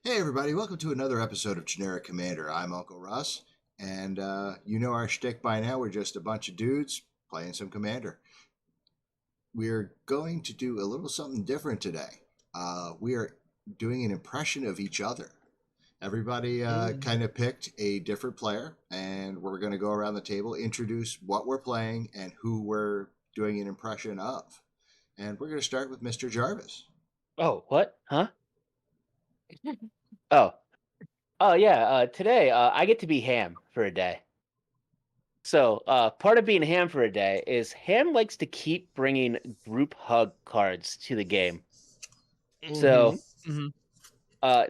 Hey everybody, welcome to another episode of Generic Commander. I'm Uncle Russ, and you know our shtick by now. We're just a bunch of dudes playing some Commander. We're going to do a little something different today. We are doing an impression of each other. Everybody kind of picked a different player, and we're going to go around the table, introduce what we're playing and who we're doing an impression of. And we're going to start with Mr. Jarvis. Oh, what? Huh? Oh. Oh, yeah. Today, I get to be Ham for a day. So, part of being Ham for a day is Ham likes to keep bringing group hug cards to the game. So, Mhm.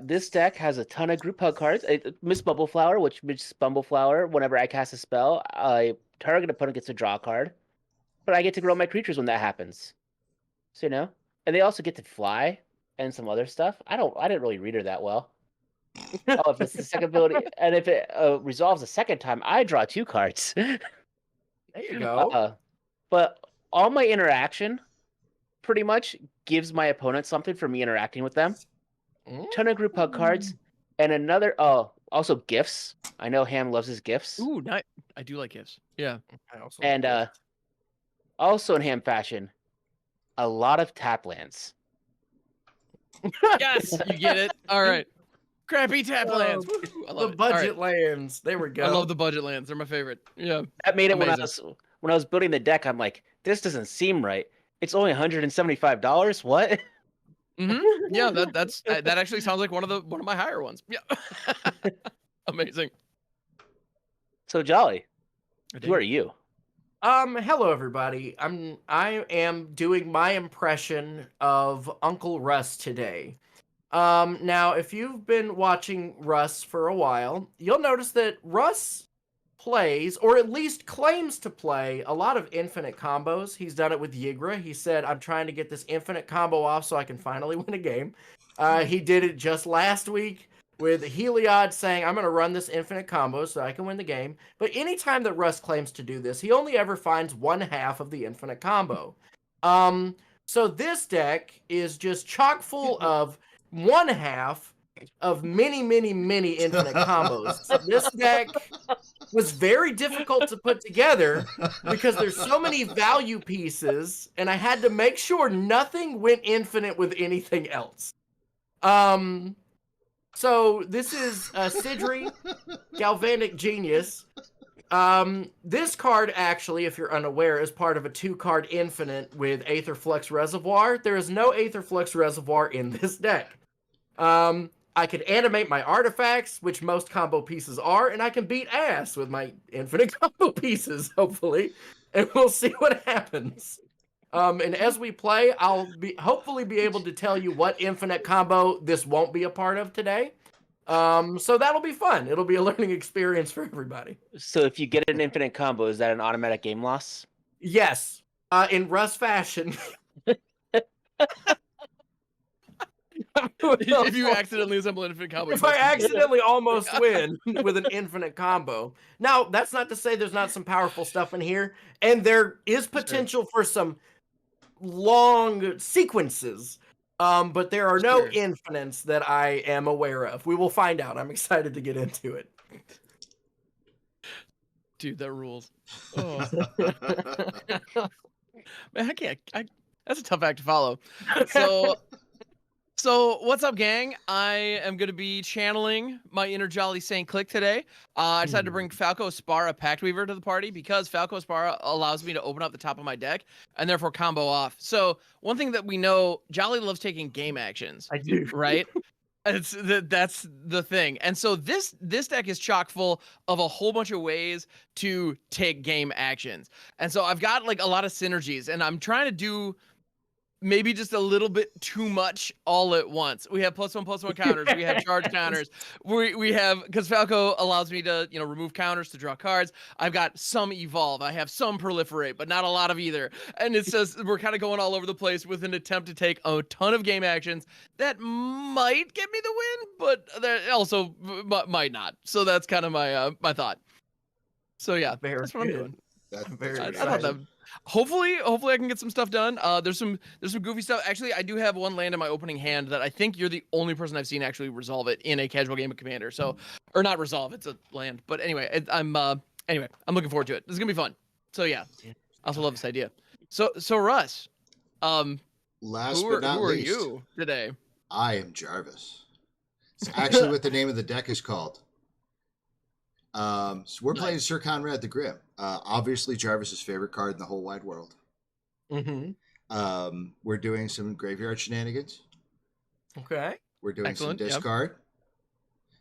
this deck has a ton of group hug cards. Miss Bumbleflower, which Miss Bumbleflower, whenever I cast a spell, target opponent gets to draw a card. But I get to grow my creatures when that happens. So, and they also get to fly and some other stuff. I didn't really read her that well. Oh, if it's the second ability, and if it resolves a second time, I draw 2 cards. There you go. But all my interaction pretty much gives my opponent something for me interacting with them. Ton of group hug cards, and another. Oh, also gifts. I know Ham loves his gifts. Ooh, I do like gifts. Yeah. I also And like gifts. also in Ham fashion, a lot of tap lands. Yes, you get it. All right. Crappy tap lands. Oh, Woo, I the love it. budget All right. lands. There we go. I love the budget lands. They're my favorite. Yeah. That made it Amazing. when I was building the deck. I'm like, this doesn't seem right. It's only $175. What? Yeah, that actually sounds like one of my higher ones. Yeah. Amazing. So Jolly, who are you? Hello everybody. I am doing my impression of Uncle Russ today. Now if you've been watching Russ for a while, you'll notice that Russ plays, or at least claims to play, a lot of infinite combos. He's done it with Yigra. He said, I'm trying to get this infinite combo off so I can finally win a game. He did it just last week with Heliod saying, I'm going to run this infinite combo so I can win the game. But anytime that Russ claims to do this, he only ever finds one half of the infinite combo. So this deck is just chock full of one half of many, many, many infinite combos. This deck was very difficult to put together because there's so many value pieces, and I had to make sure nothing went infinite with anything else. So this is Sidri, Galvanic Genius. This card actually, if you're unaware, is part of a 2-card infinite with Aetherflux Reservoir. There is no Aetherflux Reservoir in this deck. I can animate my artifacts, which most combo pieces are, and I can beat ass with my infinite combo pieces, hopefully, and we'll see what happens. And as we play, I'll hopefully be able to tell you what infinite combo this won't be a part of today. So that'll be fun. It'll be a learning experience for everybody. So if you get an infinite combo, is that an automatic game loss? Yes, in Russ fashion. If you accidentally assemble an infinite combo. If I accidentally almost win with an infinite combo. Now, that's not to say there's not some powerful stuff in here, and there is potential for some long sequences, but there are no infinites that I am aware of. We will find out. I'm excited to get into it. Dude, that rules. Oh. Man, that's a tough act to follow. So what's up, gang? I am going to be channeling my inner Jolly Saint Click today. I decided to bring Falco Aspara Pact Weaver to the party because Falco Aspara allows me to open up the top of my deck and therefore combo off. So one thing that we know, Jolly loves taking game actions. I do. Right? That's the thing. And so this deck is chock full of a whole bunch of ways to take game actions. And so I've got like a lot of synergies, and I'm trying to do maybe just a little bit too much all at once. We have +1/+1 counters. We have charge counters. We have, because Falco allows me to, remove counters to draw cards. I've got some evolve. I have some proliferate, but not a lot of either. And it says we're kind of going all over the place with an attempt to take a ton of game actions that might get me the win, but that also might not. So that's kind of my thought. So yeah, Very that's what I'm good. doing. That's Very pretty excited. Hopefully I can get some stuff done. There's some goofy stuff. Actually, I do have one land in my opening hand that I think you're the only person I've seen actually resolve it in a casual game of Commander. So, or not resolve, it's a land. But anyway, I'm looking forward to it. This is gonna be fun. So yeah, I also love this idea. So Russ, Last who but are not least, you today? I am Jarvis. It's actually what the name of the deck is called. So we're playing Sir Conrad the Grim. Obviously, Jarvis's favorite card in the whole wide world. We're doing some graveyard shenanigans. Okay. We're doing Excellent, some yep. discard.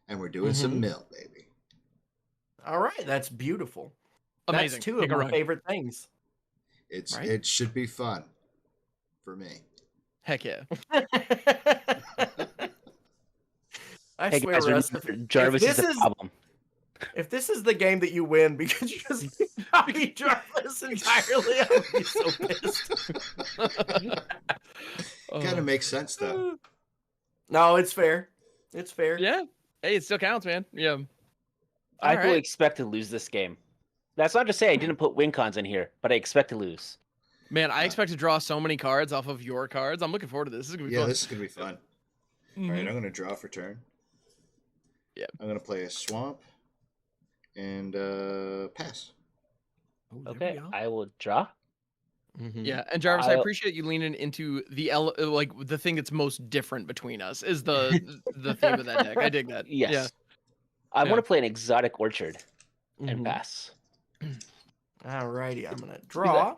And we're doing some mill, baby. All right, that's beautiful. Amazing. That's two of my favorite things. It should be fun for me. Heck yeah. I swear, guys, Russ, remember, Jarvis is the problem. If this is the game that you win because you just copy Jarvis entirely, I would be so pissed. Kind of makes sense, though. No, it's fair. It's fair. Yeah. Hey, it still counts, man. Yeah. I fully expect to lose this game. That's not to say I didn't put win cons in here, but I expect to lose. Man, I expect to draw so many cards off of your cards. I'm looking forward to this. This is gonna be fun. This is gonna be fun. All right, I'm gonna draw for turn. Yeah. I'm gonna play a swamp and pass. Okay, I will draw. Yeah, and Jarvis, I appreciate you leaning into the the thing that's most different between us is the theme of that deck. I dig that. Yes. Yeah. I want to play an exotic orchard and pass. Alrighty, I'm gonna draw.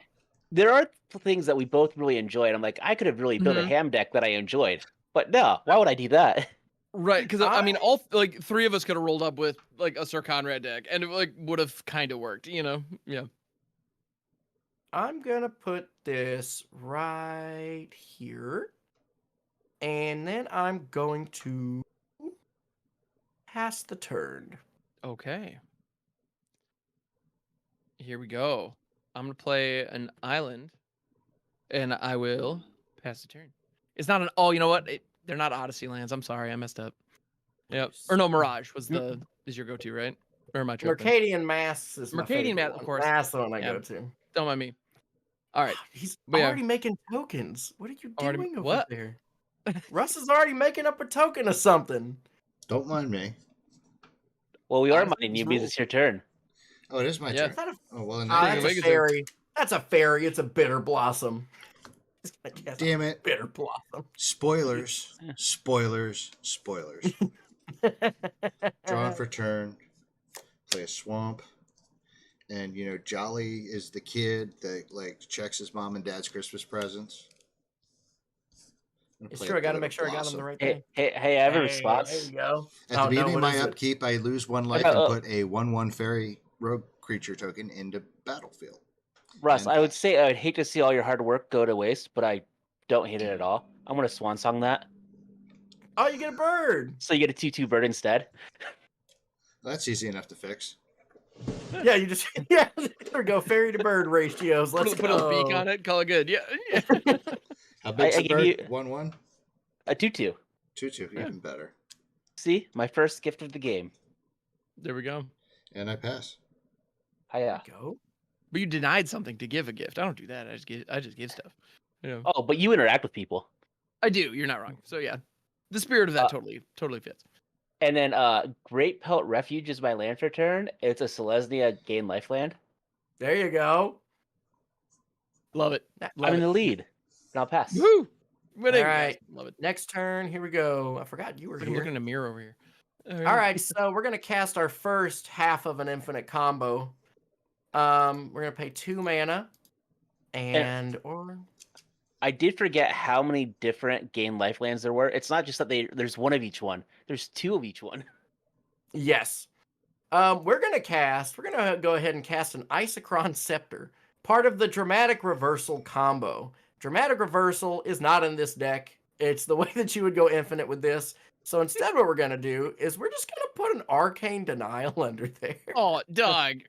There are things that we both really enjoy, and I'm like, I could have really built a ham deck that I enjoyed, but no, why would I do that? Right, because I mean, all three of us could have rolled up with like a Sir Conrad deck, and it would have kind of worked, you know? Yeah. I'm gonna put this right here, and then I'm going to pass the turn. Okay. Here we go. I'm gonna play an island, and I will pass the turn. It's not an. Oh, you know what? They're not Odyssey lands. I'm sorry, I messed up. Yep. Or no, Mirage is your go-to, right? Or am I tripping? Mercadian Masks is Mercadian my favorite Masks, one. of course. That's the one I go to. Don't mind me. All right. He's already making tokens. What are you doing over what? there? Russ is already making up a token of something. Don't mind me. Well, we are minding you because it's your turn. Oh, it is my turn. Oh, well, then that's a fairy. That's a fairy. It's a bitter blossom. Damn it. Bitter blossom. Spoilers. Spoilers. Spoilers. Drawing for turn. Play a swamp. And, you know, Jolly is the kid that, like, checks his mom and dad's Christmas presents. It's true. I got to make sure I got him the right thing. Hey, I have a response. There you go. At the beginning of my upkeep, I lose 1 life and put a 1/1 fairy rogue creature token into battlefield. Russ, I would say I would hate to see all your hard work go to waste, but I don't hate it at all. I'm going to swan song that. Oh, you get a bird. So you get a 2/2 bird instead. That's easy enough to fix. Yeah, you just there we go. Fairy to bird ratios. Let's put a beak on it. Call it good. Yeah. How big's the bird? 1/1. A 2/2. 2/2, even better. See, my first gift of the game. There we go. And I pass. Hiya. Go. But you denied something to give a gift. I don't do that. I just give stuff. Yeah. Oh, but you interact with people. I do. You're not wrong. So yeah, the spirit of that totally fits. And then Great Pelt Refuge is my land for turn. It's a Selesnya gain life land. There you go. Love it. I'm in the lead. And I'll pass. Woo! Winning. All right. Love it. Next turn. Here we go. I forgot you were here. I'm looking in a mirror over here. All right. So we're going to cast our first half of an infinite combo. We're going to pay 2 mana. Or... I did forget how many different gain life lands there were. It's not just that there's 1 of each one. There's 2 of each one. Yes. We're going to go ahead and cast an Isochron Scepter, part of the Dramatic Reversal combo. Dramatic Reversal is not in this deck. It's the way that you would go infinite with this. So instead what we're going to do is we're just going to put an Arcane Denial under there. Oh, Doug.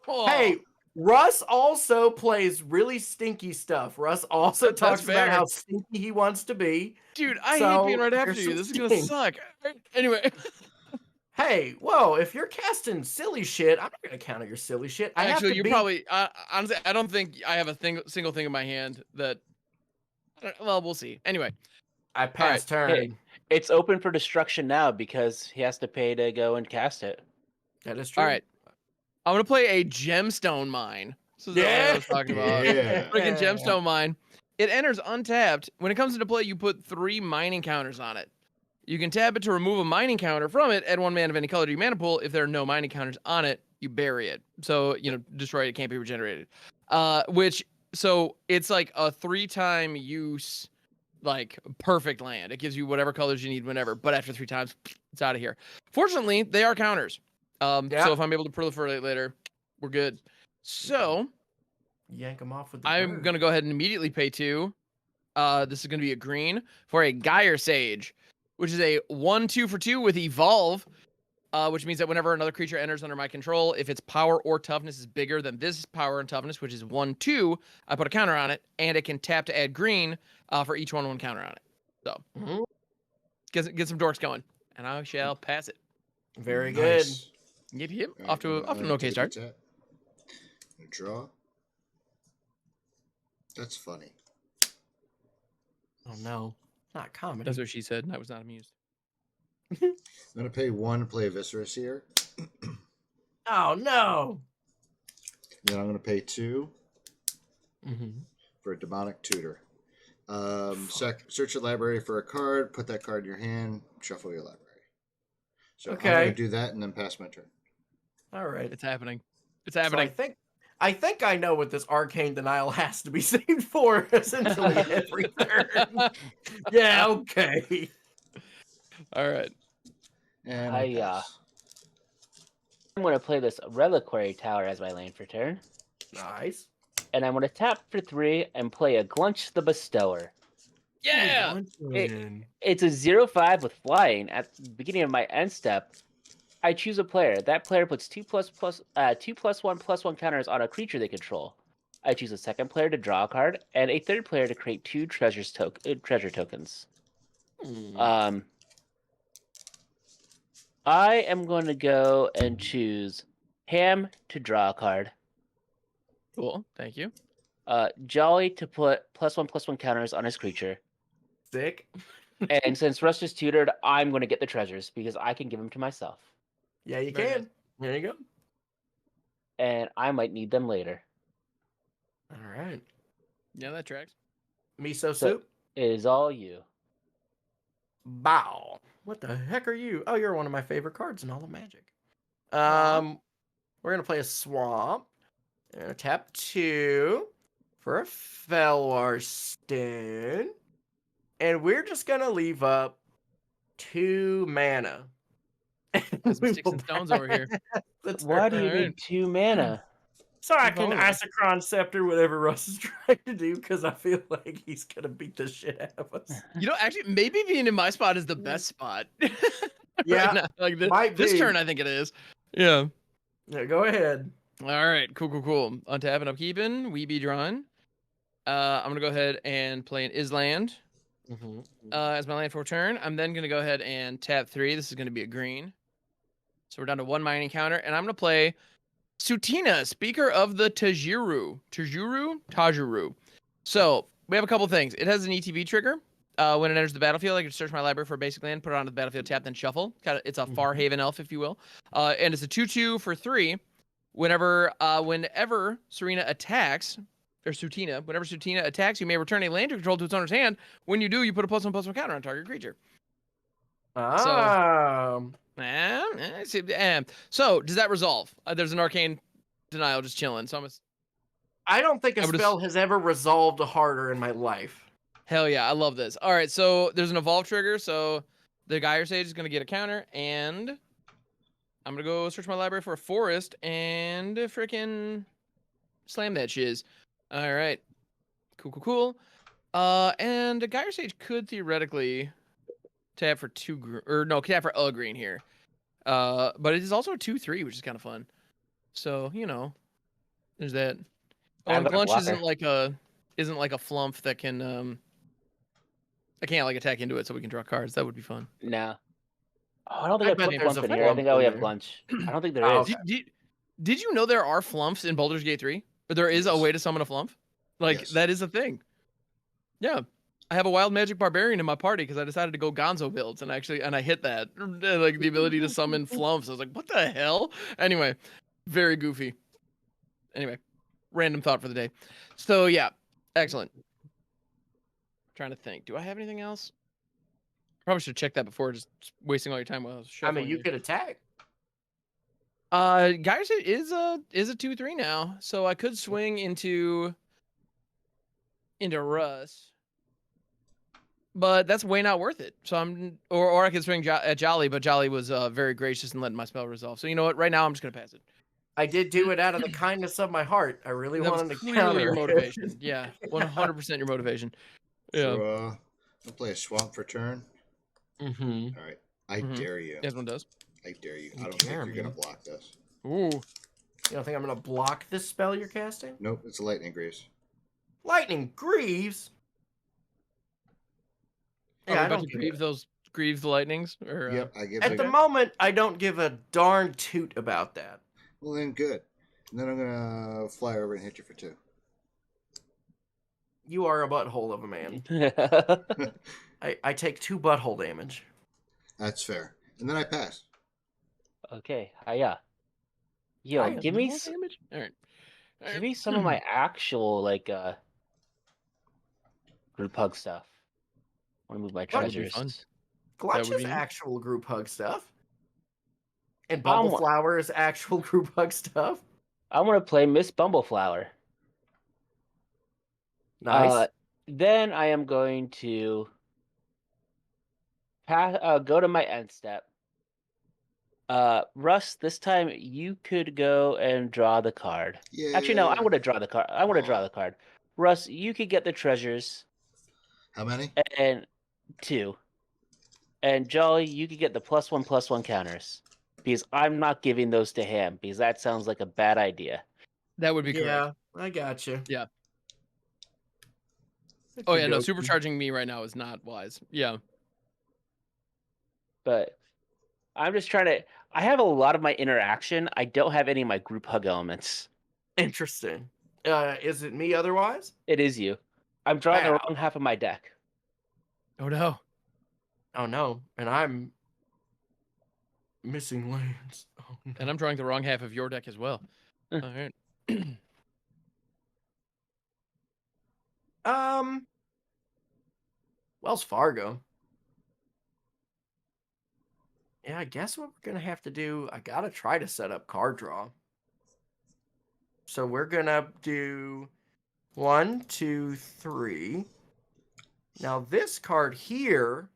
Oh. Hey, Russ also plays really stinky stuff. Russ also talks about how stinky he wants to be. Dude, I hate being right after you. This is going to suck. Anyway. Hey, whoa! If you're casting silly shit, I'm not gonna counter your silly shit. I have Actually, to you're be. probably honestly. I don't think I have a single thing in my hand that. Well, we'll see. Anyway, I all right. pass turn. Hey, it's open for destruction now because he has to pay to go and cast it. That is true. All right. I'm gonna play a gemstone mine. This is what I was talking about. Yeah. Freaking gemstone mine. It enters untapped. When it comes into play, you put 3 mining counters on it. You can tap it to remove a mining counter from it. Add 1 mana of any color to your mana pool. If there are no mining counters on it, you bury it. So destroy it. It can't be regenerated. So it's like a 3-time use, like perfect land. It gives you whatever colors you need whenever. But after 3 times, it's out of here. Fortunately, they are counters. So if I'm able to proliferate later, we're good. So Yank them off with the I'm bird. gonna go ahead and immediately pay 2. This is gonna be a green for a Gyre Sage, which is a 1/2 for 2 with evolve, which means that whenever another creature enters under my control, if its power or toughness is bigger than this power and toughness, which is 1/2, I put a counter on it, and it can tap to add green for each 1/1 counter on it. So get some dorks going, and I shall pass it. Very good. Nice. Yep. All right, Off to an okay start. Draw. That's funny. Oh no, not comedy. That's what she said, and I was not amused. I'm gonna pay 1 to play Viscerous here. Oh no. Then I'm gonna pay 2 Mm-hmm. for a Demonic Tutor. Search your library for a card. Put that card in your hand. Shuffle your library. So I'm gonna do that and then pass my turn. All right. It's happening. It's So happening. I think I know what this arcane denial has to be saved for, essentially every turn. Yeah, okay. All right. And I pass. I'm going to play this Reliquary Tower as my lane for turn. Nice. And I'm going to tap for 3 and play a Glunch the Bestower. Yeah. It's a 0/5 with flying. At the beginning of my end step, I choose a player. That player puts 2+1/+1 counters on a creature they control. I choose a second player to draw a card, and a third player to create 2 treasure tokens. I am going to go and choose Ham to draw a card. Cool. Thank you. Jolly to put +1/+1 counters on his creature. Sick. And since Russ is tutored, I'm going to get the treasures because I can give them to myself. Yeah, you Very can. nice. There you go. And I might need them later. All right. Yeah, that tracks. Miso soup. It is all you. Bow. What the heck are you? Oh, you're one of my favorite cards in all of Magic. We're gonna play a swamp. We're gonna tap 2 for a Felwar Stone. And we're just gonna leave up 2 mana. Some sticks and stones over here. Why do you Alright. need 2 mana? So I can Bonus. Isochron Scepter whatever Russ is trying to do, because I feel like he's gonna beat the shit out of us. Actually, maybe being in my spot is the best spot. Yeah, right now. Like might this be. turn, I think it is. Yeah. Yeah, go ahead. All right. Cool. Untap and upkeeping. We be drawing. I'm gonna go ahead and play an Island as my land for turn. I'm then gonna go ahead and tap 3. This is gonna be a green. So we're down to 1 mining counter, and I'm gonna play Sutina, Speaker of the Tajuru. So we have a couple things. It has an ETB trigger. When it enters the battlefield, I can search my library for a basic land, put it onto the battlefield, tap, then shuffle. It's a Farhaven elf, if you will. And it's a 2/2 for 3. Whenever Serena attacks, or Sutina, whenever Sutina attacks, you may return a land you control to its owner's hand. When you do, you put a +1/+1 counter on target creature. So does that resolve? There's an arcane denial just chilling. So I don't think a spell has ever resolved harder in my life. Hell yeah, I love this. All right, so there's an evolve trigger. So the Gyre Sage is gonna get a counter, and I'm gonna go search my library for a forest and freaking slam that shiz. All right, cool. And the Gyre Sage could theoretically tap for tap for a green here. But it is also a 2/3, which is kind of fun. So there's that. Oh, and Glunch isn't like a flump that can I can't like attack into it, so we can draw cards. That would be fun. No. Oh, I don't think I I bet put there's flump a in here. I think I flump only in have there. lunch. I don't think there Oh, is. okay. Did you know there are flumps in Baldur's Gate 3? Or there is a Yes. way to summon a flump? Like, Yes. that is a thing. Yeah. I have a wild magic barbarian in my party because I decided to go gonzo builds and I hit that. Like the ability to summon flumps. I was like, what the hell? Anyway, very goofy. Anyway, random thought for the day. So yeah, excellent. Trying to think. Do I have anything else? Probably should check that before just wasting all your time while I was I shuffling. mean, you here. could attack. Gyres is a 2/3 now, so I could swing into Russ, but that's way not worth it. So or I could swing at Jolly, but Jolly was very gracious and letting my spell resolve. So you know what? Right now I'm just gonna pass it. I did do it out of the kindness of my heart. I really That was wanted to clearly counter your it. motivation. Yeah, 100% your motivation. Yeah. So, I'll play a swamp for turn. Mm-hmm. All right. I Mhm. dare you. Yes, one does. I dare you. You I don't think dare you're going me. to block this. Ooh. You don't think I'm gonna block this spell you're casting? Nope, it's a lightning grease. Lightning Greaves. Are we I about don't to give grieve the lightnings? Or Yep, I give At the Okay. moment, I don't give a darn toot about that. Well, then good. And then I'm going to fly over and hit you for 2. You are a butthole of a man. I take 2 butthole damage. That's fair. And then I pass. Okay, yeah. Yo, I am give me More damage? All right. give me some of my actual group hug stuff. I want to move my That would be treasures. fun. Glutch would is be neat. actual group hug stuff. And I'm- Bubble Flower is actual group hug stuff. I want to play Miss Bumbleflower. Nice. Then I am going to go to my end step. Russ, this time you could go and draw the card. Yeah. Actually, no, I want to draw the card. I want to draw Aw. the card. Russ, you could get the treasures How many? and 2. And Jolly, you could get the +1/+1 counters. Because I'm not giving those to him, because that sounds like a bad idea. That would be Yeah, correct. I got you. Yeah. Oh yeah, no, supercharging me right now is not wise. Yeah. But I'm just trying to. I have a lot of my interaction. I don't have any of my group hug elements. Interesting. Is it me otherwise? It is you. I'm drawing the Wow. wrong half of my deck. Oh no. Oh no, and I'm missing lands. Oh, no. And I'm drawing the wrong half of your deck as well. Eh. All right. Wells Fargo. Yeah, I guess what we're gonna have to do, I gotta try to set up card draw. So we're gonna do 1, 2, 3. Now this card here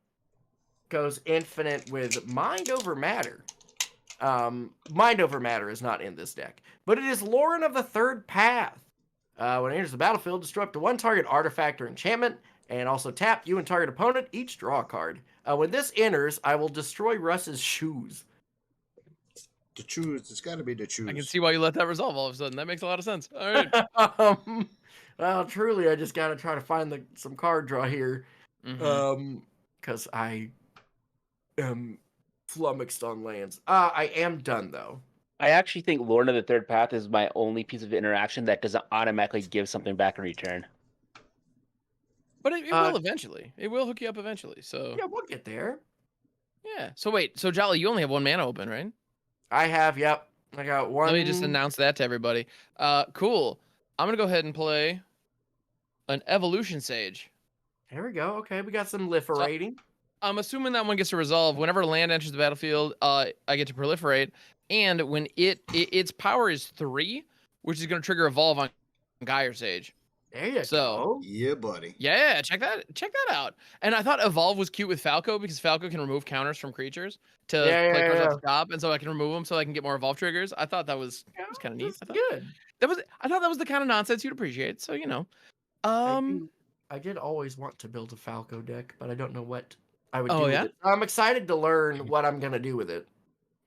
goes infinite with Mind Over Matter. Mind Over Matter is not in this deck, but it is Lauren of the Third Path. When it enters the battlefield, destroy up to 1 target artifact or enchantment, and also tap you and target opponent, each draw a card. When this enters, I will destroy Russ's shoes. To choose. It's got to be to choose. I can see why you let that resolve all of a sudden. That makes a lot of sense. All right. Well, truly, I just gotta try to find some card draw here. Mhm. Because I am flummoxed on lands. I am done though. I actually think Lorna of the Third Path is my only piece of interaction that doesn't automatically give something back in return. But it will eventually. It will hook you up eventually. So Yeah, we'll get there. yeah. So wait. So Jolly, you only have 1 mana open, right? I have, yep. I got 1. Let me just announce that to everybody. Cool. I'm gonna go ahead and play an Evolution Sage. There we go. Okay, we got some proliferating. I'm assuming that one gets to resolve whenever land enters the battlefield. I get to proliferate, and when its power is 3, which is going to trigger evolve on Gyre Sage. There you So- go. Yeah, buddy. Yeah, check that out. And I thought evolve was cute with Falco because Falco can remove counters from creatures to Yeah, play yeah, cards yeah. off the top, and so I can remove them so I can get more evolve triggers. I thought that was kind of neat. That's good. I thought that was the kind of nonsense you'd appreciate. So you know, I did always want to build a Falco deck, but I don't know what I would Oh, do with yeah? it. I'm excited to learn what I'm gonna do with it.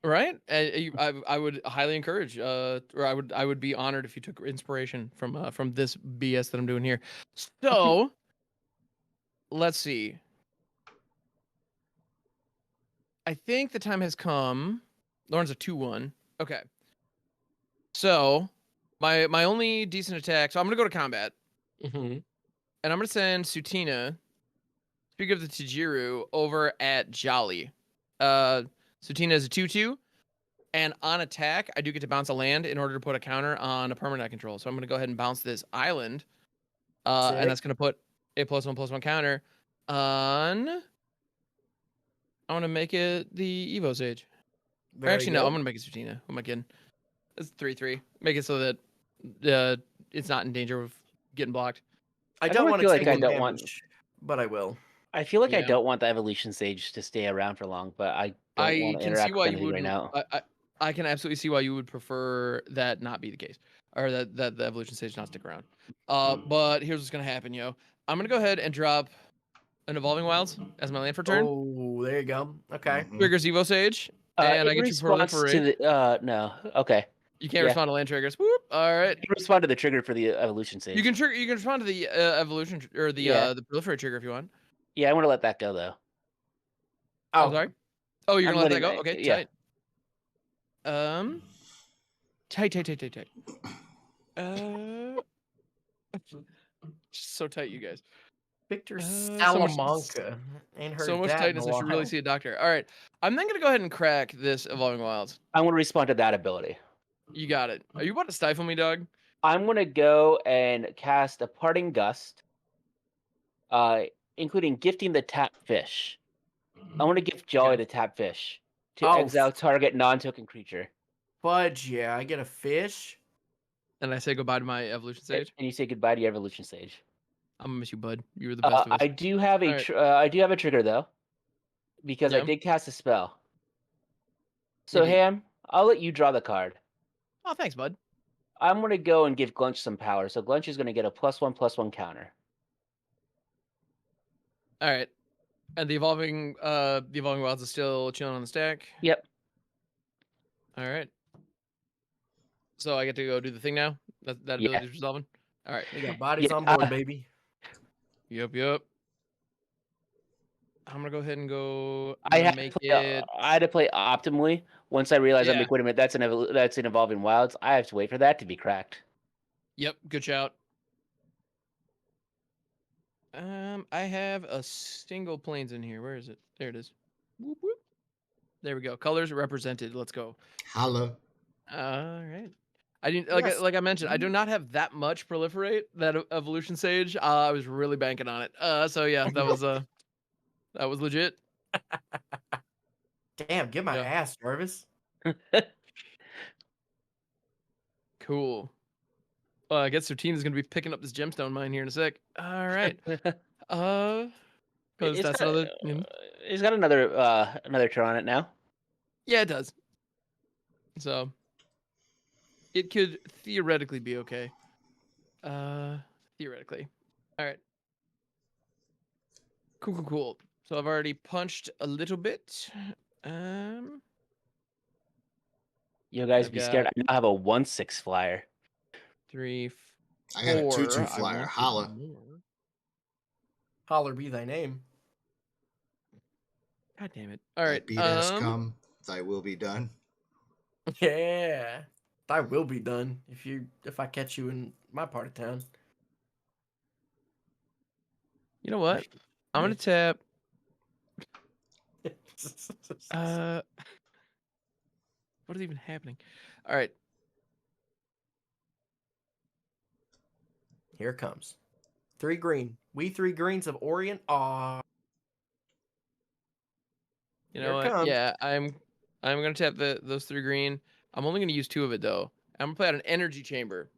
right? I would highly encourage, or I would be honored if you took inspiration from this BS that I'm doing here. So, let's see. I think the time has come. Lauren's a 2-1. Okay. So my only decent attack. So I'm gonna go to combat, Mm-hmm. and I'm gonna send Sutina, speak of the Tajiru, over at Jolly. Sutina is a 2/2, and on attack, I do get to bounce a land in order to put a counter on a permanent I control. So I'm gonna go ahead and bounce this island, and that's gonna put a +1/+1 counter on. I want to make it the Evo Sage. Or Very actually, good. no, I'm gonna make it Sutina. Who am I kidding? It's 3/3. Make it so that it's not in danger of getting blocked. I I don't really want feel to like take I any don't want- damage, but I will. I feel like I Yeah. don't want the Evolution Sage to stay around for long, but I don't I want to can see interact why with you anything right wouldn't. now. I can absolutely see why you would prefer that not be the case, or that the evolution stage not stick around. But here's what's gonna happen, yo. I'm gonna go ahead and drop an Evolving Wilds as my land for turn. Oh, there you go. Okay. Mhm. Triggers Evo Sage, and In I get to response to proliferate. the no, okay. You can't yeah. respond to land triggers. Whoop. All right. You respond to the trigger for the Evolution Sage. You can trigger. You can respond to the evolution or the Yeah. the proliferate trigger if you want. Yeah, I want to let that go though. I'm Oh, sorry. Oh, you're I'm gonna let that letting go? that- Okay, yeah. tight. Tight. So tight, you guys. Victor so much- Salamanca. Ain't heard So much that tightness. in a I should really while. see a doctor. All right, I'm then gonna go ahead and crack this evolving wilds. I want to respond to that ability. You got it. Are you about to stifle me, dog? I'm gonna go and cast a Parting Gust, including gifting the tap fish. I want to gift Jolly Okay. the tap fish to Oh, exile target non-token creature. Fudge, yeah. I get a fish. And I say goodbye to my evolution stage. And you say goodbye to your Evolution Sage. I'm gonna miss you, bud. You were the best of us. I do have a Alright. I do have a trigger though, because I Yeah. did cast a spell. So Indeed. Ham, I'll let you draw the card. Oh, thanks, bud. I'm gonna go and give Glunch some power. So Glunch is gonna get a +1/+1 counter. All right. And the evolving wilds is still chilling on the stack. Yep. All right. So I get to go do the thing now. That Yeah. ability is resolving. All right. We got bodies Yeah. on board, baby. Yep. I'm gonna go ahead and go. I had to play optimally. Once I realized, I'm Yeah. like, wait a minute, that's an Evolving Wilds. I have to wait for that to be cracked. Yep. Good shout. I have a single planes in here. Where is it? There it is. Whoop, whoop. There we go. Colors represented. Let's go. Holla. All right. I didn't Yes. like I mentioned. I do not have that much proliferate that evolution sage. I was really banking on it. So yeah, that was legit. Damn, get my Yeah. ass, Jarvis. Cool. I guess Sertina's gonna be picking up this gemstone mine here in a sec. All right. Because that's another. He's got another turn on it now. Yeah, it does. So it could theoretically be okay. Theoretically. All right. Cool. So I've already punched a little bit. You guys I've be scared. got- I now have a 1/6 flyer. 3, 4. I got a 2/2 I flyer. want Holla. more. Holler be thy name. God damn it. All Thy right. beat has come. Thy will be done. Yeah. I will be done if I catch you in my part of town. You know what? I'm gonna tap. What is even happening? All right. Here it comes. 3 green. We 3 greens of Orient. Aw. You Here know it what? comes. Yeah, I'm gonna tap those 3 green. I'm only gonna use 2 of it though. I'm gonna play out an energy chamber,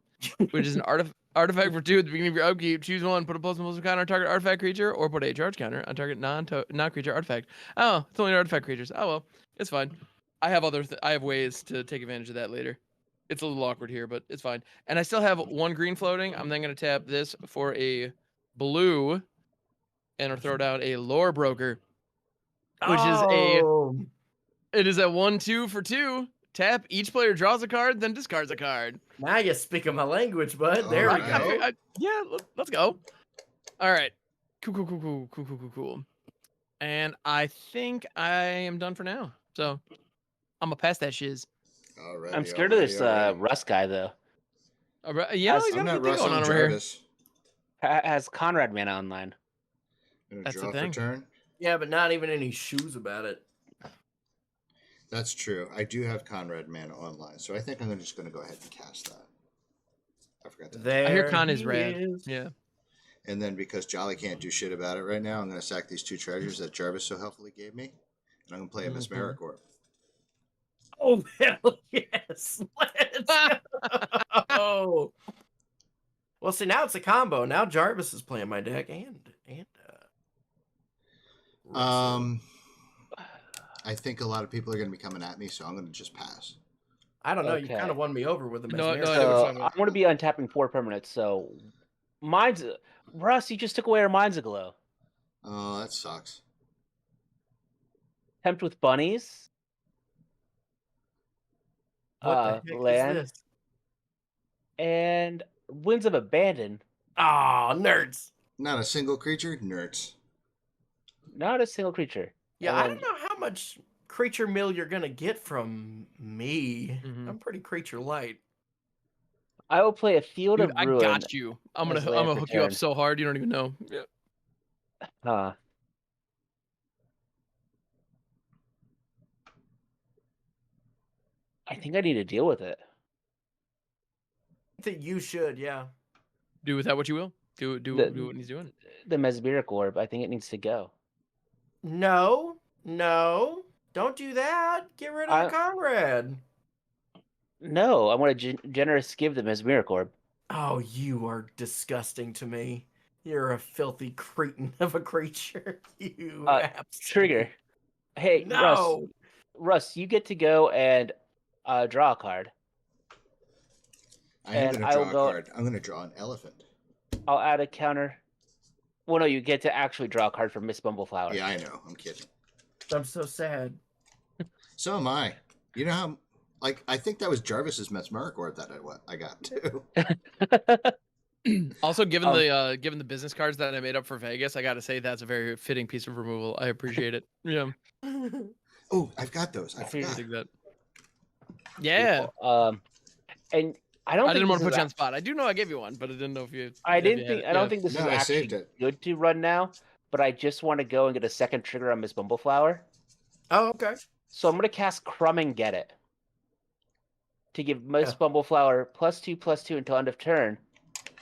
which is an artifact for 2 at the beginning of your upkeep. Choose one. Put a +1/+1 counter on target artifact creature, or put a charge counter on target non-creature artifact. Oh, it's only artifact creatures. Oh well, it's fine. I have I have ways to take advantage of that later. It's a little awkward here, but it's fine. And I still have 1 green floating. I'm then gonna tap this for a blue, and I'll throw down a lore broker, which is it is a 1/2 for 2. Tap. Each player draws a card, then discards a card. Now you speak my language, bud. There we Alright. go. Yeah, let's go. All right. Cool. And I think I am done for now. So I'm gonna pass that shiz. Alrighty, I'm scared of this alrighty. Russ guy though. You know, As- he's I'm got a not good thing Russ, going on I'm over here. Jarvis. Has Conrad mana online. Gonna That's the draw for thing. turn. Yeah, but not even any shoes about it. That's true. I do have Conrad mana online, so I think I'm just gonna go ahead and cast that. I forgot that. There I hear Con is he red. is. Yeah. And then because Jolly can't do shit about it right now, I'm gonna sack these 2 treasures that Jarvis so helpfully gave me, and I'm gonna play a Mesmeric Orb. Oh hell yes! Let's go. Well, see, now it's a combo. Now Jarvis is playing my deck, and Russell. I think a lot of people are gonna be coming at me, so I'm gonna just pass. I don't know. You Okay. kind of won me over with the No, Mesmeric. no, I know what you're So talking I'm about. going to be untapping 4 permanents. So mine's Russ. You just took away our Minds Aglow. Oh, that sucks. Tempt with bunnies. What the heck Land is this? and Winds of Abandon. Oh, nerds. Not a single creature, nerds. Not a single creature. Yeah, And I then- don't know how much creature mill you're gonna get from me. Mhm. I'm pretty creature light. I will play a Field Dude, of I Ruin. got you. I'm as gonna land for hook you up turn. so hard you don't even know. Yeah. I think I need to deal with it. I think you should, yeah. Do with that what you will. Do what he's doing. The Mesmeric Orb. I think it needs to go. No, don't do that. Get rid of the Conrad. No, I want to generous give the Mesmeric Orb. Oh, you are disgusting to me. You're a filthy cretin of a creature. You Trigger. Hey, No. Russ, you get to go and draw a card. I am And gonna I draw will a go- card. I'm gonna draw an elephant. I'll add a counter. Well, no, you get to actually draw a card from Miss Bumbleflower. Yeah, I know. I'm kidding. I'm so sad. So am I. You know how? Like, I think that was Jarvis's Mesmeric Orb that I got too. Also, given the business cards that I made up for Vegas, I got to say that's a very fitting piece of removal. I appreciate it. Yeah. Oh, I've got those. I I forgot. dig that. Yeah. And I don't. I didn't want to this put you is on the spot. I do know I gave you one, but I didn't know if you. I if you didn't think. had- I don't yeah. think this No, is I actually saved it. good to run now. But I just want to go and get a second trigger on Miss Bumbleflower. Oh, okay. So I'm going to cast Crumb and Get It to give Miss Bumbleflower +2/+2 until end of turn,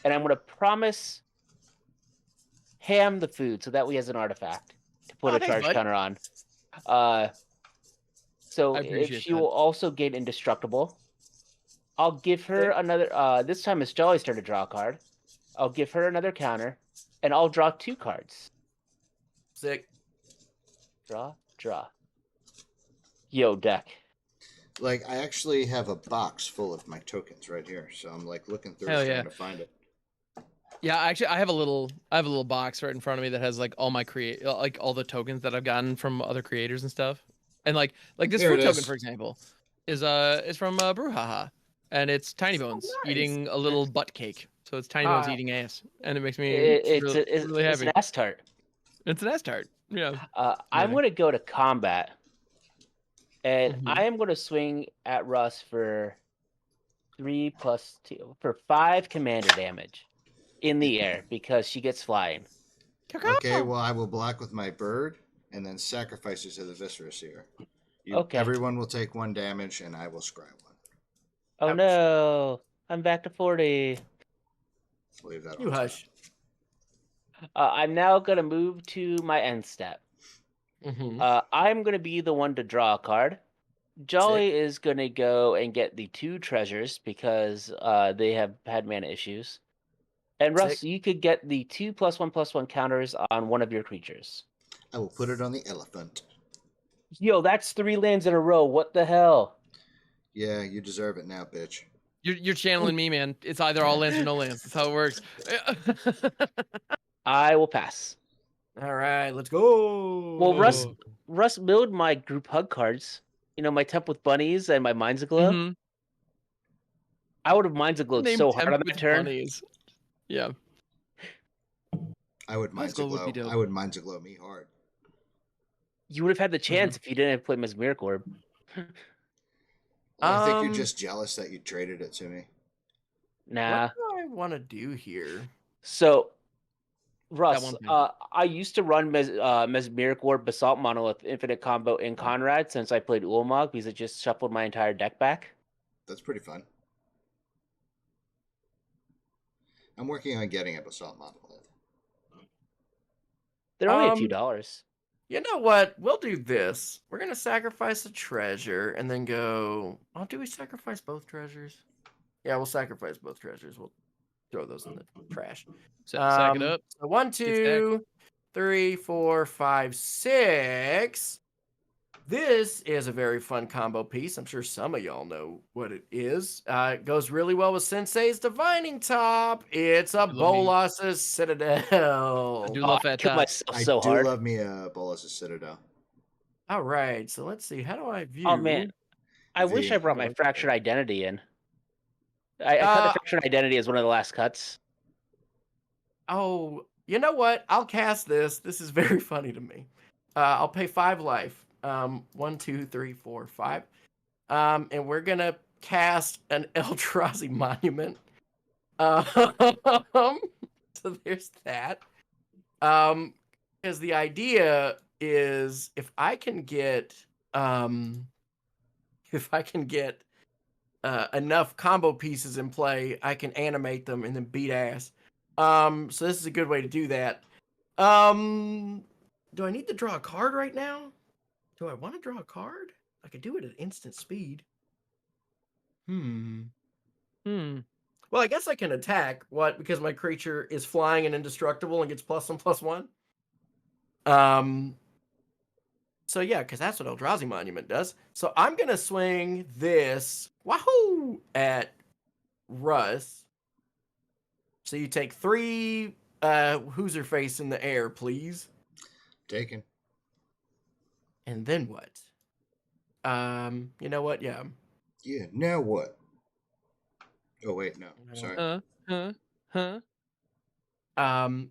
and I'm going to promise Ham the food so that way he has an artifact to put a thanks, charge bud. counter on. So I if appreciate she that. will also gain Indestructible, I'll give her another. This time it's Jolly's turn to draw a card. I'll give her another counter, and I'll draw 2 cards. Sick. Draw. Yo, deck. Like, I actually have a box full of my tokens right here, so I'm like looking through Hell trying yeah. to find it. Yeah, actually, I have a little box right in front of me that has like all my like all the tokens that I've gotten from other creators and stuff. And like this Here fruit it token, is. for example, is from Brouhaha, and it's Tiny Bones nice. eating a little butt cake. So it's Tiny Bones eating ass, and it makes me It's really it's happy. an ass tart. It's an ass tart. Yeah. I'm going to go to combat, and Mhm. I am going to swing at Russ for 3+2 for 5 commander damage in the air because she gets flying. Okay, well, I will block with my bird and then sacrifice it to the Viscera Seer. Okay. Everyone will take 1 damage, and I will scry 1. Oh Ouch. no, I'm back to 40. Leave that You on hush. I'm now going to move to my end step. Mm-hmm. I'm going to be the one to draw a card. Jolly is going to go and get the 2 treasures because they have had mana issues. And Russ, Sick. you could get the 2+1/+1 counters on one of your creatures. I will put it on the elephant. Yo, that's 3 lands in a row. What the hell? Yeah, you deserve it now, bitch. You're channeling me, man. It's either all lands or no lands. That's how it works. I will pass. All right, let's go. Well, Russ milled my group hug cards. You know, my Temp with Bunnies and my Minds Aglow. Mhm. I would have Minds Aglowed Named so hard Temp on that with turn. bunnies. Yeah. I would Let's mind go, would be glow. dope. I would mind to glow me hard. You would have had the chance if you didn't play Mesmeric Orb. Well, I think you're Um, just jealous that you traded it to me. Nah. What do I want to do here? So, That Russ, one thing. I used to run Mesmeric Orb, Basalt Monolith, Infinite Combo in Conrad since I played Ulamog because it just shuffled my entire deck back. That's pretty fun. I'm working on getting a Basalt Monolith. They're only a few Um, dollars. You know what? We'll do this. We're gonna sacrifice a treasure and then go. Oh, do we sacrifice both treasures? Yeah, we'll sacrifice both treasures. We'll throw those in the trash. Sack it up. So 1, Get stacked. 2, 3, 4, 5, 6. This is a very fun combo piece. I'm sure some of y'all know what it is. It goes really well with Sensei's Divining Top. It's a I love me. Bolas's Citadel. I do Oh, love I Fat killed Tots. myself I so do hard. love me a Bolas' Citadel. All right, so let's see. How do I view? Oh man, I wish I The- brought my Fractured Identity in. I cut the Fractured Identity as one of the last cuts. Oh, you know what? I'll cast this. This is very funny to me. I'll pay 5 life. 1, 2, 3, 4, 5. And we're gonna cast an Eldrazi Monument. So there's that. Because the idea is if I can get enough combo pieces in play, I can animate them and then beat ass. So this is a good way to do that. Do I need to draw a card right now? Do I want to draw a card? I could do it at instant speed. Hmm. Well, I guess I can attack. What? Because my creature is flying and indestructible and gets +1/+1. So yeah, because that's what Eldrazi Monument does. So I'm gonna swing this wahoo at Russ. So you take 3 Who's Her Face in the air, please. Taken. And then what? You know what? Yeah. Yeah, now what? Oh, wait, no. Sorry.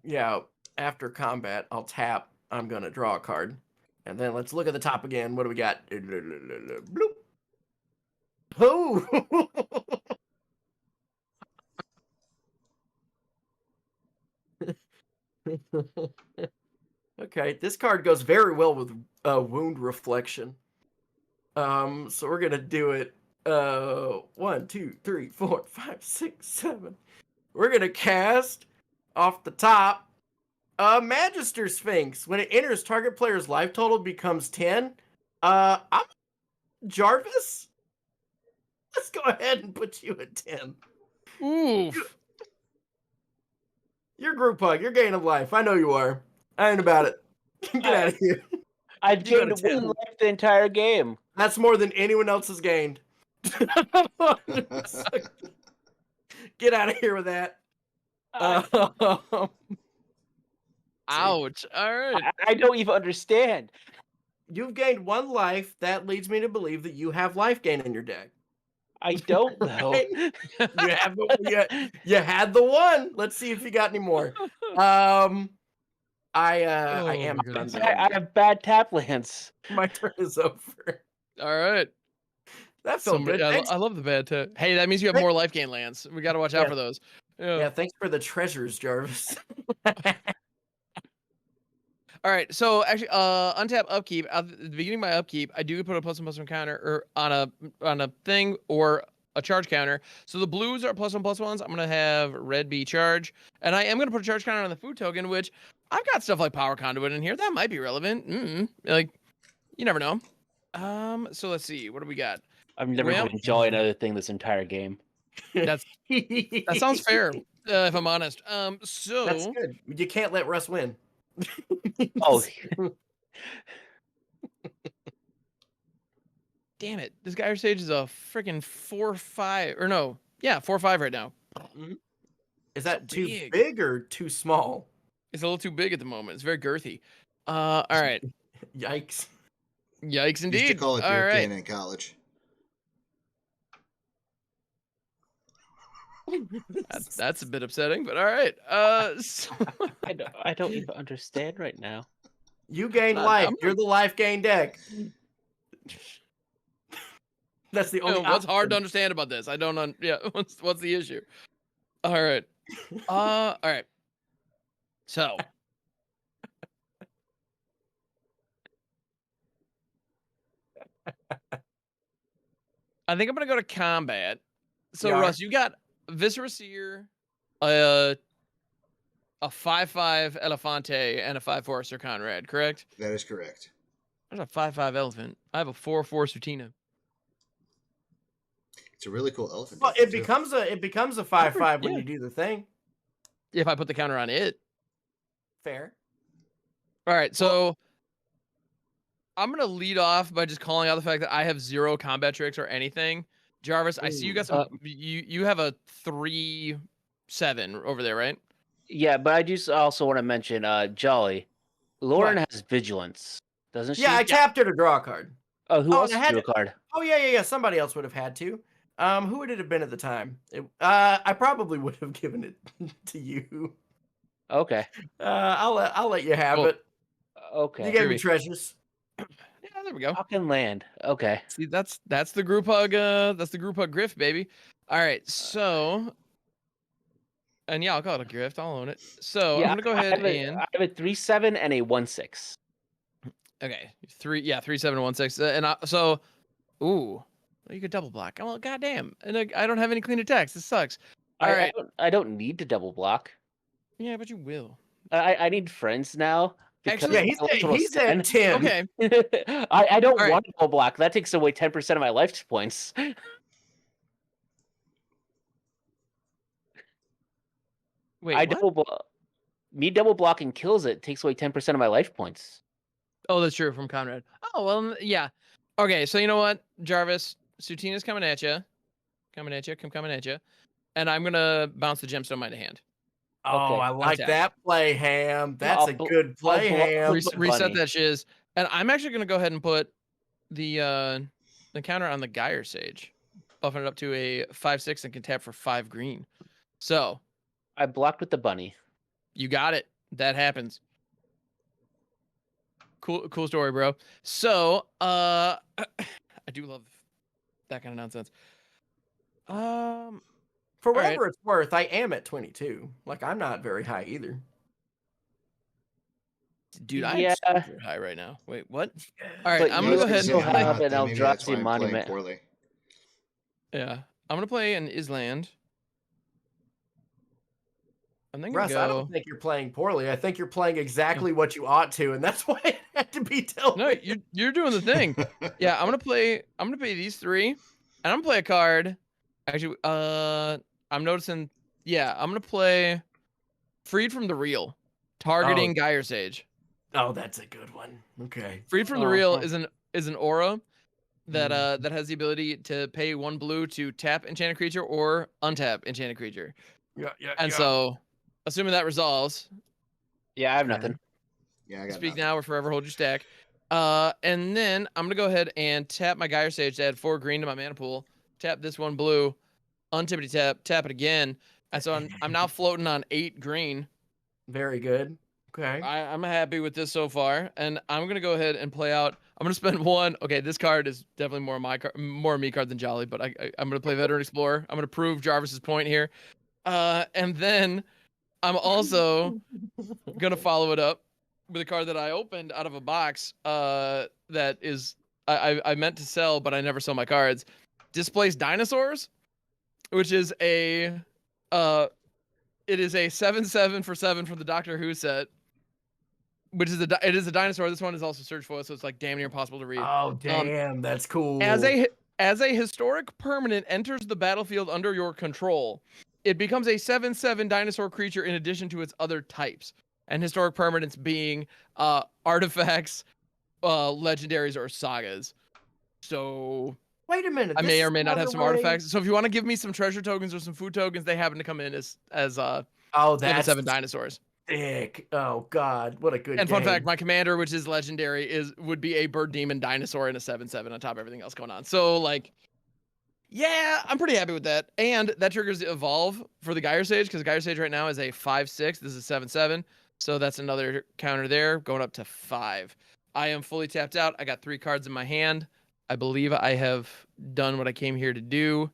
Yeah, after combat, I'll tap. I'm gonna draw a card. And then let's look at the top again. What do we got? Bloop. Oh! Okay, this card goes very well with Wound Reflection. So we're gonna do it. 1, 2, 3, 4, 5, 6, 7. We're gonna cast off the top Magister Sphinx. When it enters, target player's life total becomes 10. I'm Jarvis. Let's go ahead and put you at 10. Oof. You're group hug. You're gaining life. I know you are. I ain't about it. Get out of here. I've You go gained to 10. 1 life the entire game. That's more than anyone else has gained. Get out of here with that. Ouch. All right. I don't even understand. You've gained 1 life. That leads me to believe that you have life gain in your deck. I don't though. You had the 1. Let's see if you got any more. I am my done. goodness. I have bad tap lands. My turn is over. All right. That felt good. Thanks. I love the bad tap. Hey, that means you have more life gain lands. We got to watch out for those. Yeah, thanks for the treasures, Jarvis. All right, so actually, untap upkeep. At the beginning of my upkeep, I do put a +1/+1 counter or on a thing or a charge counter. So the blues are +1/+1s. I'm gonna have red be charge, and I am gonna put a charge counter on the food token, which I've got stuff like power conduit in here that might be relevant. Like, you never know. So let's see, what do we got? I've never Well- been enjoying another thing this entire game. That sounds fair, if I'm honest. So That's good. You can't let Russ win. Oh, damn it, this guy stage is a freaking 4/5 or no, yeah, 4/5 right now. Is that So too big or too small? It's a little too big at the moment. It's very girthy. All right. Yikes. Yikes indeed. Used to call it All beer right. can in college. That's a bit upsetting, but all right. So I don't even understand right now. You gain Not- life. I'm You're the life gain deck. That's the only What's hard to option. understand about this? I don't. Yeah. What's the issue? All right. All right. So. I think I'm gonna go to combat. So You are? Russ, you got Viscera Seer, a 5/5 Elefante, and a 5/4 Sir Conrad, correct? That is correct. There's a 5/5 elephant. I have a 4/4 Sutina. It's a really cool elephant. Well, deck, it too. becomes a 5/5 when yeah. you do the thing. If I put the counter on it. Fair. All right, so I'm gonna lead off by just calling out the fact that I have 0 combat tricks or anything. Jarvis, I see you got some. You have a 3/7 over there, right? Yeah, but I just also want to mention Jolly. Lauren What? has vigilance, doesn't she? Yeah, I tapped her to draw a card. Oh, who Oh, else and I had drew a card? Oh yeah. Somebody else would have had to. Who would it have been at the time? I probably would have given it to you. Okay. I'll let you have Cool. it. Okay. You gave me Groovy. treasures. Yeah, there we go. Fucking land. Okay. See, that's the group hug. That's the group hug grift, baby. All right, so. And yeah, I'll call it a grift. I'll own it. So Yeah, I'm gonna go ahead and I have a 3/7 and a 1/6. okay, 3/7 and so, ooh, you could double block. Well, goddamn, and I don't have any clean attacks. This sucks. All right, I don't need to double block. yeah, but you will. I need friends now. Actually, Yeah, my electoral he's at stand- 10. Okay, I don't All right. want to double block. That takes away 10% of my life points. wait, what? Me double blocking kills it. Takes away 10% of my life points. Oh, that's true from Conrad. Oh well, yeah. Okay, so you know what, Jarvis, Sutina's coming at you, coming at you, and I'm gonna bounce the gemstone mine to hand. Oh, Okay, I like attack. that play, Ham. That's I'll a bl- good play, bl- Ham. Reset bunny. that shiz, and I'm actually gonna go ahead and put the counter on the Gyre Sage, buffing it up to a 5/6 and can tap for 5 green. So I blocked with the bunny. you got it. That happens. Cool story, bro. So I do love that kind of nonsense. For right. whatever it's worth, I am at 22. Like, I'm not very high either. Dude, Yeah. I'm super high right now. Wait, what? All right, But I'm you gonna go I was ahead gonna and say, still I'm have not, an maybe that's why Eldrazi I'm playing monument. poorly. yeah, I'm gonna play an Island. I'm then gonna Russ, I go. don't think you're playing poorly. I think you're playing exactly what you ought to, and that's why it had to be dealt No, with. you're doing the thing. Yeah, I'm gonna play these 3, and I'm gonna play a card. Actually, I'm noticing. Yeah, I'm gonna play Freed from the Real, targeting Gyre Sage. Oh, that's a good one. Okay. Freed from the Real Uh-huh. is an aura that that has the ability to pay 1 blue to tap enchanted creature or untap enchanted creature. Yeah. And so, assuming that resolves, Yeah, I have Okay. nothing. Yeah, I got speak nothing. now or forever hold your stack. And then I'm gonna go ahead and tap my Gyre Sage to add 4 green to my mana pool. Tap this 1 blue, untippity tap it again, and so I'm now floating on 8 green. Very good. Okay. I'm happy with this so far, and I'm gonna go ahead and play out. I'm gonna spend 1. Okay, this card is definitely more me card than Jolly, but I'm gonna play Veteran Explorer. I'm gonna prove Jarvis's point here, and then I'm also gonna follow it up with a card that I opened out of a box. That is I meant to sell, but I never sell my cards. Displaced Dinosaurs, which is a it is a 7/7 for 7 from the Doctor Who set. Which is it is a dinosaur. This one is also search foil, so it's like damn near impossible to read. Oh, damn. That's cool. As a historic permanent enters the battlefield under your control, it becomes a 7/7 dinosaur creature in addition to its other types. And historic permanents being artifacts, legendaries, or sagas. So Wait a minute. I this may is or may not have another some way- artifacts. So if you want to give me some treasure tokens or some food tokens, they happen to come in as Oh, that's 7/7 dinosaurs. sick. Oh, God. What a good And game. fun fact, my commander, which is legendary, would be a bird demon dinosaur in a 7/7 on top of everything else going on. So like, yeah, I'm pretty happy with that. And that triggers evolve for the Gyre Sage, because Gyre Sage right now is a 5/6. This is 7/7. So that's another counter there, going up to 5. I am fully tapped out. I got 3 cards in my hand. I believe I have done what I came here to do.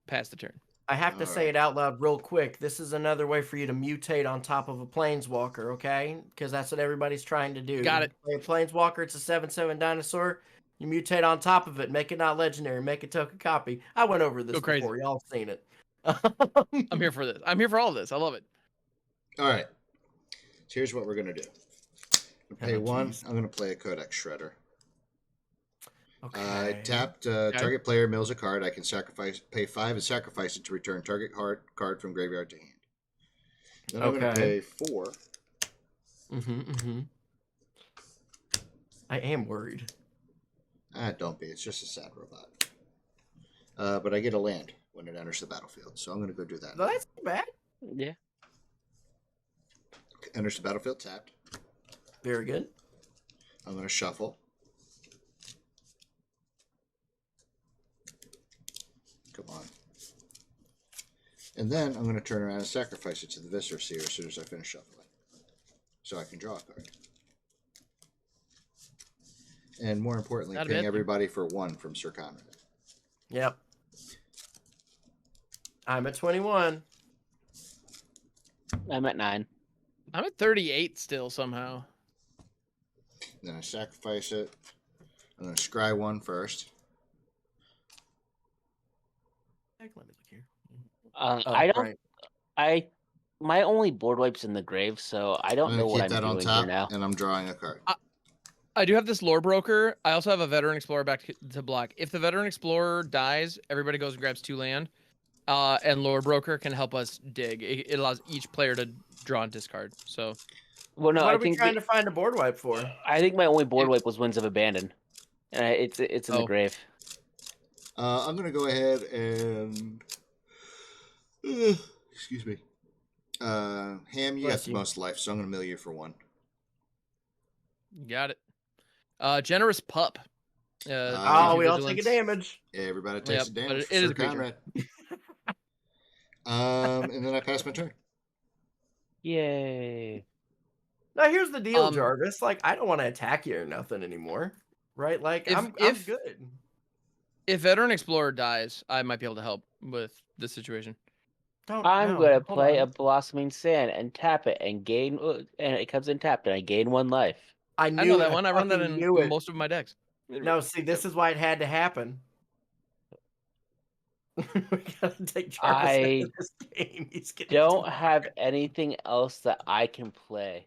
Pass the turn. I have to All say right. it out loud real quick. This is another way for you to mutate on top of a planeswalker, okay? Because that's what everybody's trying to do. Got it. Play a planeswalker, it's a 7/7 dinosaur. You mutate on top of it, make it not legendary, make it token copy. I went over this Go crazy. before, y'all seen it. I'm here for this. I'm here for all of this. I love it. All right. So here's what we're gonna do. I'm gonna pay Oh, 1. geez. I'm gonna play a Codex Shredder. Okay. Tapped. Target player mills a card. I can pay 5 and sacrifice it to return target card from graveyard to hand. Then I'm gonna Okay. pay 4. I am worried. Don't be. It's just a sad robot. But I get a land when it enters the battlefield, so I'm gonna go do that. No, that's not bad. Yeah. Enters the battlefield tapped. Very good. I'm gonna shuffle. Come on. And then I'm going to turn around and sacrifice it to the Viscera Seer as soon as I finish shuffling. So I can draw a card. And more importantly, Not paying bad. everybody for 1 from Sir Conrad. Yep. I'm at 21. I'm at 9. I'm at 38 still somehow. Then I sacrifice it. I'm going to scry 1 first. Let me look here. I don't. Right. My only board wipe's in the grave, so I I'm don't going know to what keep I'm that on doing top, here now. and I'm drawing a card. I do have this Lore Broker. I also have a Veteran Explorer back to block. If the Veteran Explorer dies, everybody goes and grabs 2 land. And Lore Broker can help us dig. It allows each player to draw and discard. So Well, no, What I are we think trying to find a board wipe for? I think my only board wipe was Winds of Abandon, and it's in the Oh. grave. I'm going to go ahead and... excuse me. Ham, you got Bless the you. most life, so I'm going to mill you for 1. got it. Generous Pup. We all take a Vigilance. damage. Everybody takes Yep, a but damage it for is Sir a creature. Conrad. And then I pass my turn. Yay! Now here's the deal, Um, Jarvis. Like, I don't want to attack you or nothing anymore. Right? Like, I'm if- good. If Veteran Explorer dies, I might be able to help with this situation. I'm No, gonna hold play a on. Blossoming Sand and tap it and gain, and it comes in tapped, and I gain 1 life. I I knew know that one. I run that fucking in knew it. most of my decks. No, see, this is why it had to happen. We gotta take Jarvis out I of this game. He's getting Don't too have hard. anything else that I can play.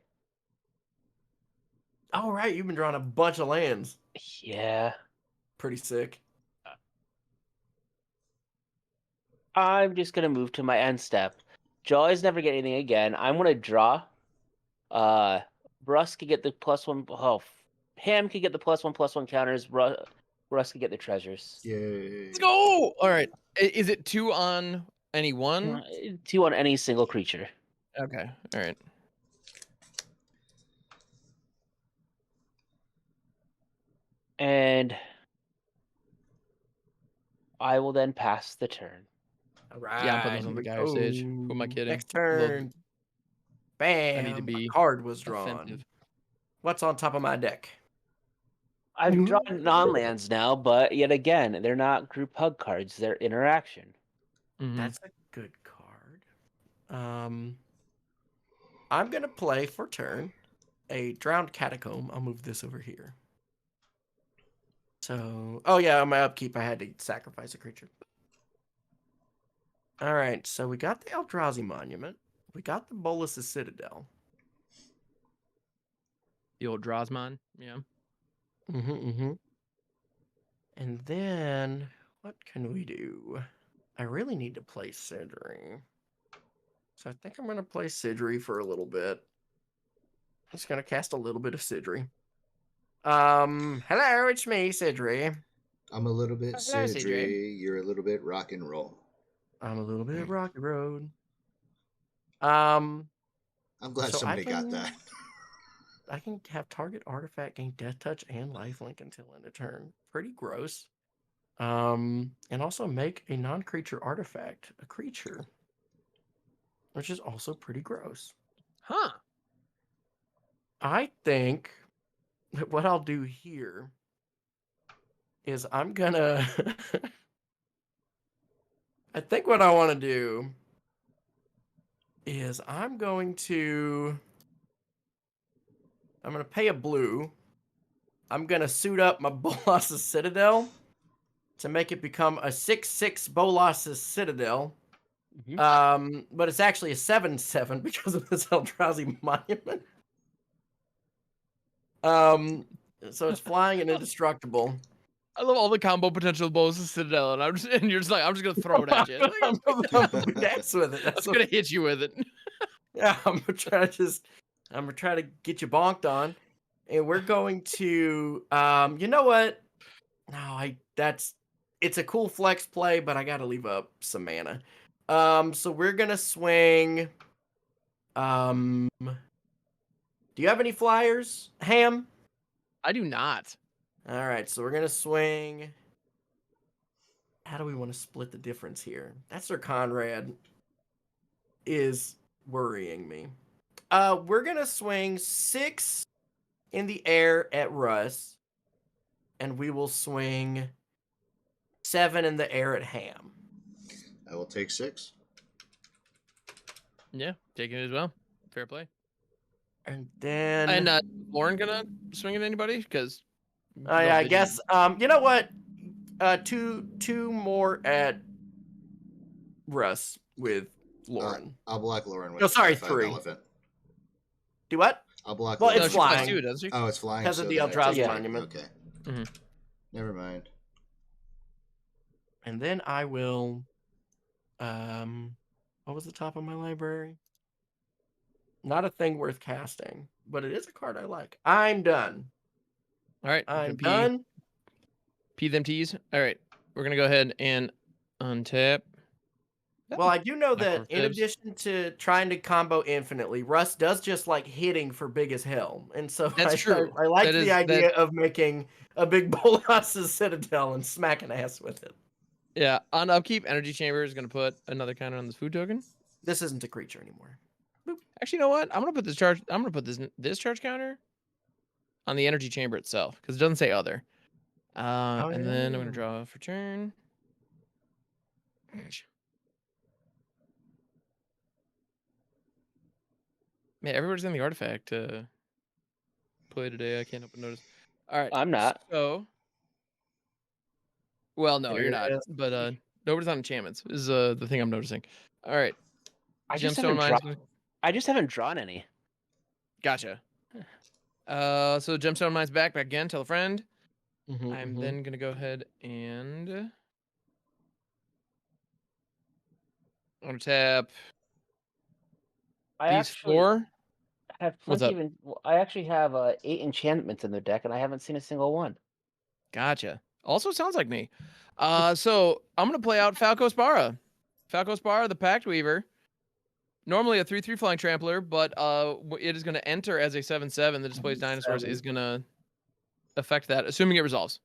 All right, you've been drawing a bunch of lands. Yeah. Pretty sick. I'm just gonna move to my end step. Jaws never get anything again. I'm gonna draw. Russ could get the +1. Oh, Ham could get the +1/+1 counters. Russ could get the treasures. Yay. Let's go. All right. Is it 2 on any one? 2 on any single creature. Okay. All right. And I will then pass the turn. All right. Yeah, I'm putting those on the here Gyre we Sage. go. Who am I kidding? Next turn. Bam. I need to be a card was drawn. offensive. What's on top of my deck? I've drawn non-lands now, but yet again, they're not group hug cards. They're interaction. Mhm. That's a good card. I'm gonna play for turn a Drowned Catacomb. I'll move this over here. So, oh yeah, on my upkeep, I had to sacrifice a creature. All right, so we got the Eldrazi Monument. We got the Bolas' Citadel. The old Drosmon. Yeah. And then, what can we do? I really need to play Sidri. So I think I'm going to play Sidri for a little bit. I'm just going to cast a little bit of Sidri. Hello, it's me, Sidri. I'm a little bit Hello, CJ. Sidri. You're a little bit rock and roll. I'm a little bit Rocky Road. I'm glad So I somebody got can- that. I can have target artifact gain Death Touch and Lifelink until end of turn. Pretty gross. And also make a non-creature artifact a creature, which is also pretty gross. Huh. I think that what I'll do here is I'm gonna. I think what I want to do is I'm going to pay a blue. I'm gonna suit up my Bolas's Citadel to make it become a 6/6 Bolas's Citadel. But it's actually a 7/7 because of this Eldrazi monument. So it's flying and indestructible. I love all the combo potential bows of Citadel, and you're just like, I'm just gonna throw it at you. I'm gonna dance with it. I'm just gonna hit you with it. Yeah, I'm gonna try to get you bonked on, and we're going to you know what? No, it's a cool flex play, but I gotta leave up some mana. So we're gonna swing. Do you have any flyers, Ham? I do not. All right, so we're gonna swing. How do we want to split the difference here? That's Sir Conrad is worrying me. We're gonna swing 6 in the air at Russ, and we will swing 7 in the air at Ham. I will take 6. Yeah, taking it as well. Fair play. And then And Lauren gonna swing at anybody? Because yeah, I guess you know what? Two more at Russ with Lauren. I'll block Lauren with No, sorry, 5 3. elephant. Do what? I'll block Well, Lauren. it's she flies flying. too, doesn't she? Oh, it's flying. Because of the then Eldrazi it's- monument. Okay. Mhm. Never mind. And then I will what was the top of my library? Not a thing worth casting, but it is a card I like. I'm done. All right, I'm done. P them T's. All right, we're gonna go ahead and untap. Well, I do know Not that for in fibs. addition to trying to combo infinitely, Russ does just like hitting for big as hell. And so That's true. I like That the is- idea that- of making a big Bolas's Citadel and smacking ass with it. Yeah, on upkeep, Energy Chamber is gonna put another counter on this food token. This isn't a creature anymore. Actually, you know what? I'm gonna put this charge. I'm gonna put this charge counter on the Energy Chamber itself because it doesn't say other. And then I'm gonna yeah. draw for turn. Man, everybody's in the artifact play today. I can't help but notice. All right, I'm not. So, well, no, Here you're it not. is. But nobody's on enchantments is the thing I'm noticing. All right, I just Gemstone haven't Mines. drawn. I just haven't drawn any. Gotcha. So Gemstone Mines back again. Tell a friend. Mhm, I'm mhm. then gonna go ahead and I'm gonna tap I these actually 4. have What's plenty up? of. I actually have 8 enchantments in the deck, and I haven't seen a single one. Gotcha. Also sounds like me. So I'm gonna play out Falco Spara. Falco Spara, the Pact Weaver. Normally a 3/3 flying trampler, but it is gonna enter as a 7/7 that displays dinosaurs. 7. Is gonna affect that, assuming it resolves.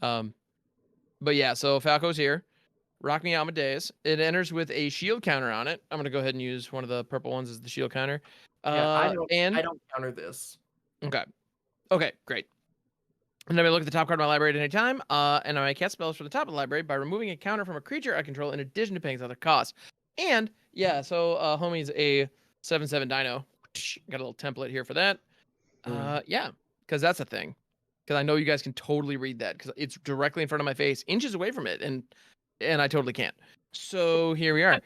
But yeah, so Falco's here. Rock Me Amadeus. It enters with a shield counter on it. I'm gonna go ahead and use one of the purple ones as the shield counter. Yeah, I And don't counter this. Okay, great. And then I look at the top card of my library at any time, and I cast spells from the top of the library by removing a counter from a creature I control in addition to paying its other costs. And yeah, so homie's a 7/7 dino. Got a little template here for that. Yeah, because that's a thing. Because I know you guys can totally read that because it's directly in front of my face, inches away from it, and I totally can't. So here we are.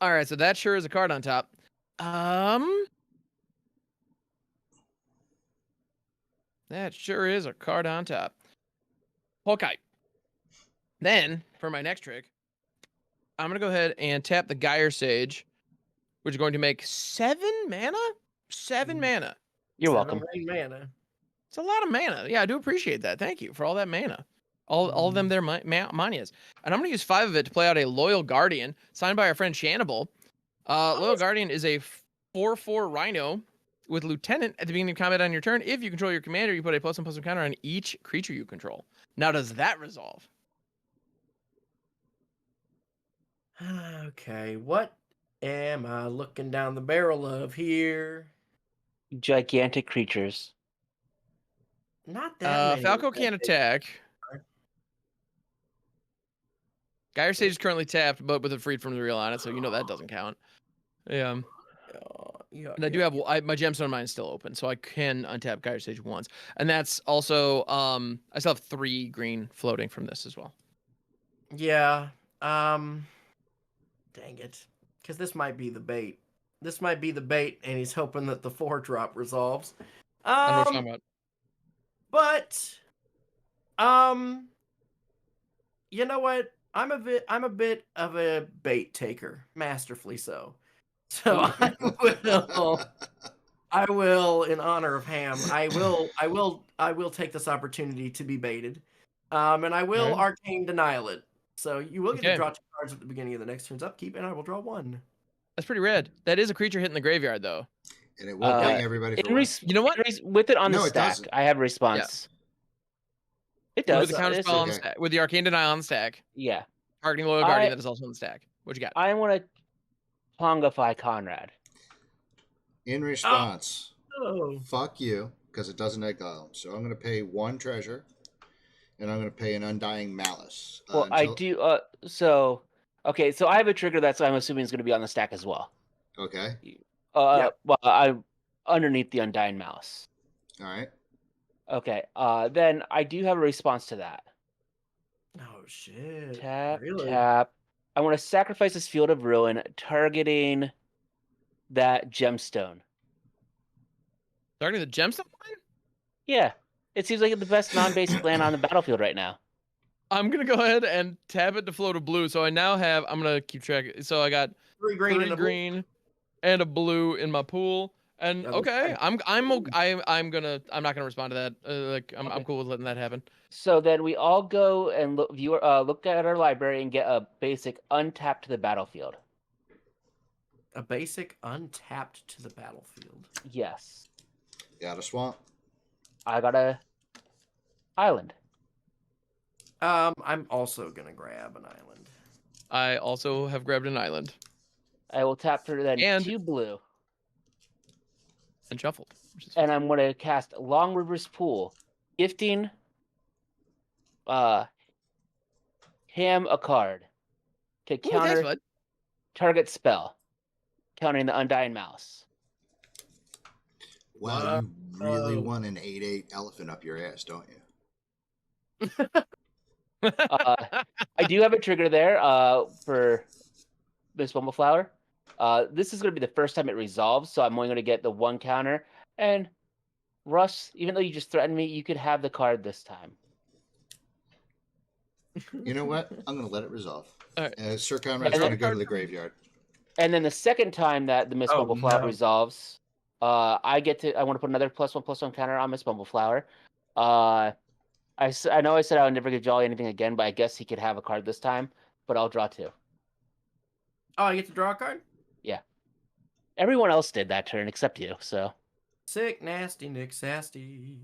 All right, so that sure is a card on top. That sure is a card on top. Okay. Then, for my next trick, I'm going to go ahead and tap the Gyre Sage, which is going to make 7 mana? 7 mana. You're 7 welcome. rain mana. It's a lot of mana. Yeah, I do appreciate that. Thank you for all that mana. All of them there, manias. And I'm going to use 5 of it to play out a Loyal Guardian, signed by our friend Shannibal. Loyal Guardian is a 4/4 Rhino with Lieutenant at the beginning of combat on your turn. If you control your commander, you put a +1/+1 counter on each creature you control. Now, does that resolve? Okay, what am I looking down the barrel of here? Gigantic creatures. Not that many. Falco can't attack. Gyre Sage is currently tapped, but with a freed from the real on it, so you know that doesn't count. Yeah. And I do have my gemstone mine is still open, so I can untap Gyre Sage once. And that's also I still have 3 green floating from this as well. Yeah. Dang it. Because this might be the bait. This might be the bait, and he's hoping that the 4-drop resolves. I know what you're talking about. But you know what? I'm a bit of a bait taker, masterfully so. So I will, in honor of Ham, I will take this opportunity to be baited. And I will Alright. arcane denial it. So you will get to Okay. draw 2 cards at the beginning of the next turn's upkeep, and I will draw 1. That's pretty rad. That is a creature hitting the graveyard, though. And it will bang everybody for one. You know what? With it on No, the it stack, doesn't. I have a response. It does. With the counter It's- spell on the okay. stack, with the arcane denial on the stack, Yeah. targeting loyal guardian that is also on the stack. What you got? I want to Pongify Conrad. In response, Oh. fuck you, because it doesn't exile him. So I'm going to pay 1 treasure, and I'm going to pay an Undying Malice. Well, I do. So okay. So I have a trigger that's I'm assuming is going to be on the stack as well. Okay. Well, I'm underneath the Undying Malice. All right. Okay. Then I do have a response to that. Oh shit. Tap, Really? tap. I want to sacrifice this Field of Ruin, targeting that gemstone. Targeting the gemstone line? Yeah. It seems like the best non-basic land on the battlefield right now. I'm gonna go ahead and tap it to float a blue. So I now have. I'm gonna keep track. So I got 3 green 3 and a green and a blue in my pool. And Yeah, okay, okay. I'm not gonna respond to that. I'm cool with letting that happen. So then we all go and look at our library and get a basic untapped to the battlefield. A basic untapped to the battlefield. Yes. Got a swamp. I got a island. I'm also gonna grab an island. I also have grabbed an island I will tap for then And- 2 blue. and shuffled. Which is And I'm going to cast Long River's Pool, gifting him a card to Ooh, thanks, counter bud. target spell, countering the Undying Mouse. Wow, you really want an 8/8 elephant up your ass, don't you? I do have a trigger there for Miss Bumbleflower. This is going to be the first time it resolves, so I'm only going to get the 1 counter. And Russ, even though you just threatened me, you could have the card this time. You know what? I'm going to let it resolve. All right. Sir Conrad's And going then- to go to the graveyard. And then the second time that the Miss Oh, Bumbleflower no. resolves, I want to put another +1/+1 counter on Miss Bumbleflower. I know I said I would never give Jolly anything again, but I guess he could have a card this time. But I'll draw 2. Oh, I get to draw a card? Everyone else did that turn except you, so. Sick, nasty, Nick Sasty.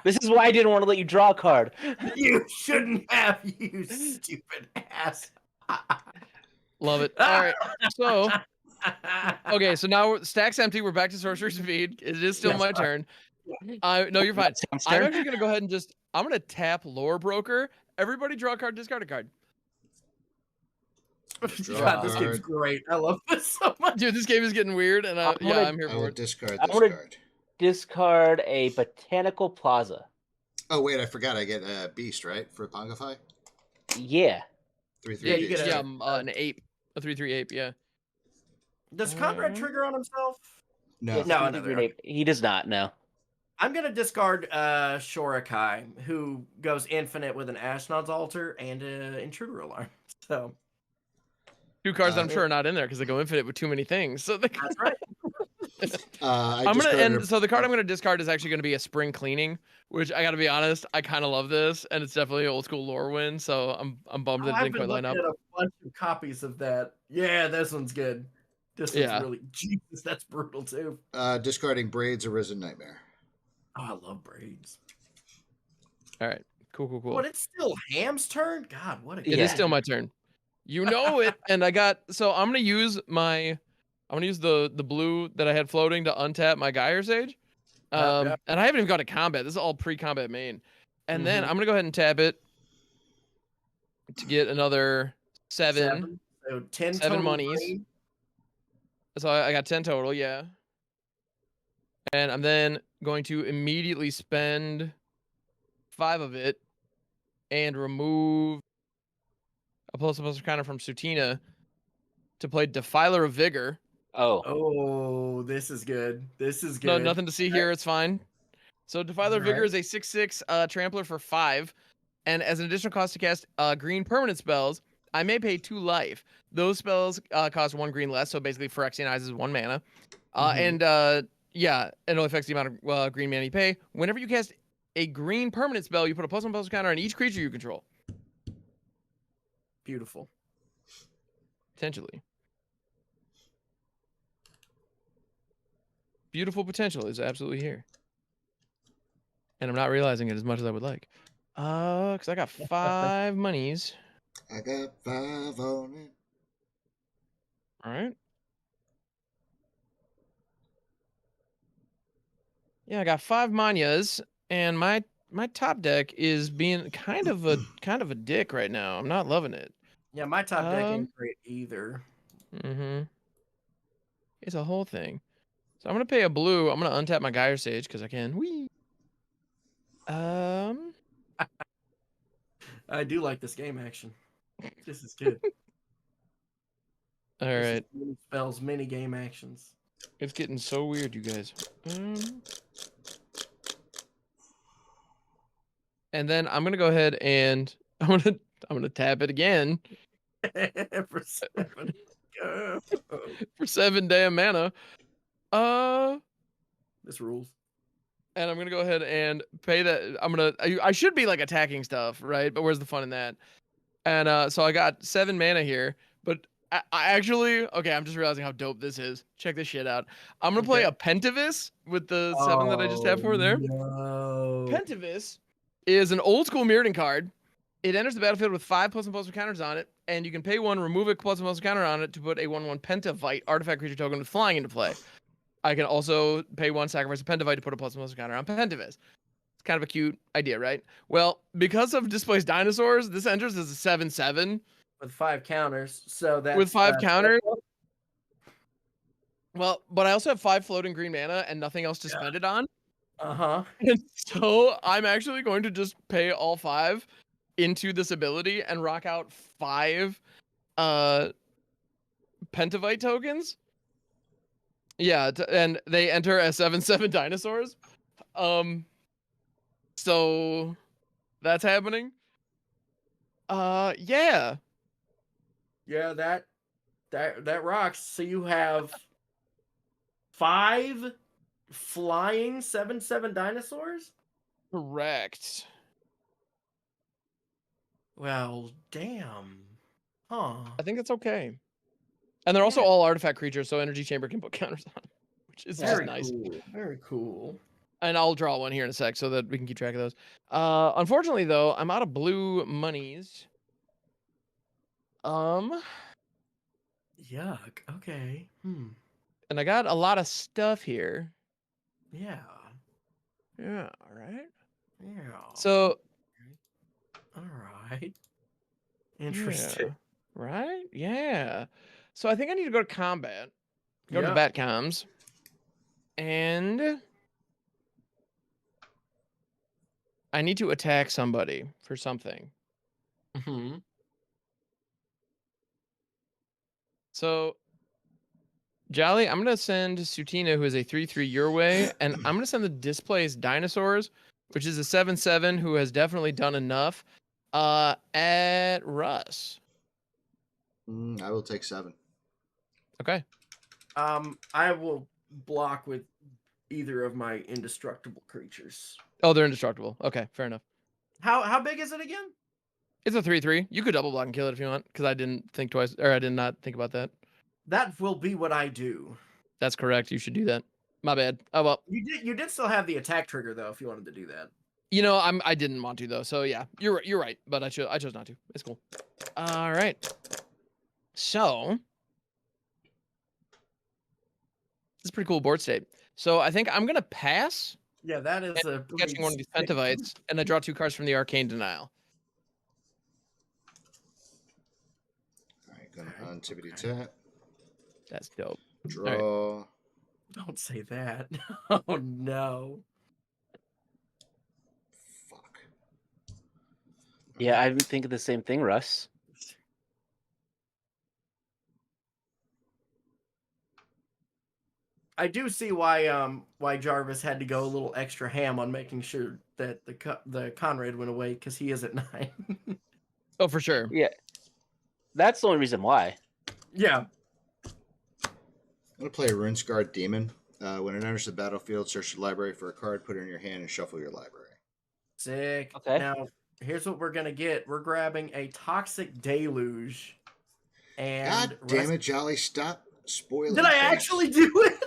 This is why I didn't want to let you draw a card. You shouldn't have, you stupid ass. Love it. All right. So okay, so now stack's empty. We're back to sorcerer speed. It is still Yes, my turn. No, you're fine. Sam's I'm turn. actually gonna go ahead and I'm gonna tap Lore Broker. Everybody draw a card, discard a card. Draw God, a this game's card. great. I love this so much. Dude, this game is getting weird, and I'm gonna- I'm here I for will it. discard I this wanna- card. Discard a Botanical Plaza. Oh, wait, I forgot. I get a beast, right? For Pongify? Yeah. 3/3 Yeah, you beast. get Yeah, an ape, a 3/3 ape. Yeah. Does Conrad trigger on himself? No. Yes, No, he's a no, green ape. He does not, no. I'm gonna discard Shorakai, who goes infinite with an Ashnod's Altar and an Intruder Alarm. So 2 cards that I'm sure are not in there because they go infinite with too many things. So that's right. So the card I'm gonna discard is actually gonna be a Spring Cleaning, which I gotta be honest, I kind of love this, and it's definitely an old school lore win. So I'm bummed that it I've didn't been quite line looking up. at a bunch of copies of that. Yeah, this one's good. This one's Yeah. really Jesus. That's brutal too. Discarding Braids, Arisen Nightmare. Oh, I love braids. All right, cool. But it's still Ham's turn. God, what a It Yeah. is still my turn. You know it. And I'm gonna use the blue that I had floating to untap my Gyre Sage. Yep. And I haven't even got to combat. This is all pre-combat main. And then Mhm. I'm gonna go ahead and tap it to get another 7 So 10 7 total monies. green. So I got 10 total, yeah. And I'm then going to immediately spend 5 of it and remove a plus counter from Sutina to play Defiler of Vigor. Oh, Oh, this is good. This is No, good. nothing to see here. It's fine. So Defiler of Vigor Alright. is a 6/6 trampler for 5. And as an additional cost to cast green permanent spells, I may pay 2 life. Those spells cost 1 green less, so basically Phyrexianize is 1 mana. Mhm. And yeah, it only affects the amount of green mana you pay. Whenever you cast a green permanent spell, you put a +1/+1 counter on each creature you control. Beautiful. Potentially. Beautiful potential is absolutely here. And I'm not realizing it as much as I would like. Because I got 5 monies. I got 5 on it. All right. Yeah, I got 5 Manyas, and my top deck is being kind of a dick right now. I'm not loving it. Yeah, my top deck ain't great either. Mm-hmm. It's a whole thing. So I'm gonna pay a blue. I'm gonna untap my Gyre Sage because I can. Whee. I do like this game action. This is good. All This is right. many spells, many game actions. It's getting so weird, you guys. And then I'm gonna go ahead and I'm gonna tap it again For 7. Go. for 7 damn mana. This rules. And I'm gonna go ahead and pay that. I should be like attacking stuff, right? But where's the fun in that? And so I got 7 mana here, but I actually okay. I'm just realizing how dope this is. Check this shit out. I'm gonna play Okay. a Pentavis with the 7 that I just Oh, tapped for there. no. Pentavis is an old school Mirrodin card. It enters the battlefield with 5 +1/+1 counters on it, and you can pay 1, remove a +1/+1 counter on it to put a 1/1 Pentavite artifact creature token with flying into play. I can also pay 1, sacrifice a Pentavite to put a +1/+1 counter on Pentavis. It's kind of a cute idea, right? Well, because of Displaced Dinosaurs, this enters as a 7/7 With 5 counters, so that's with 5 counters. Well, but I also have 5 floating green mana and nothing else to spend it on. Uh-huh. And so I'm actually going to just pay all 5 into this ability and rock out 5 Pentavite tokens. Yeah, and they enter as 7/7 dinosaurs. So that's happening. Yeah. Yeah, that rocks. So you have 5 flying 7/7 dinosaurs? Correct. Well, damn. Huh. I think that's okay. And they're also all artifact creatures, so Energy Chamber can put counters on, which is just Very nice. cool. Very cool. And I'll draw one here in a sec so that we can keep track of those. Unfortunately, though, I'm out of blue monies. Yuck. Okay. And I got a lot of stuff here. Yeah. Yeah, all right. Yeah. So, all right. Interesting. yeah, right? Yeah. So I think I need to go to combat. Go to the Yep. Batcoms. And I need to attack somebody for something. Mm-hmm. So, Jolly, I'm going to send Sutina, who is a 3/3 your way, and I'm going to send the Displaced Dinosaurs, which is a 7/7 who has definitely done enough, at Russ. I will take 7. Okay. I will block with either of my indestructible creatures. Oh, they're indestructible. Okay, fair enough. How big is it again? It's a 3/3. You could double block and kill it if you want, because I didn't think twice, or I did not think about that. That will be what I do. That's correct. You should do that. My bad. Oh well. You did still have the attack trigger though, if you wanted to do that. You know, I didn't want to though. So yeah, you're right. But I chose not to. It's cool. All right. So this is a pretty cool board state. So I think I'm gonna pass. Yeah, that is a Catching one of these Pentavites, and I draw 2 cards from the Arcane Denial. All right, going on tippity tap. That's dope. Draw. Don't say that. Oh no. Fuck. Yeah, I'm thinking the same thing, Russ. I do see why Jarvis had to go a little extra ham on making sure that the Conrad went away because he is at 9. Oh, for sure. Yeah, that's the only reason why. Yeah. I'm going to play a Runescarred Demon. When it enters the battlefield, search the library for a card, put it in your hand, and shuffle your library. Sick. Okay. Now, here's what we're gonna get. We're grabbing a Toxic Deluge. And God damn it, Jolly, stop spoiling Did I things. actually do it?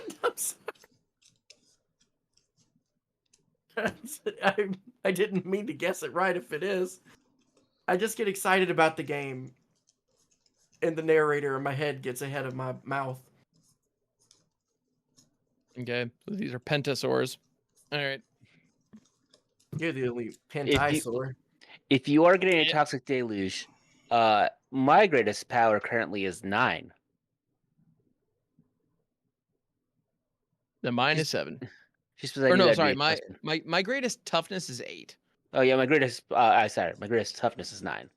I'm sorry. I didn't mean to guess it right if it is. I just get excited about the game. And the narrator in my head gets ahead of my mouth. Okay, so these are Pentasaurs. All right. You're the only Pentasaur. If you are getting a Toxic Deluge, my greatest power currently is 9. Then mine is 7. She's Or no, sorry, my greatest toughness is 8. Oh yeah, my greatest. Sorry, my greatest toughness is 9.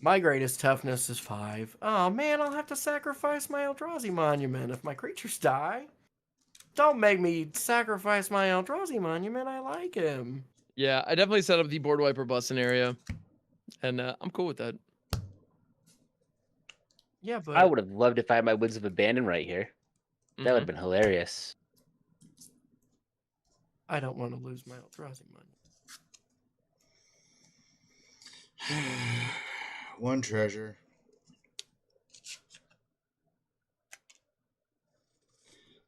My greatest toughness is 5. Oh man, I'll have to sacrifice my Eldrazi Monument if my creatures die. Don't make me sacrifice my Eldrazi Monument. I like him. Yeah, I definitely set up the board wiper bus scenario, and I'm cool with that. Yeah, but I would have loved if I had my Winds of Abandon right here. That would have been hilarious. I don't want to lose my Eldrazi Monument. 1 treasure.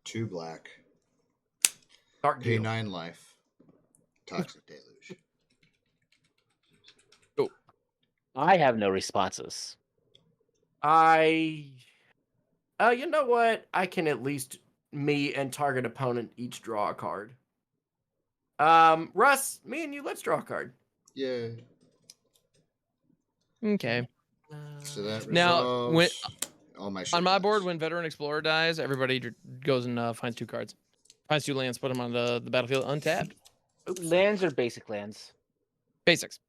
2 black. Dark Pay deal. 9 life. Toxic Deluge. Oh, I have no responses. You know what? I can at least me and target opponent each draw a card. Russ, me and you, let's draw a card. Yeah. okay. So that Now, resolves all my shit On my dies. board, when Veteran Explorer dies, everybody goes and finds 2 cards. Finds 2 lands, put them on the battlefield untapped. Oops. Lands or basic lands? Basics.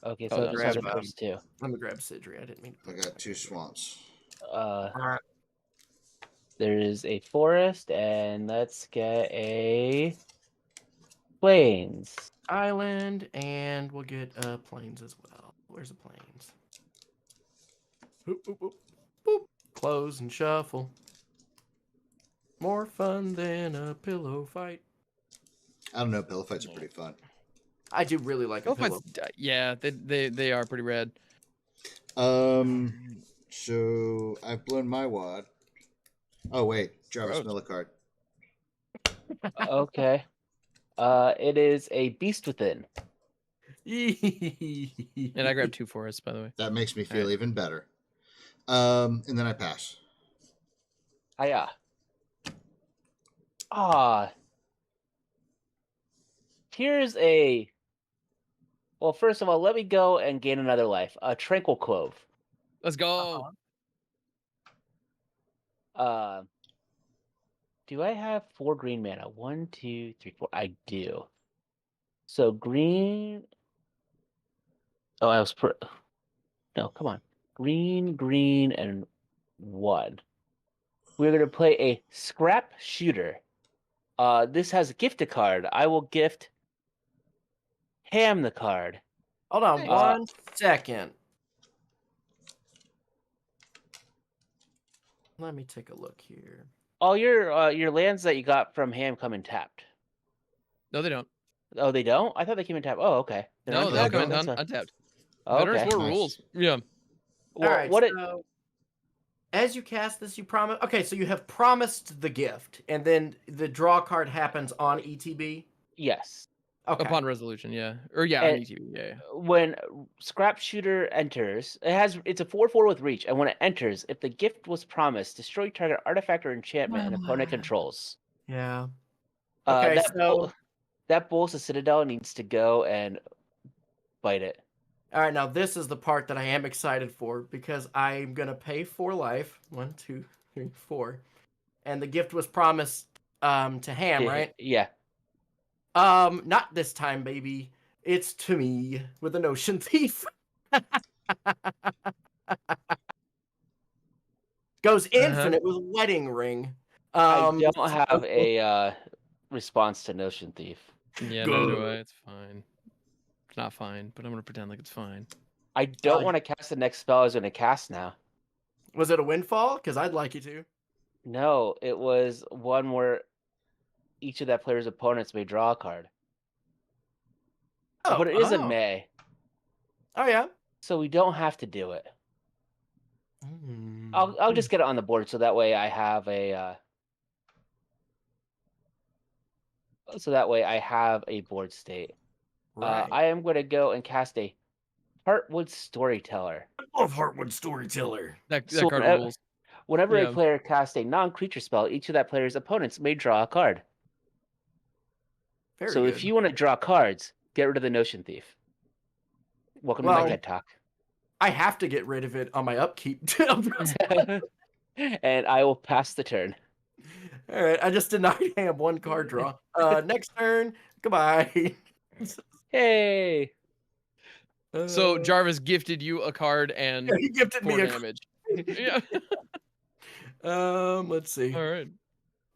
Okay, Oh, so no, those sorry, are first 2. I'm gonna grab Sidri. I didn't mean to. I got 2 swamps. There is a forest, and let's get a plains. Island, and we'll get plains as well. Where's the plains? Boop, boop, boop, boop. Close and shuffle. More fun than a pillow fight. I don't know, pillow fights are pretty fun. I do really like a pillow. Yeah, they are pretty rad. So I've blown my wad. Oh wait, Jarvis Miller card. Okay. It is a Beast Within. And I grabbed 2 forests, by the way. That makes me feel even better. And then I pass. Hiya. Here's a. Well, first of all, let me go and gain another life. A Tranquil Clove. Let's go. Do I have 4 green mana? 1, 2, 3, 4. I do. So green. Oh, I was. No, come on. Green, and 1. We're going to play a Scrap Shooter. This has a gifted card. I will gift Ham the card. Hold on 1 second. Let me take a look here. All your lands that you got from Ham come in tapped. No, they don't. Oh, they don't? I thought they came in tapped. Oh, okay. They're No, they untapped. come in That's fine. untapped. Oh, Veteran okay. Explorer rules. Yeah. Well, All right. what So, as you cast this, you promise. Okay, so you have promised the gift, and then the draw card happens on ETB. Yes. Okay. Upon resolution, yeah. Or yeah, on And ETB, yeah. when Scrap Shooter enters, it's a 4/4 with reach, and when it enters, if the gift was promised, destroy target artifact or enchantment an opponent controls. Yeah. Okay, That so that Bolsa Citadel needs to go and bite it. all right, now this is the part that I am excited for because I'm gonna pay 4 life. 1, 2, 3, 4, and the gift was promised to Ham, right? Yeah. Not this time, baby. It's to me with the Notion Thief. Goes infinite with Wedding Ring. I don't so- have a response to Notion Thief. Yeah, neither do I. It's fine. It's not fine, but I'm gonna pretend like it's fine. I don't want to cast the next spell I was going to cast now. Was it a windfall? Because I'd like you to. No, it was one where each of that player's opponents may draw a card. But it is a May, Oh yeah. so we don't have to do it. Mm. I'll just get it on the board so that way I have a board state. Right. I am going to go and cast a Heartwood Storyteller. I love Heartwood Storyteller. That So card rules. Whenever Yeah. a player casts a non-creature spell, each of that player's opponents may draw a card. Very So good. if you want to draw cards, get rid of the Notion Thief. Welcome to my TED Talk. I have to get rid of it on my upkeep. And I will pass the turn. All right, I just denied Ham 1 card draw. Next turn, goodbye. Hey! So Jarvis gifted you a card and he gifted 4 me a damage. Yeah. Let's see. All right.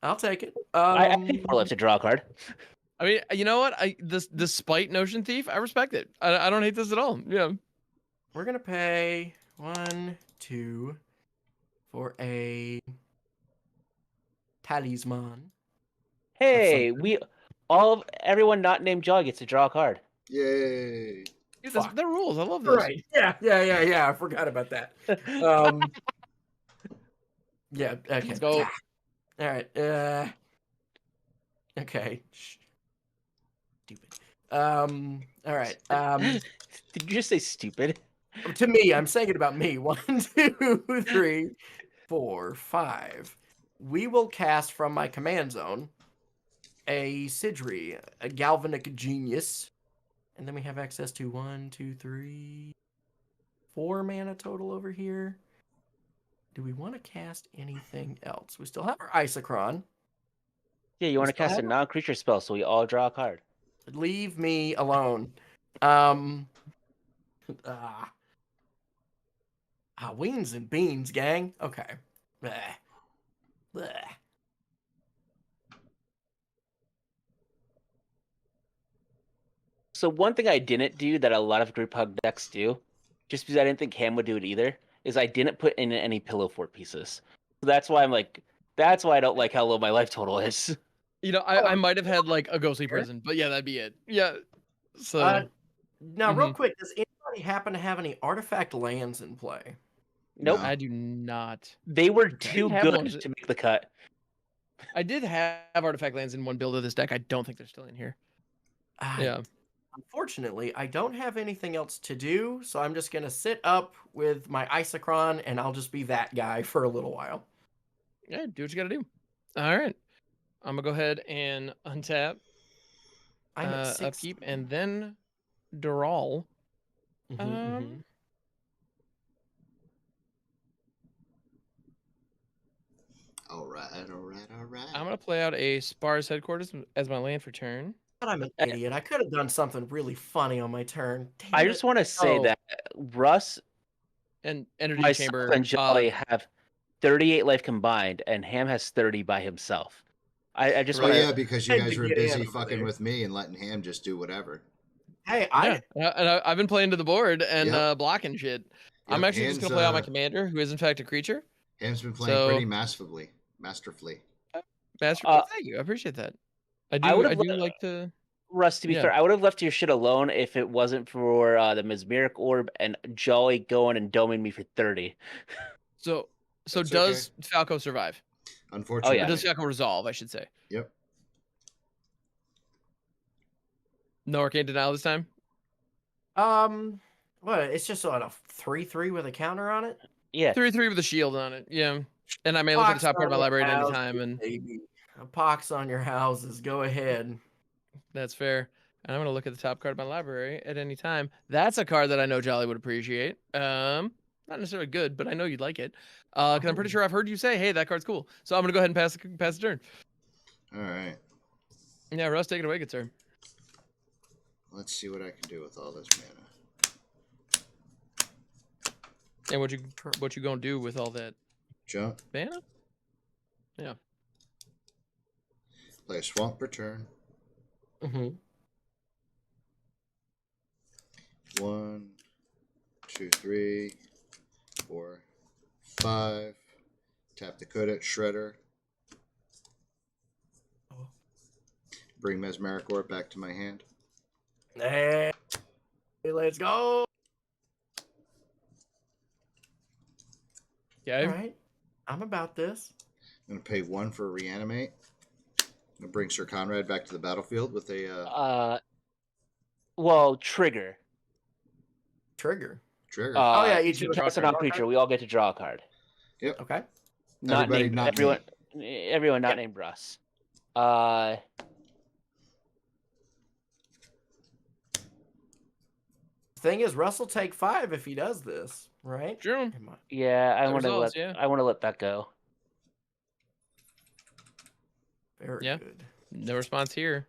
I'll take it. I think I'll have to draw a card. I mean, you know what? This spite Notion Thief, I respect it. I don't hate this at all. Yeah. We're gonna pay 1, 2 for a talisman. Hey, everyone not named Jaw gets to draw a card. Yay! Dude, that's the rules. I love this. Right. Yeah. I forgot about that. Yeah. Okay. Let's go. All right. Okay. Stupid. All right. Did you just say stupid? To me, I'm saying it about me. 1, 2, 3, 4, 5. We will cast from my command zone a Sidri, a Galvanic Genius. And then we have access to 1, 2, 3, 4 mana total over here. Do we want to cast anything else? We still have our Isocron. Yeah, you want to cast a non-creature spell, so we all draw a card. Leave me alone. Wings and beans, gang. Okay. Bleh. Bleh. So one thing I didn't do that a lot of group hug decks do, just because I didn't think Ham would do it either, is I didn't put in any pillow fort pieces. So that's why that's why I don't like how low my life total is. You know, I might have had like a ghostly prison, but yeah, that'd be it. Yeah. So now, real quick, does anybody happen to have any artifact lands in play? Nope. I do not. They were I too have good ones to make the cut. I did have artifact lands in one build of this deck. I don't think they're still in here. Yeah. Unfortunately, I don't have anything else to do, so I'm just going to sit up with my Isocron, and I'll just be that guy for a little while. Yeah, do what you got to do. All right. I'm going to go ahead and untap, I'm at 6. upkeep, and then draw. All right. I'm going to play out a Spar's Headquarters as my land for turn. But I'm an idiot. I could have done something really funny on my turn. Damn I it. just want to say that Russ and Energy myself Chamber and Jolly have 38 life combined, and Ham has 30 by himself. I just want to. Yeah, because you Had guys to were get busy in over fucking there. with me and letting Ham just do whatever. Hey, I've been playing to the board and blocking shit. I'm actually just Ham's, going to play out my commander, who is in fact a creature. Ham's been playing pretty masterfully. Master, thank you. I appreciate that. I do like to. Russ, to be fair, I would have left your shit alone if it wasn't for the Mesmeric Orb and Jolly going and doming me for 30. So That's does Falco survive? Unfortunately. Or does Falco resolve, I should say? Yep. No arcane denial this time. What? It's just on a 3/3 with a counter on it. Yeah. 3/3 with a shield on it. Yeah. And I may look at the Pox top part of my on your library at any houses, time, and baby. A pox on your houses. Go ahead. that's fair. And I'm gonna look at the top card of my library at any time. That's a card that I know Jolly would appreciate. Not necessarily good, but I know you'd like it. Because I'm pretty sure I've heard you say, "Hey, that card's cool." So I'm gonna go ahead and pass the turn. All right. Yeah, Russ, take it away, good sir. Let's see what I can do with all this mana. And what you gonna do with all that Jump. mana? Yeah. Play a swamp per turn. Mm-hmm. 1, 2, 3, 4, 5. Tap the Coda Shredder. Bring Mesmeric Orb back to my hand. Hey, let's go. Okay. All right. I'm about this. I'm going to pay 1 for Reanimate. I'm going to bring Sir Conrad back to the battlefield with a Well, trigger. Trigger. trigger. Oh, yeah, each each of us cast a draw a non-creature. We all get to draw a card. Yep. Okay. Not Everybody named not everyone. me. Everyone not Yep. named Russ. Thing is, Russ will take 5 if he does this, right? True. Am I- Yeah, I That want to resolves, let yeah. I want to let that go. Very Yeah. good. No response here.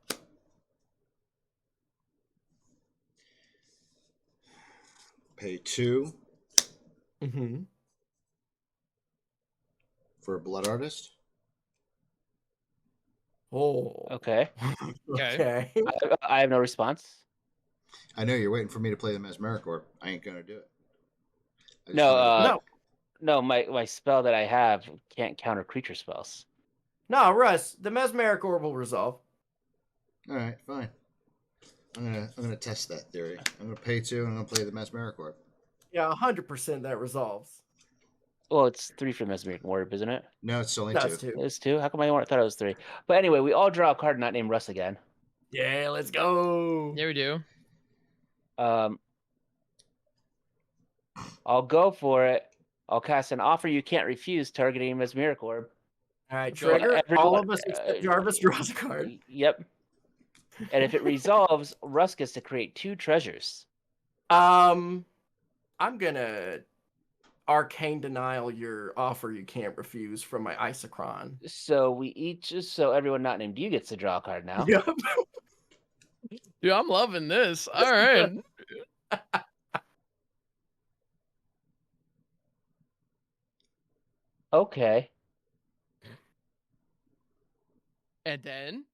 Pay 2 Mm-hmm. for a Blood Artist. Oh. Okay. Okay. I have no response. I know you're waiting for me to play the Mesmeric Orb. I ain't going to do it. I just No, wanted to- no, my spell that I have can't counter creature spells. No, Russ, the Mesmeric Orb will resolve. All right, fine. I'm gonna test that theory. I'm gonna pay 2 and I'm gonna play the Mesmeric Orb. Yeah, 100% that resolves. Well, it's 3 for Mesmeric Orb, isn't it? No, it's only That's 2. 2. It's 2. How come I thought it was 3? But anyway, we all draw a card not named Russ again. Yeah, let's go. Yeah, we do. I'll go for it. I'll cast an offer you can't refuse, targeting Mesmeric Orb. All right, Go. trigger. Everyone- All of us except Jarvis draws a card. Yep. And if it resolves, Russ gets to create 2 treasures. I'm gonna arcane denial your offer you can't refuse from my Isochron. So everyone not named you gets to draw a card now. Yep. Dude, I'm loving this. All right. Okay. And then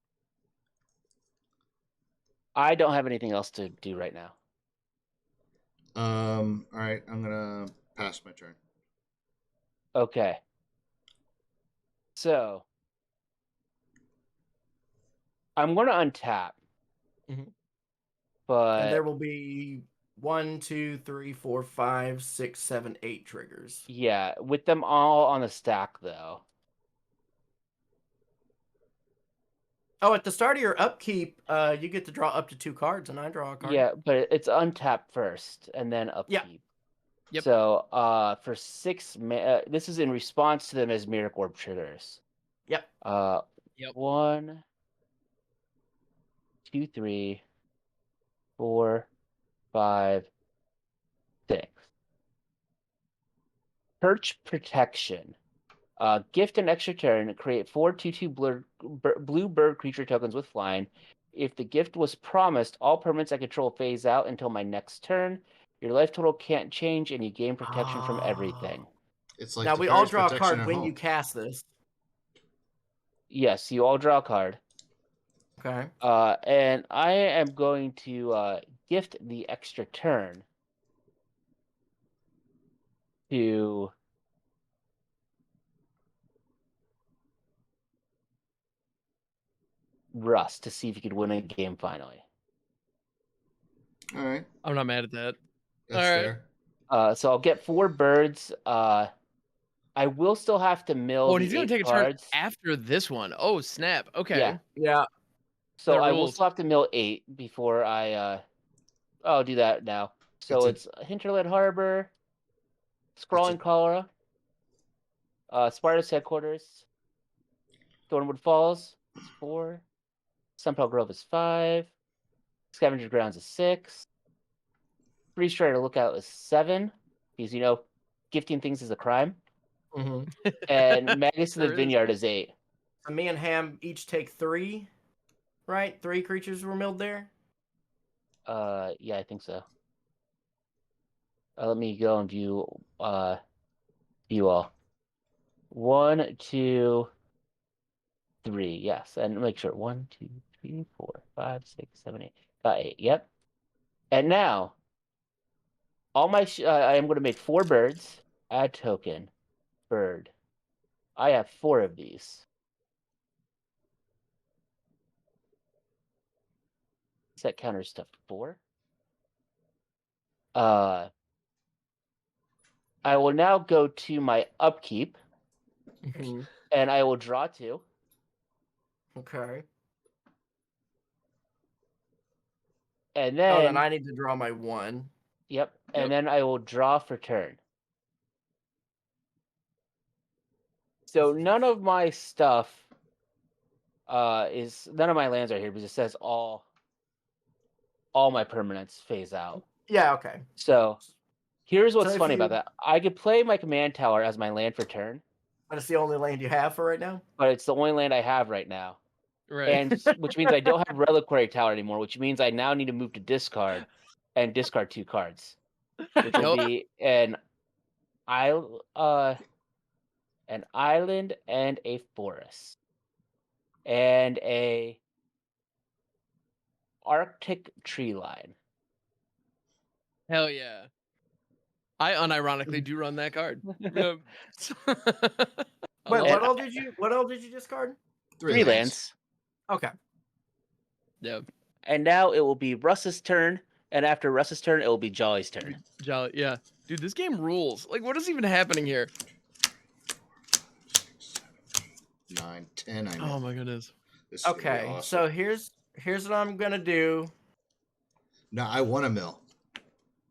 I don't have anything else to do right now. All right, I'm gonna pass my turn. Okay. So I'm gonna untap. Mhm. But And there will be 1, 2, 3, 4, 5, 6, 7, 8 triggers. yeah, with them all on the stack though. Oh, at the start of your upkeep, you get to draw up to 2 cards, and I draw a card. Yeah, but it's untap first and then Yeah. upkeep. Yep. So for 6 this is in response to the Mesmeric Orb triggers. Yep. Yep. 1, 2, 3, 4, 5, 6. Perch Protection. Gift an extra turn. Create 4 2/2 blue bird creature tokens with flying. If the gift was promised, all permanents I control phase out until my next turn. Your life total can't change, and you gain protection from everything. It's like Now the we all Paris draw a Protection card at when home. you cast this. Yes, you all draw a card. Okay. And I am going to gift the extra turn to Russ to see if he could win a game finally. All right, I'm not mad at that. that's All right. fair. So I'll get 4 birds. I will still have to mill Oh, and the he's gonna 8 take a turn cards. after this one. Oh, snap. Okay. Yeah. Yeah. So The I will rules. still have to mill 8 before I'll do that now. So it's Hinterland Harbor, Scrawling Cholera, Sparta's Headquarters, Thornwood Falls is 4, Sunpel Grove is 5, Scavenger Grounds is 6, Free Strider Lookout is 7, because gifting things is a crime, Mm-hmm. and Magus of the Sure is. Vineyard is 8. So me and Ham each take 3, right? 3 creatures were milled there. Yeah, I think so. Let me go and view all. 1, 2, 3. Yes, and make sure 1, 2, 3, 4, 5, 6, 7, 8. Got 8. Yep. And now, all my I am going to make 4 birds. Add token. Bird. I have 4 of these. Set counters to 4. I will now go to my upkeep, Mm-hmm. and I will draw 2. Okay. And Oh, then, then I need to draw my 1. yep. Yep. And then I will draw for turn. So none of my stuff none of my lands are here because it says all my permanents phase out. Yeah, okay. So here's what's So if funny you- about that. I could play my command tower as my land for turn, But it's the only land you have for right now? but it's the only land I have right now. Right. And which means I don't have reliquary tower anymore, which means I now need to move to discard and discard 2 cards. Which will Yep. be an island and a forest. And a Arctic tree line. Hell yeah. I unironically do run that card. Yep. I Wait, love what it. all did you discard? 3 lands. Okay. Yep. And now it will be Russ's turn, and after Russ's turn, it will be Jolly's turn. Jolly, yeah. Dude, this game rules. Like, what is even happening here? 9, 10. I know. Oh my goodness. This is gonna be Okay. awesome. So here's what I'm gonna do. No, I want a mill.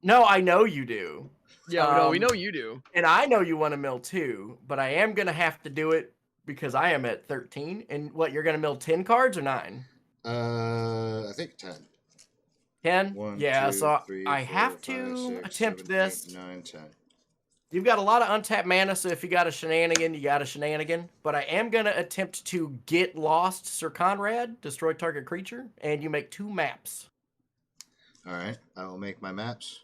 No, I know you do. Yeah, no, we Um, know you do. And I know you want to mill too, but I am gonna have to do it because I am at 13. And what, you're gonna mill 10 cards or 9? I think 10. 10? 1, Yeah, 2, so 3, I 4, have 5, to 6, attempt 7, this. 8, 9, 10. You've got a lot of untapped mana, so if you got a shenanigan, you got a shenanigan. But I am gonna attempt to get lost Sir Conrad, destroy target creature, and you make 2 maps. All right, I will make my maps.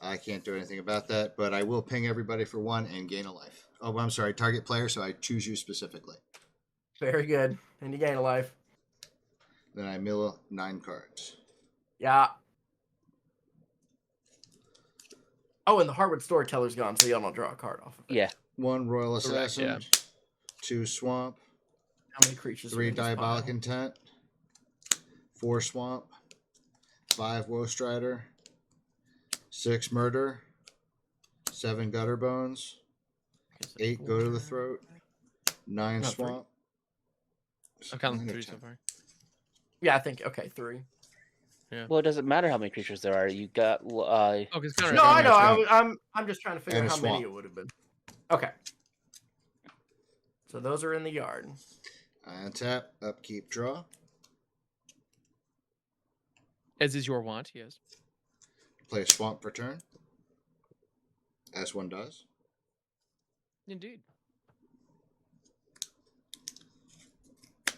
I can't do anything about that, but I will ping everybody for 1 and gain a life. Oh, I'm sorry, target player, so I choose you specifically. Very good. And you gain a life. Then I mill 9 cards. Yeah. Oh, and the Harwood Storyteller's gone, so y'all don't draw a card off of it. Yeah. 1 Royal Correct, Assassin, yeah. 2 Swamp, How many creatures? are 3 in this pile? Diabolic Intent, 4 Swamp, 5 Woe Strider, 6 Murder, 7 Gutter Bones, Okay, so 8 Go to the Throat, 9 No, 3. Swamp. I've counted 9 or 3 so 10? far. Yeah, I think, okay, 3. Well, it doesn't matter how many creatures there are. You got Oh, because counter. No, I know. that's right. I'm just trying to figure And out a how many swamp. it would have been. Okay. So those are in the yard. I untap, upkeep, draw. As is your want, yes. Play a Swamp for turn, as one does. Indeed. This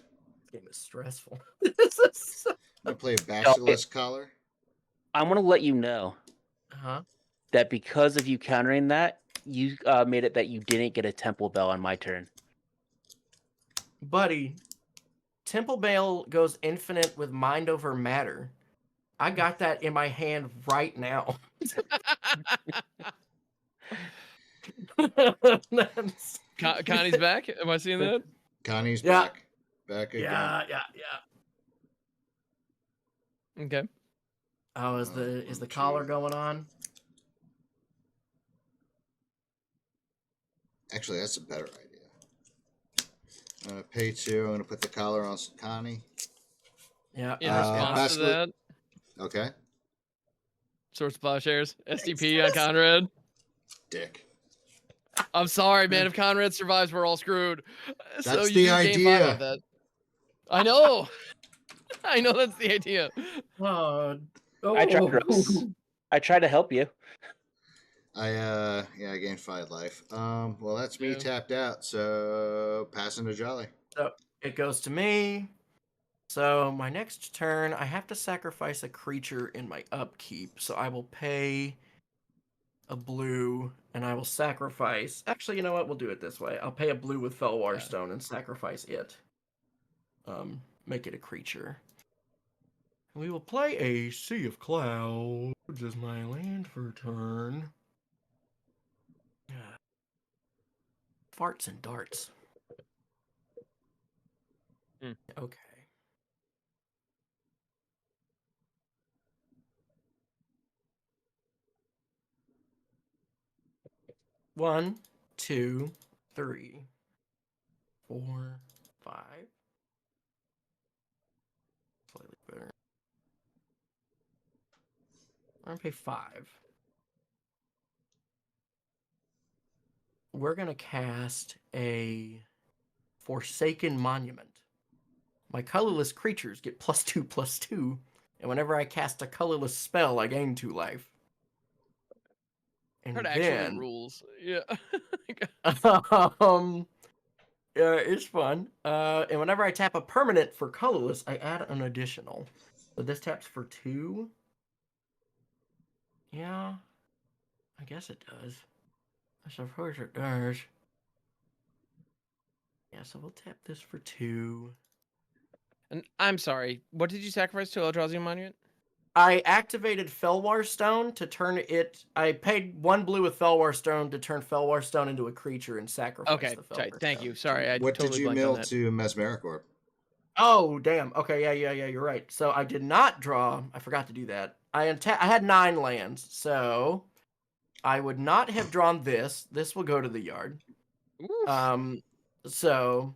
game is stressful. This is so... I'm going to play a Basilisk Collar. I want to let you know Uh-huh. that because of you countering that, you made it that you didn't get a Temple Bell on my turn. Buddy, Temple Bale goes infinite with Mind Over Matter. I got that in my hand right now. That's- Connie's back. Am I seeing that? Connie's Yeah. back. Back again. yeah. Okay. Oh, is the collar going on? Actually, that's a better idea. Pay 2. I'm going to put the collar on Connie. Yeah. In response pass to the- that, Okay. source plowshares, STP on Conrad. Dick. I'm sorry, man. If Conrad survives, we're all screwed. So That's you the do gain 5 idea. off that. I know. I know that's the idea. I tried, Russ. I tried to help you. I gained 5 life. Well, that's me Yeah. tapped out. So passing to Jolly. So it goes to me. So my next turn, I have to sacrifice a creature in my upkeep. So I will pay a blue, and I will sacrifice. Actually, you know what? We'll do it this way. I'll pay a blue with Felwar Stone and sacrifice it. Make it a creature. We will play a Sea of Clouds as my land for a turn. Farts and darts. Okay. One, two, three, 4, 5. Slightly better. I'm gonna pay 5. We're gonna cast a Forsaken Monument. My colorless creatures get +2/+2, and whenever I cast a colorless spell, I gain 2 life. And Heard actually then, rules. Yeah. it's fun. And whenever I tap a permanent for colorless, I add an additional. So this taps for 2. Yeah, I guess it does. I suppose it does. Yeah, so we'll tap this for 2. And I'm sorry. What did you sacrifice to Eldrazi Monument? I activated Felwar Stone to turn it. I paid 1 blue with Felwar Stone to turn Felwar Stone into a creature and sacrifice Okay, the Felwar tight. Thank Stone. you. Sorry, I What totally did you blanked on mill that. to Mesmeric Orb? Oh, damn. Okay, yeah, you're right. So I did not draw. I forgot to do that. I had 9 lands, so I would not have drawn this. This will go to the yard. Oof. So,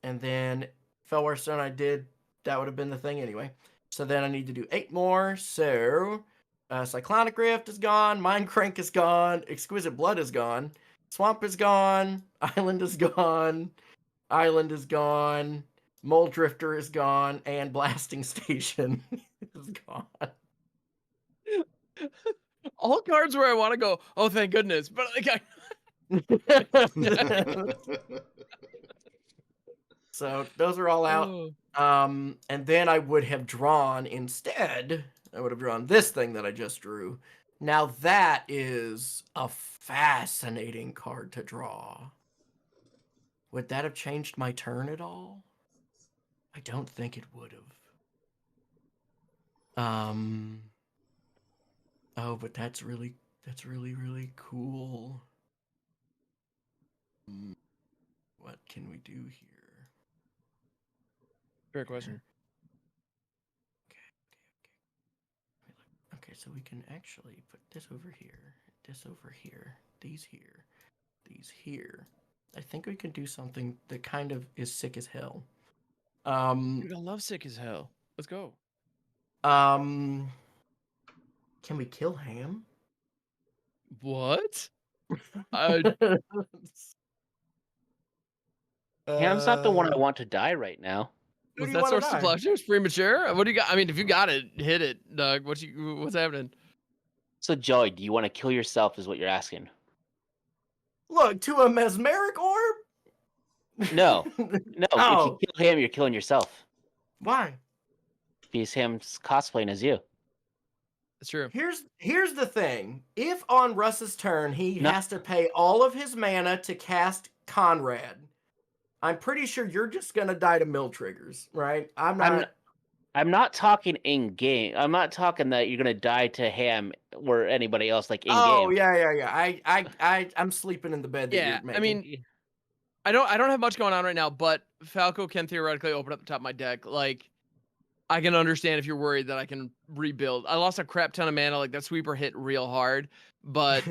and then Felwar Stone I did. That would have been the thing anyway. So then I need to do 8 more. So, Cyclonic Rift is gone. Mind Crank is gone. Exquisite Blood is gone. Swamp is gone. Island is gone. Island is gone. Mole Drifter is gone. And Blasting Station is gone. All cards where I want to go, oh, thank goodness. But like, So those are all out. Oh. And then I would have drawn instead. I would have drawn this thing that I just drew. Now that is a fascinating card to draw. Would that have changed my turn at all? I don't think it would have. Oh, but that's really cool. What can we do here? Fair question. Okay, so we can actually put this over here, these here, these here. I think we can do something that kind of is sick as hell. Dude, I love sick as hell. Let's go. Can we kill Ham? What? Ham's not the one I want to die right now. Who Was do you that wanna source to die? plowshares premature? What do you got? I mean, if you got it, hit it, Doug. What's happening? So, Joey, do you want to kill yourself? Is what you're asking? Look, to a mesmeric orb? No, no. Oh. If you kill him, you're killing yourself. Why? Because Ham's cosplaying as you. That's true. Here's the thing. If on Russ's turn he No. has to pay all of his mana to cast Conrad, I'm pretty sure you're just gonna die to mill triggers, right? I'm not talking in game. I'm not talking that you're gonna die to Ham or anybody else like in game. Oh yeah. I'm sleeping in the bed that Yeah, you're making. I mean, I don't have much going on right now, but Falco can theoretically open up the top of my deck. Like, I can understand if you're worried that I can rebuild. I lost a crap ton of mana. Like that sweeper hit real hard, but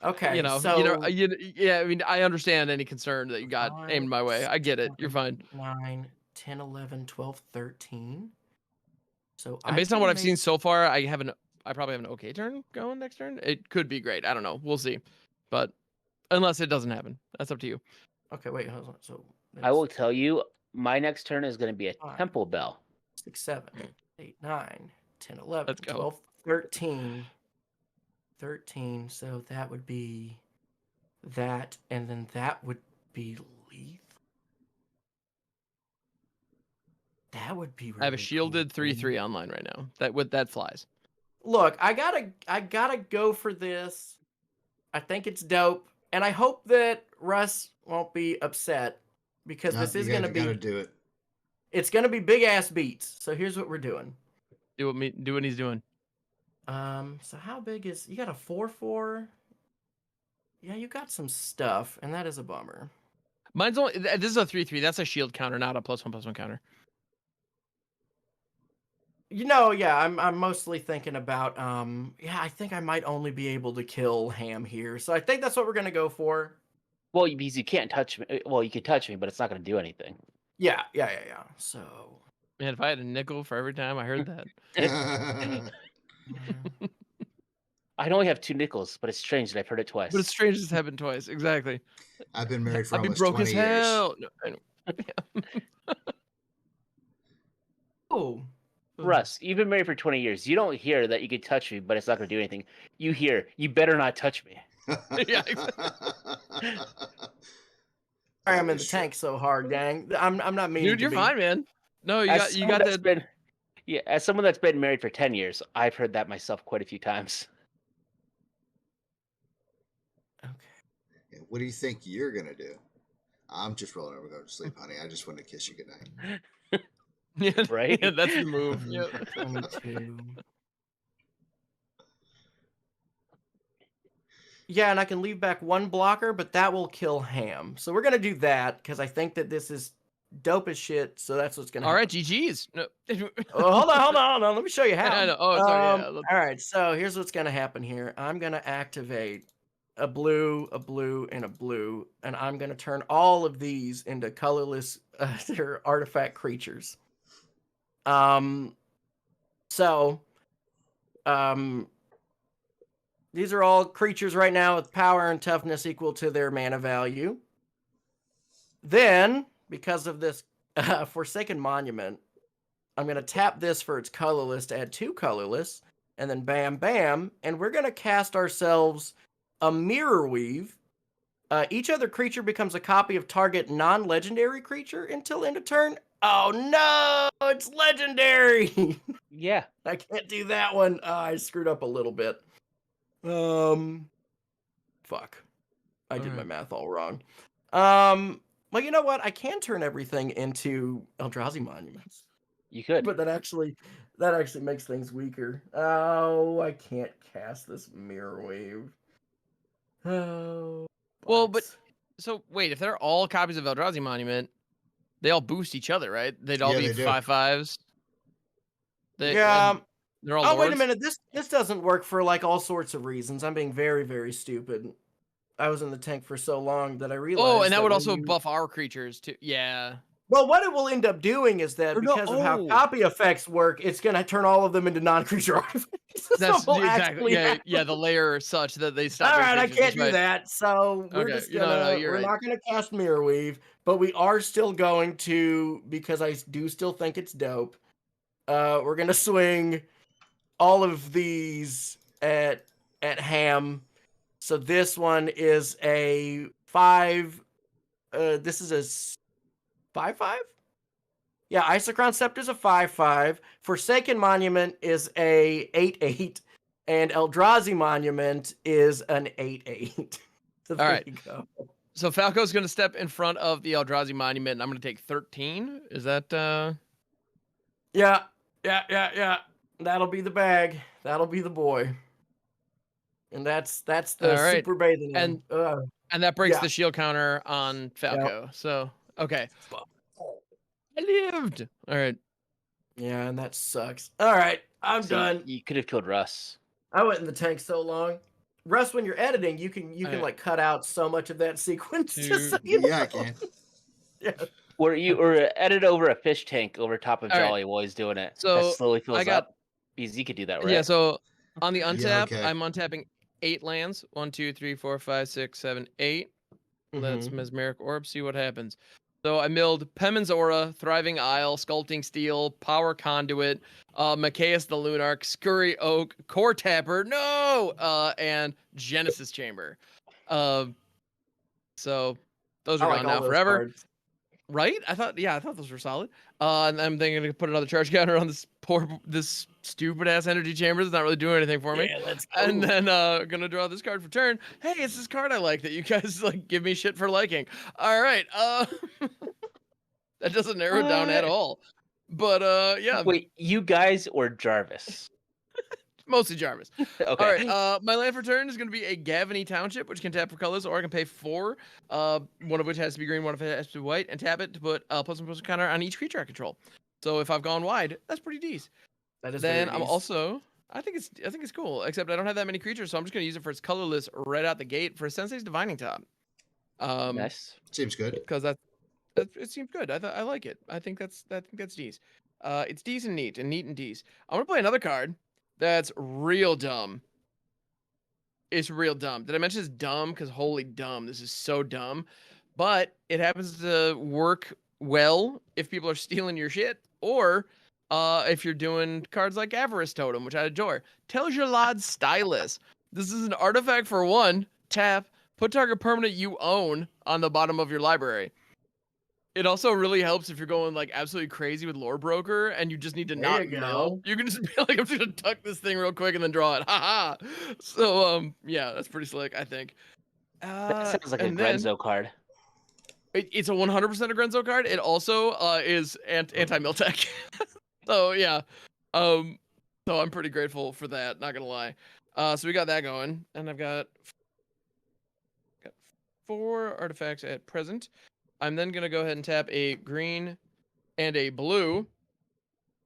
Okay, yeah. I mean, I understand any concern that you got aimed my way. I get it. You're fine. 9, 10, 11, 12, 13. So And I based on can what I've make seen so far, I probably have an okay turn going next turn. It could be great. I don't know. We'll see. But unless it doesn't happen, that's up to you. Okay, wait, hold on. So I will tell you, my next turn is going to be a temple bell. 6, 7, 8, 9, 10, 11, Let's go. 12, 13. 13. So that would be that, and then that would be lethal. That would be really I have a shielded cool. 3/3 online right now. That flies. Look, I gotta go for this. I think it's dope, and I hope that Russ won't be upset because this is gonna be. Gotta do it. It's gonna be big ass beats. So here's what we're doing. Do what he's doing. So how big is you got a 4/4? Yeah, you got some stuff, and that is a bummer. Mine's only. This is a 3/3. That's a shield counter, not a +1/+1 counter. Yeah, I'm mostly thinking about yeah, I think I might only be able to kill Ham here. So I think that's what we're gonna go for. Well, because you can't touch me. Well, you can touch me, but it's not going to do anything. Yeah. So Man, if I had a nickel for every time I heard that. I only have 2 nickels, but it's strange that I've heard it twice. But it's strange it's happened twice. Exactly. I've been married for I've been almost broke 20 as years. hell. No, I know. oh. Russ, you've been married for 20 years. You don't hear that you can touch me, but it's not going to do anything. You hear, you better not touch me. Yeah. I am in the tank so hard, gang. I'm not meaning Dude, to you're be. fine, man. No, you got that. Yeah, as someone that's been married for 10 years, I've heard that myself quite a few times. Okay. What do you think you're gonna do? I'm just rolling over, going to sleep, honey. I just want to kiss you goodnight. Yeah, right? Yeah, that's the move. Yeah. 22. Yeah, and I can leave back 1 blocker, but that will kill Ham. So we're gonna do that because I think that this is dope as shit. So that's what's gonna All happen. right, GG's. No. Oh, hold on. Let me show you how. I know. Oh, sorry. Yeah. All right, so here's what's gonna happen here. I'm gonna activate a blue, and a blue, and I'm gonna turn all of these into colorless they're artifact creatures. So, these are all creatures right now with power and toughness equal to their mana value. Then, because of this Forsaken Monument, I'm going to tap this for its colorless to add 2 colorless, and then bam, bam, and we're going to cast ourselves a Mirror Weave. Each other creature becomes a copy of target non-legendary creature until end of turn. Oh no, it's legendary! Yeah. I can't do that one. I screwed up a little bit. Fuck. I did my math all wrong. Well, you know what? I can turn everything into Eldrazi monuments. You could. But that actually makes things weaker. Oh, I can't cast this Mirror Wave. Oh. Well, but so wait, if they're all copies of Eldrazi Monument, they all boost each other, right? They'd all be 5/5s. Yeah. They're all Oh, lords? wait a minute. This doesn't work for like all sorts of reasons. I'm being very, very stupid. I was in the tank for so long that I realized. Oh, and that would also buff our creatures too. Yeah. Well, what it will end up doing is that because of how copy effects work, it's going to turn all of them into non-creature artifacts. That's exactly. Yeah, the layer such that they stop. All right, I can't do that. So we're just gonna we're not gonna cast Mirror Weave, but we are still going to, because I do still think it's dope. We're gonna swing all of these at Ham. So this one is a 5. This is a 5/5. Yeah, Isochron Scepter is a 5/5. Forsaken Monument is a 8/8, and Eldrazi Monument is an 8/8. So all right. You go. So Falco's going to step in front of the Eldrazi Monument, and I'm going to take 13. Is that? Yeah. That'll be the bag. That'll be the boy. And that's the super bathing. And that breaks the shield counter on Falco. Yep. So okay. I lived. All right. Yeah, and that sucks. All right, I'm done. You could have killed Russ. I went in the tank so long. Russ, when you're editing, you can Alright. like cut out so much of that sequence. Two. Just so you know. Yeah, I can. Yeah. Or edit over a fish tank over top of All right. Jolly while he's doing it. So, that slowly fills I got- up. Because you could do that, right? Yeah, so on the untap, okay. I'm untapping 8 lands. 1, 2, 3, 4, 5, 6, 7, 8. Let's Mesmeric Orb, see what happens. So I milled Pemon's Aura, Thriving Isle, Sculpting Steel, Power Conduit, Macias the Lunarch, Scurry Oak, Core Tapper, and Genesis Chamber. So those I are like gone all now those forever. cards. Right? I thought those were solid. And I'm thinking to put another charge counter on this stupid ass energy chamber that's not really doing anything for me. Yeah, let's go. And then gonna draw this card for turn. Hey, it's this card I like that you guys like give me shit for liking. All right. That doesn't narrow it down at What? all. But yeah, Wait, you guys or Jarvis? mostly Jarvis. Okay. All right. My land for turn is going to be a Gavany Township, which can tap for colors, or I can pay 4. One of which has to be green, one of it has to be white, and tap it to put +1/+1 counter on each creature I control. So if I've gone wide, that's pretty decent. That is Then very I'm nice. also, I think it's cool. Except I don't have that many creatures, so I'm just going to use it for its colorless right out the gate for Sensei's Divining Top. Nice. Seems good. Because it seems good. I like it. I think that's decent. It's decent, neat and decent. I'm gonna play another card that's real dumb. It's real dumb. Did I mention it's dumb? Because holy dumb, this is so dumb. But it happens to work well if people are stealing your shit, or if you're doing cards like Avarice Totem, which I adore. Tel'Jalad Stylus. This is an artifact for 1. Tap. Put target permanent you own on the bottom of your library. It also really helps if you're going like absolutely crazy with Lore Broker and you just need to There not you mill. go. You can just be like, I'm just gonna tuck this thing real quick and then draw it. Ha ha. So yeah, that's pretty slick, I think. That sounds like a and then- Grenzo card. It's a 100% a Grenzo card. It also is anti-mill tech. So yeah. So I'm pretty grateful for that, not gonna lie. So we got that going, and I've got 4 artifacts at present. I'm then gonna go ahead and tap a green and a blue,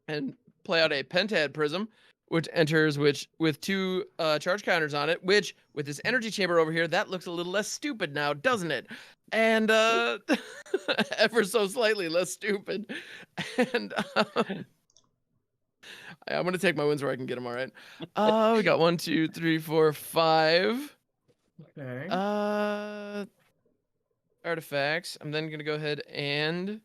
and play out a Pentad Prism, which enters with 2 charge counters on it. Which with this energy chamber over here, that looks a little less stupid now, doesn't it? And ever so slightly less stupid. And I'm gonna take my wins where I can get them. All right. We got 1, 2, 3, 4, 5. Okay. Artifacts. I'm then gonna go ahead and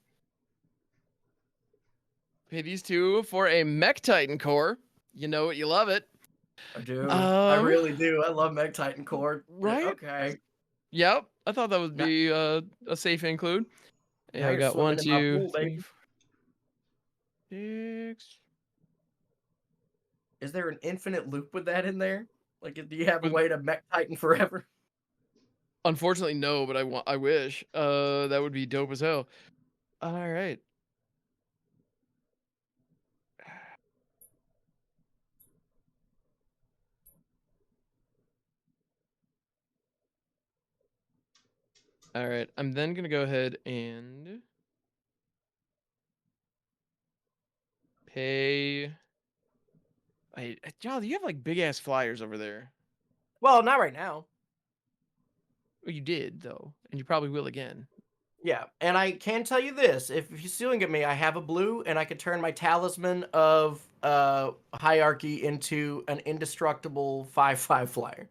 pay these 2 for a Mech Titan core. You know it, you love it. I do. I Um, really do. I love Mech Titan Core. Right? Okay. Yep. I thought that would Now- be a safe include. now Yeah, I you're got 1, swimming in my 2, pool, 3, baby. 6. Is there an infinite loop with that in there? Like, do you have a With- way to Mech Titan forever? Unfortunately, no, but I wish. That would be dope as hell. All right. All right. I'm then gonna go ahead and pay. Hey, John, you have like big ass flyers over there. Well, not right now. Well, you did though, and you probably will again. Yeah, and I can tell you this: if you're stealing at me, I have a blue, and I can turn my Talisman of Hierarchy into an indestructible 5/5 flyer.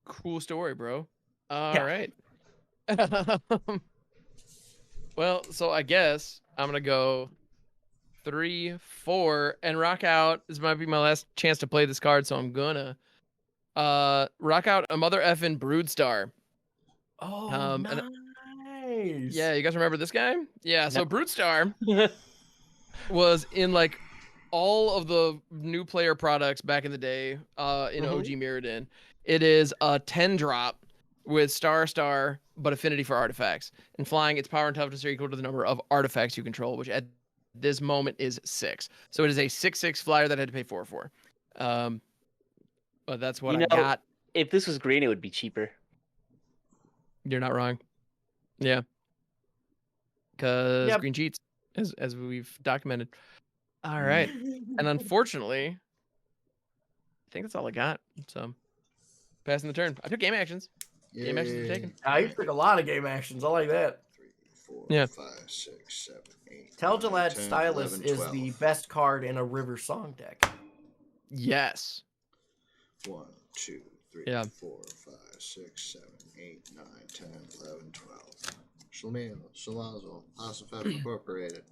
Cool story, bro. All Yeah. right. Well, so I guess I'm gonna go 3, 4, and rock out. This might be my last chance to play this card, so I'm gonna rock out a mother effing Broodstar. Oh, and- nice. Yeah, you guys remember this guy? Yeah, so No. Broodstar was in like all of the new player products back in the day in OG Mirrodin. It is a 10 drop with star, but affinity for artifacts. And flying, its power and toughness are equal to the number of artifacts you control, which at this moment is 6. So it is a 6/6 flyer that I had to pay 4 for. But that's what I got. If this was green, it would be cheaper. You're not wrong. Yeah. Because Yep. green cheats, as we've documented. All right. And unfortunately, I think that's all I got. So passing the turn. I took game actions. Game actions are taken. You took a lot of game actions. I like that. 3, 4, Yeah. 5, 6, 7, 8, 9, Telgelad 10, Stylus 11, is 12. the best card in a River Song deck. Yes. 1, 2, 3, Yeah. 4, 5, 6, 7, 8, 9, 10, 11, 12. Shamil, Shalazel, House of F Incorporated.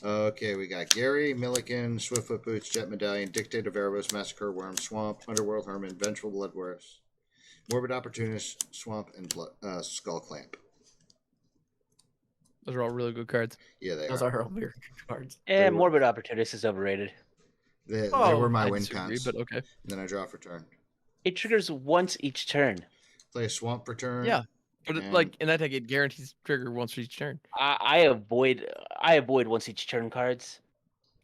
Okay, we got Gary, Milliken, Swiftfoot Boots, Jet Medallion, Dictator of Erebos, Massacre, Worm, Swamp, Underworld Herman, Vengeful Bloodworth, Morbid Opportunist, Swamp, and Skull Clamp. Those are all really good cards. Yeah, they Those are. are all very good cards. And were- Morbid Opportunist is overrated. They Oh, were my I win disagree, cons. but okay. And then I draw for turn. It triggers once each turn. Play a Swamp for turn. Yeah. But And- like in that deck, it guarantees trigger once for each turn. I avoid once each turn cards.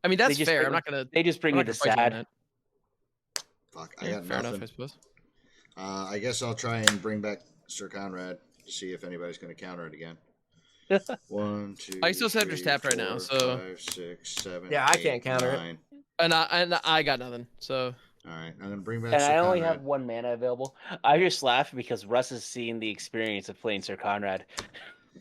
I mean, that's just fair. bring- I'm not gonna. They just bring I'm you not to gonna fight you on sad. that. Fuck, I Yeah, got fair nothing. enough, I suppose. I guess I'll try and bring back Sir Conrad to see if anybody's going to counter it again. 1, 2. I still said just tapped right now, 4, so- 5, 6, 7. Yeah, I 8, can't counter it. 9. And I got nothing. So All right, I'm gonna bring back. And Sir I only Conrad. have one mana available. I just laugh because Russ has seen the experience of playing Sir Conrad.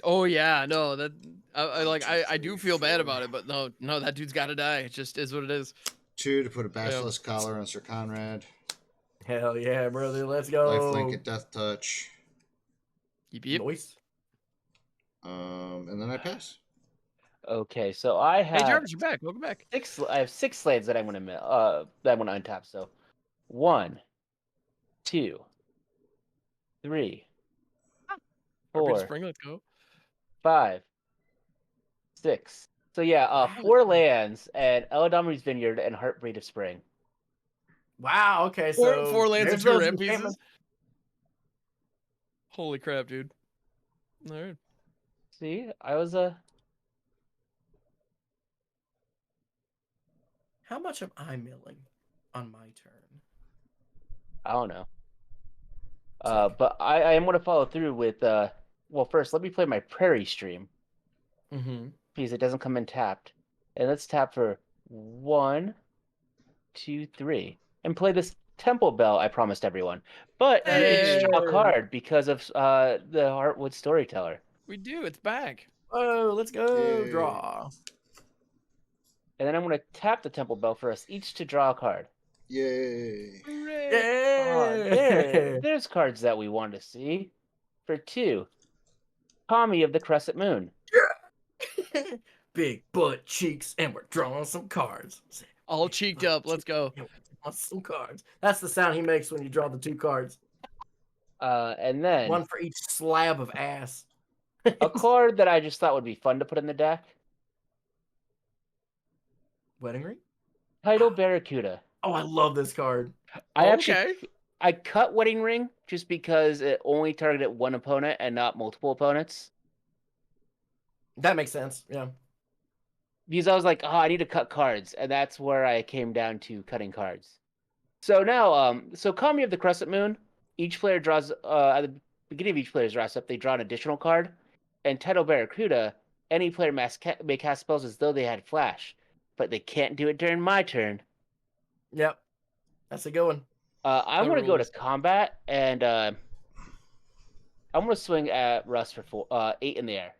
oh yeah, no, that I do feel bad about it, but no, that dude's got to die. It just is what it is. 2 to put a Basilisk Collar on Sir Conrad. Hell yeah, brother. Let's go. Lifelink at Death Touch. Yep. Noise. And then I pass. Okay, so I Hey have Jarvis, you're back. Welcome back. I have 6 slaves that I'm gonna untap. So 1, 2, 3, Carpet 4, Spring, let's go. 5, 6. So yeah, 4 lands and Eladamri's Vineyard and Heartbreed of Spring. Wow. Okay. So Four lands and there's 2 those ramp pieces. enchantments. Holy crap, dude. All right. See, I was How much am I milling on my turn? I don't know. But I am gonna follow through with well, first let me play my Prairie Stream Mm-hmm. because it doesn't come in tapped, and let's tap for 1, 2, 3, and play this Temple Bell I promised everyone. But it's draw a Hey! card because of the Heartwood Storyteller, We do. It's back. Oh, let's go. Yay. Draw. and then I'm gonna tap the Temple Bell for us each to draw a card. Yay! Yeah. There's cards that we want to see. For 2, Tommy of the Crescent Moon. Big butt cheeks, and we're drawing some cards. All cheeked up. Let's go. On some cards. That's the sound he makes when you draw the 2 cards. And then One for each slab of ass. a card that I just thought would be fun to put in the deck. Wedding ring? Tidal Barracuda. Oh, I love this card. Okay. I cut Wedding Ring just because it only targeted one opponent and not multiple opponents. That makes sense. Yeah. Because I was like, oh, I need to cut cards, and that's where I came down to cutting cards. So now, so Kami of the Crescent Moon, each player draws at the beginning of each player's draw step, they draw an additional card. And Tidal Barracuda, any player may cast spells as though they had flash, but they can't do it during my turn. Yep. That's a good one. I'm The going to go to rules. combat, and I'm going to swing at Russ for 8 in the air.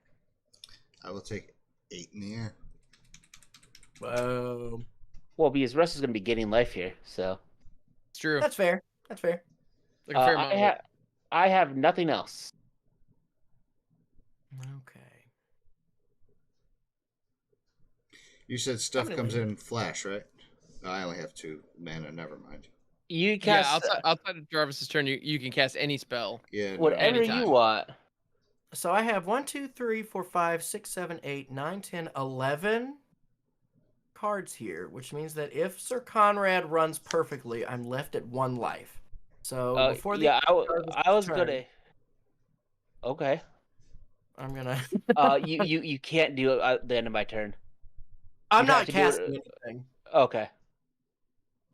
I will take 8 in the air. Whoa. Well, because Russ is going to be getting life here, so It's true. That's fair. That's fair. Like a fair amount of it. I have nothing else. Okay. You said stuff gonna comes leave. in flash, right? I only have 2 mana. Never mind. You Yeah, cast outside of Jarvis's turn, you can cast any spell. Yeah. no, whatever anytime. you want. So I have 1, 2, 3, 4, 5, 6, 7, 8, 9, 10, 11 cards here, which means that if Sir Conrad runs perfectly, I'm left at 1 life. So before the yeah, Jarvis's I was turn, gonna. Okay. I'm gonna. You can't do it at the end of my turn. I'm you have not to do it- casting anything. Okay.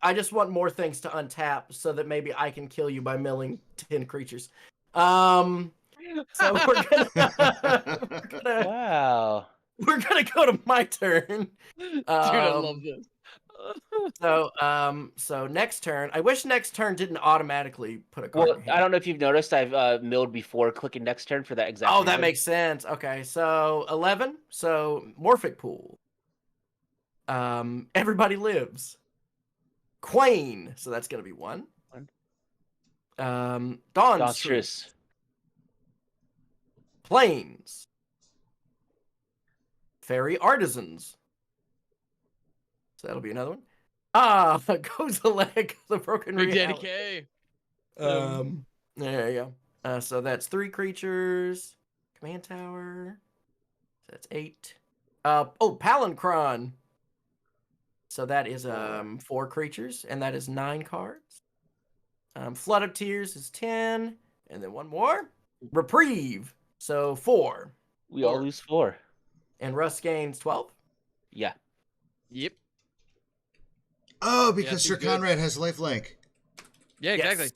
I just want more things to untap so that maybe I can kill you by milling 10 creatures. So we're gonna Wow. we're gonna go to my turn. Dude, I love this. So next turn. I wish next turn didn't automatically put a card Well, in your I hand. don't know if you've noticed, I've milled before clicking next turn for that exact Oh, reason. that makes sense. Okay, so 11. So Morphic Pool. Everybody Lives. Quain. So that's gonna be 1. Dawn's Dawn's Truce. Truce. Plains. Fairy Artisans. So that'll be another one. Goes the leg, the broken Big Daddy reality. K. There you go. So that's 3 creatures. Command Tower. So that's 8. Palinchron. So that is 4 creatures, and that is 9 cards. Flood of Tears is 10, and then one more. Reprieve. So 4. We all 4. lose 4. And Russ gains 12. Yeah. Yep. Oh, because seems Sir good. Conrad has lifelink. Yeah, exactly.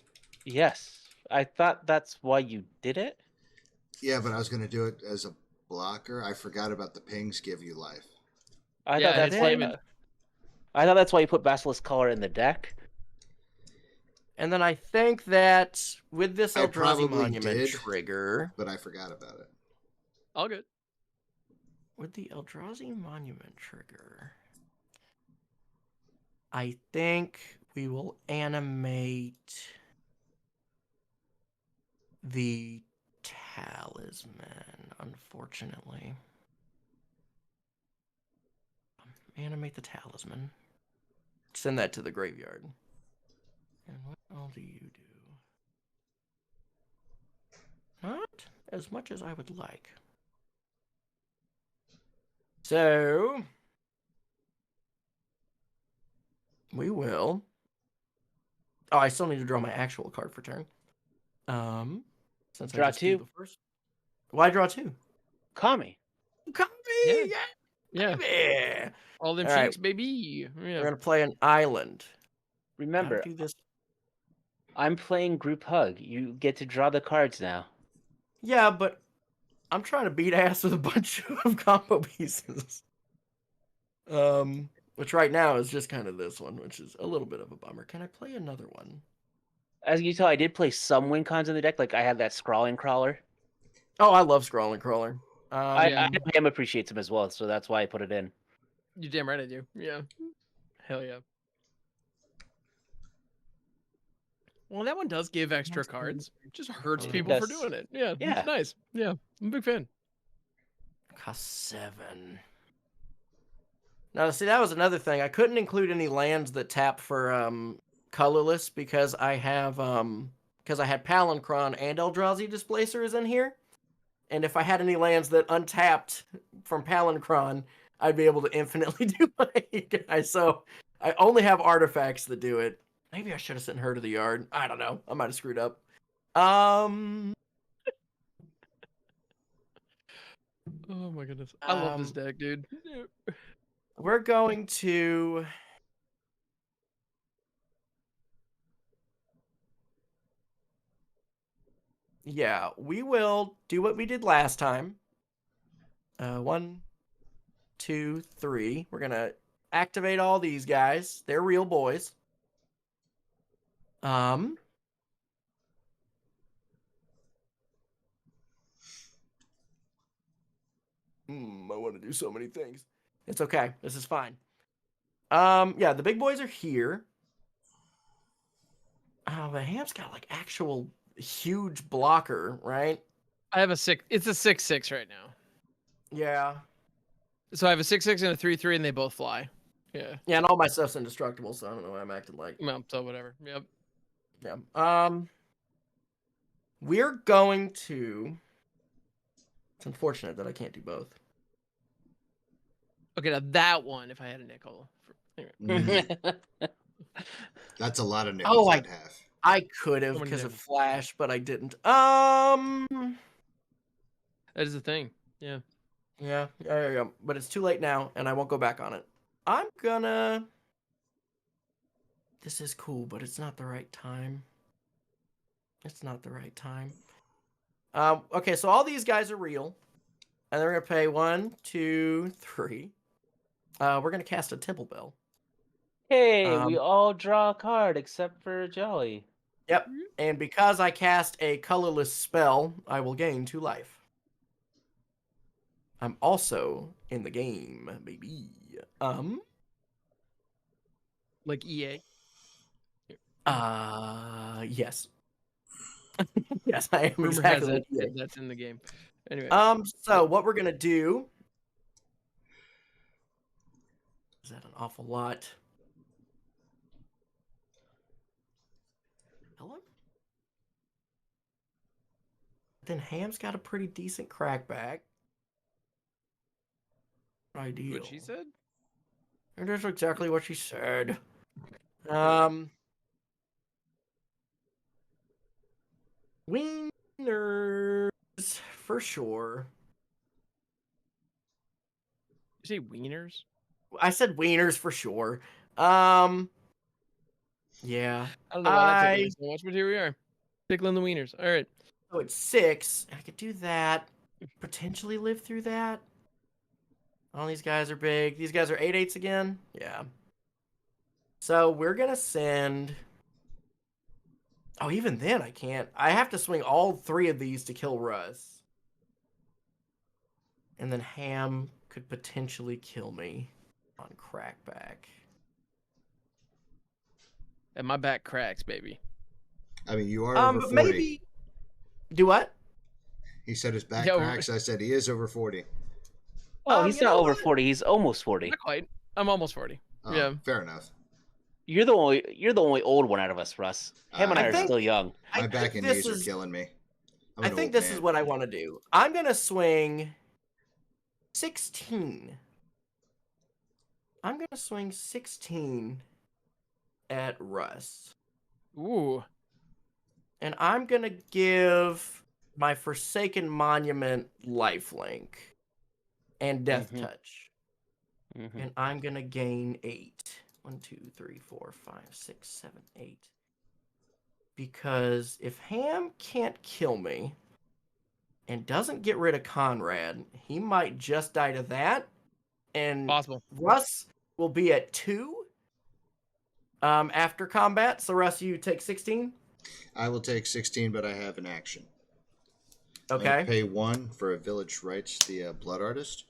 Yes. I thought that's why you did it. Yeah, but I was going to do it as a blocker. I forgot about the pings give you life. I Yeah, thought that's his why. damage- I thought that's why you put Basilisk Collar in the deck. And then I think that with this I Eldrazi probably Monument did. trigger, But I forgot about it. All good. with the Eldrazi Monument trigger, I think we will animate the Talisman, unfortunately. Animate the Talisman. Send that to the graveyard. And what all do you do? Not as much as I would like. So we will. Oh, I still need to draw my actual card for turn. Since Draw I just drew 2. the first. Why draw 2? Kami. Copy! Yeah. Yeah. Yeah. Baby! All them All right. cheeks, baby. We're Yeah. gonna play an island. Remember, Gotta do this. I'm playing Group Hug. You get to draw the cards now. Yeah, but I'm trying to beat ass with a bunch of combo pieces. Which right now is just kind of this one, which is a little bit of a bummer. Can I play another one? As you tell, I did play some win cons in the deck. Like I had that Scrawling Crawler. Oh, I love Scrawling Crawler. I Yeah. know him appreciates him as well, so that's why I put it in. You damn right I do. Yeah. Hell yeah. Well, that one does give extra cards. It just hurts It people for does. doing it. Yeah. Yeah. It's nice. Yeah. I'm a big fan. Cost 7. Now, see, that was another thing. I couldn't include any lands that tap for colorless because I have because I had Palinchron and Eldrazi Displacers in here, and if I had any lands that untapped from Palinchron, I'd be able to infinitely do my guys. So I only have artifacts that do it. Maybe I should have sent her to the yard. I don't know. I might have screwed up. Oh my goodness. I love this deck, dude. We're going to. Yeah, we will do what we did last time. 1, 2, 3. We're gonna activate all these guys. They're real boys. I want to do so many things. It's okay. This is fine. Yeah, the big boys are here. Oh, but Ham's got like actual huge blocker, right? I have a 6. It's a 6/6 right now. Yeah. So I have a 6/6 and a 3/3, and they both fly. Yeah. Yeah, and all my stuff's indestructible, so I don't know why I'm acting like. Well, so whatever. Yep. Yeah. We're going to. It's unfortunate that I can't do both. Okay, now that one, if I had a nickel. Anyway. That's a lot of nickels I'd have. I could have So many because of nickels. Flash, but I didn't. That is the thing. Yeah. Yeah. But it's too late now, and I won't go back on it. I'm gonna. This is cool, but it's not the right time. It's not the right time. Okay, so all these guys are real, and they're gonna pay 1, 2, 3. We're gonna cast a Temple Bell. Hey, Um, we all draw a card except for Jolly. Yep. And because I cast a colorless spell, I will gain 2 life. I'm also in the game, baby. Like EA. Yes. Yes, I am Rumor has exactly it like that that's in the game. Anyway. So what we're gonna do is that an awful lot. Hello? Then Ham's got a pretty decent crackback. Ideal. What she said? And that's exactly what she said. Wieners for sure. You say wieners? I said wieners for sure. Yeah. I don't know why that tickled me so much, but here we are. Tickling the wieners. All right. So it's 6. I could do that. Potentially live through that. All these guys are big. These guys are 8/8s again. Yeah. So we're gonna send. Oh, even then I can't. I have to swing all 3 of these to kill Russ. And then Ham could potentially kill me on crackback. And my back cracks, baby. I mean, you are over But 40. maybe. Do what? He said his back Yeah, cracks. I said he is over 40. Oh, he's you not know over what? 40. He's almost 40. Not quite. I'm almost 40. Oh, Yeah. fair enough. You're the only old one out of us, Russ. Ham and I I are think- still young. My I back think and this knees is- are killing me. I'm I an think old this man. is what I want to do. I'm gonna swing 16. I'm gonna swing 16 at Russ. Ooh. And I'm gonna give my Forsaken Monument lifelink and Death Mhm. Touch. Mhm. And I'm gonna gain 8. 1, 2, 3, 4, 5, 6, 7, 8. Because if Ham can't kill me and doesn't get rid of Conrad, he might just die to that. And Possible. Russ will be at 2 after combat. So Russ, you take 16. I will take 16, but I have an action. I'm gonna Okay. pay 1 for a village rights, the blood artist.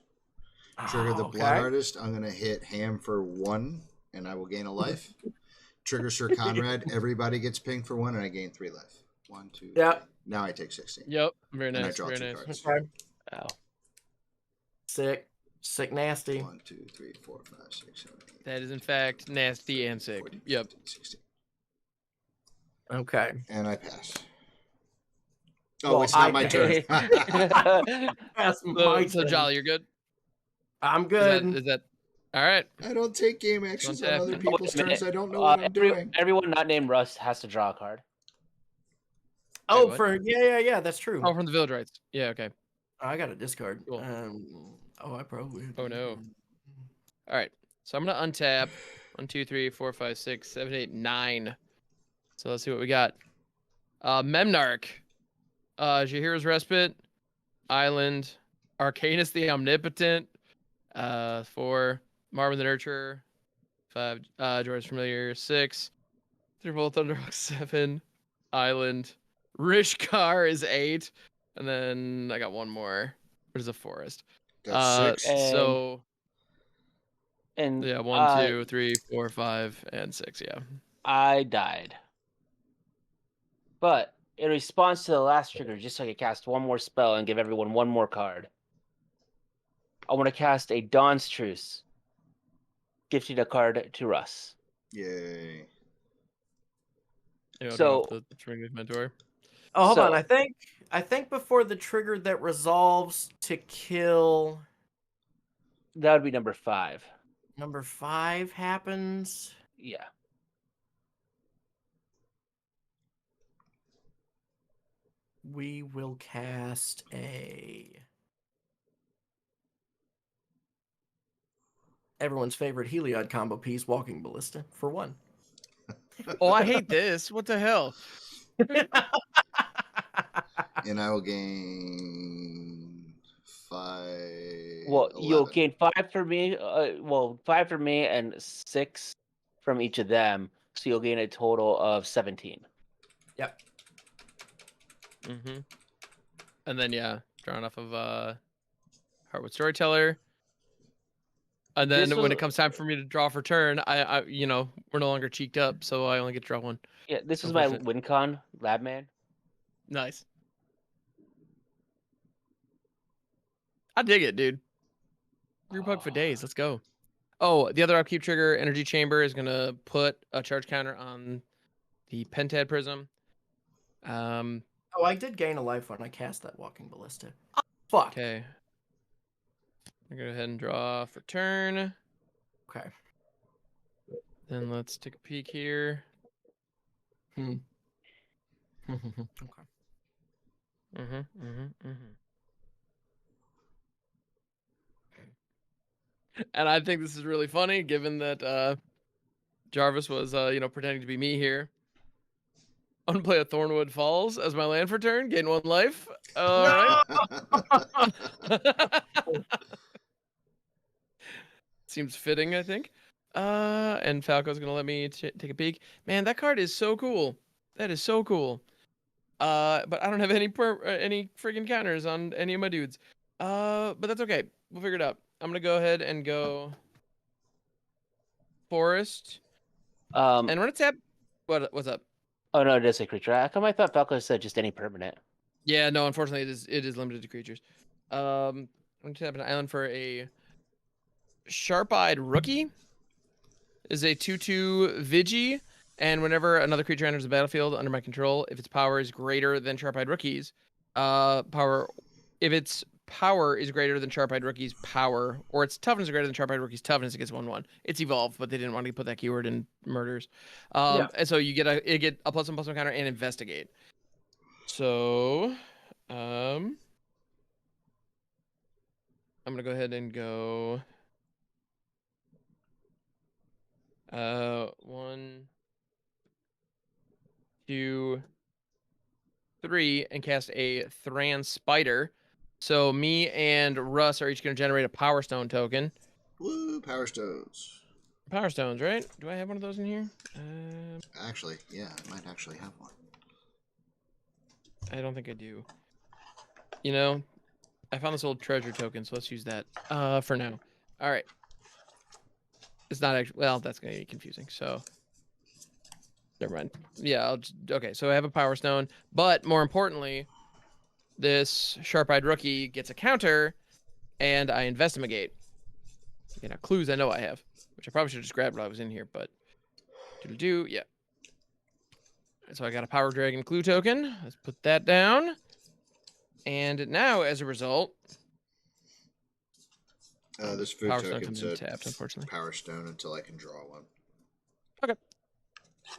Trigger the Okay. blood artist. I'm gonna hit Ham for 1, and I will gain a life. Trigger Sir Conrad. Everybody gets pinged for 1, and I gain 3 life. 1, 2, Yep. 3. Now I take 16. Yep. Very And I nice. draw Very 2 nice. cards. Okay. Oh. Sick nasty. 1, 2, 3, 4, 5, 6, 7, 8. That is in fact nasty and sick. 14, Yep. 15, 16. Okay. And I pass. Oh, Well, it's not I my turn. That's So, my so turn. Jolly, you're good? I'm good. Is that all right? I don't take game actions on Don't other tap. people's Wait a minute. turns. I don't know what I'm doing. Everyone not named Russ has to draw a card. Oh, what? for yeah, that's true. Oh, from the village rights. Yeah, okay. I got a discard. Cool. I probably. Oh no. All right. So I'm gonna untap. 1, 2, 3, 4, 5, 6, 7, 8, 9. So let's see what we got. Memnarch. Jahir's Respite. Island. Arcanus the Omnipotent. 4. Marvin the Nurturer. 5. George Familiar. 6. Thunderbolt Thunderhawk. 7. Island. Rishkar is 8. And then I got one more. What is a forest? That's 6. So And yeah, 1, 2, 3, 4, 5, and 6. Yeah. I died. But in response to the last trigger, just so I could cast one more spell and give everyone one more card, I want to cast a Dawn's Truce, gifting a card to Russ. Yay. Yeah, So- the Trinity Mentor. Oh, hold on. So- I think before the trigger that resolves to kill That would be number 5. number 5 happens. Yeah. We will cast everyone's favorite Heliod combo piece, Walking Ballista, for 1. Oh, I hate this. What the hell? And I will gain 5. Well, you'll 11. gain 5 for me. 5 for me and 6 from each of them, so you'll gain a total of 17. Yep. Mm-hmm. And then drawing off of Heartwood Storyteller. And then when it comes time for me to draw for turn, I we're no longer cheeked up, so I only get to draw one. Yeah, this is my WinCon Labman. Nice. I dig it, dude. Group hug for days. Let's go. Oh, the other upkeep trigger, Energy Chamber, is gonna put a charge counter on the Pentad Prism. Oh, I did gain a life when I cast that Walking Ballista. Oh, fuck. Okay. I'm gonna go ahead and draw for turn. Okay. Then let's take a peek here. Okay. And I think this is really funny, given that Jarvis was, pretending to be me here. I'm gonna play a Thornwood Falls as my land for turn, gain 1 life. All right. Seems fitting, I think. And Falco's gonna let me take a peek. Man, that card is so cool. That is so cool. But I don't have any freaking counters on any of my dudes. But that's okay. We'll figure it out. I'm gonna go ahead and go Forest. And when it's tap, what's up? Oh no, it is a creature. How come I thought Falco said just any permanent? Yeah, no, unfortunately it is limited to creatures. I'm gonna tap an island for a Sharp-Eyed Rookie. Is a 2/2 Vigi, and whenever another creature enters the battlefield under my control, if its power is greater than Sharp-Eyed Rookie's if its power is greater than Sharp-Eyed Rookie's power, or its toughness is greater than Sharp-Eyed Rookie's toughness, it gets 1/1. It's evolved, but they didn't want to put that keyword in murders. And so you get a +1/+1 counter and investigate. So, I'm gonna go ahead and go 1, 2, 3, and cast a Thran Spider. So me and Russ are each going to generate a Power Stone token. Woo, Power Stones. Power Stones, right? Do I have one of those in here? Actually, yeah, I might actually have one. I don't think I do. I found this old treasure token, so let's use that for now. All right. It's not actually, well, that's going to be confusing, so never mind. Yeah, okay, so I have a Power Stone, but more importantly, this Sharp-Eyed Rookie gets a counter, and I investigate. Clues I know I have, which I probably should have just grabbed while I was in here, but yeah. So I got a Power Dragon clue token. Let's put that down. And now, as a result, this food Power Stone token's comes in tapped, unfortunately. Power Stone until I can draw one. Okay.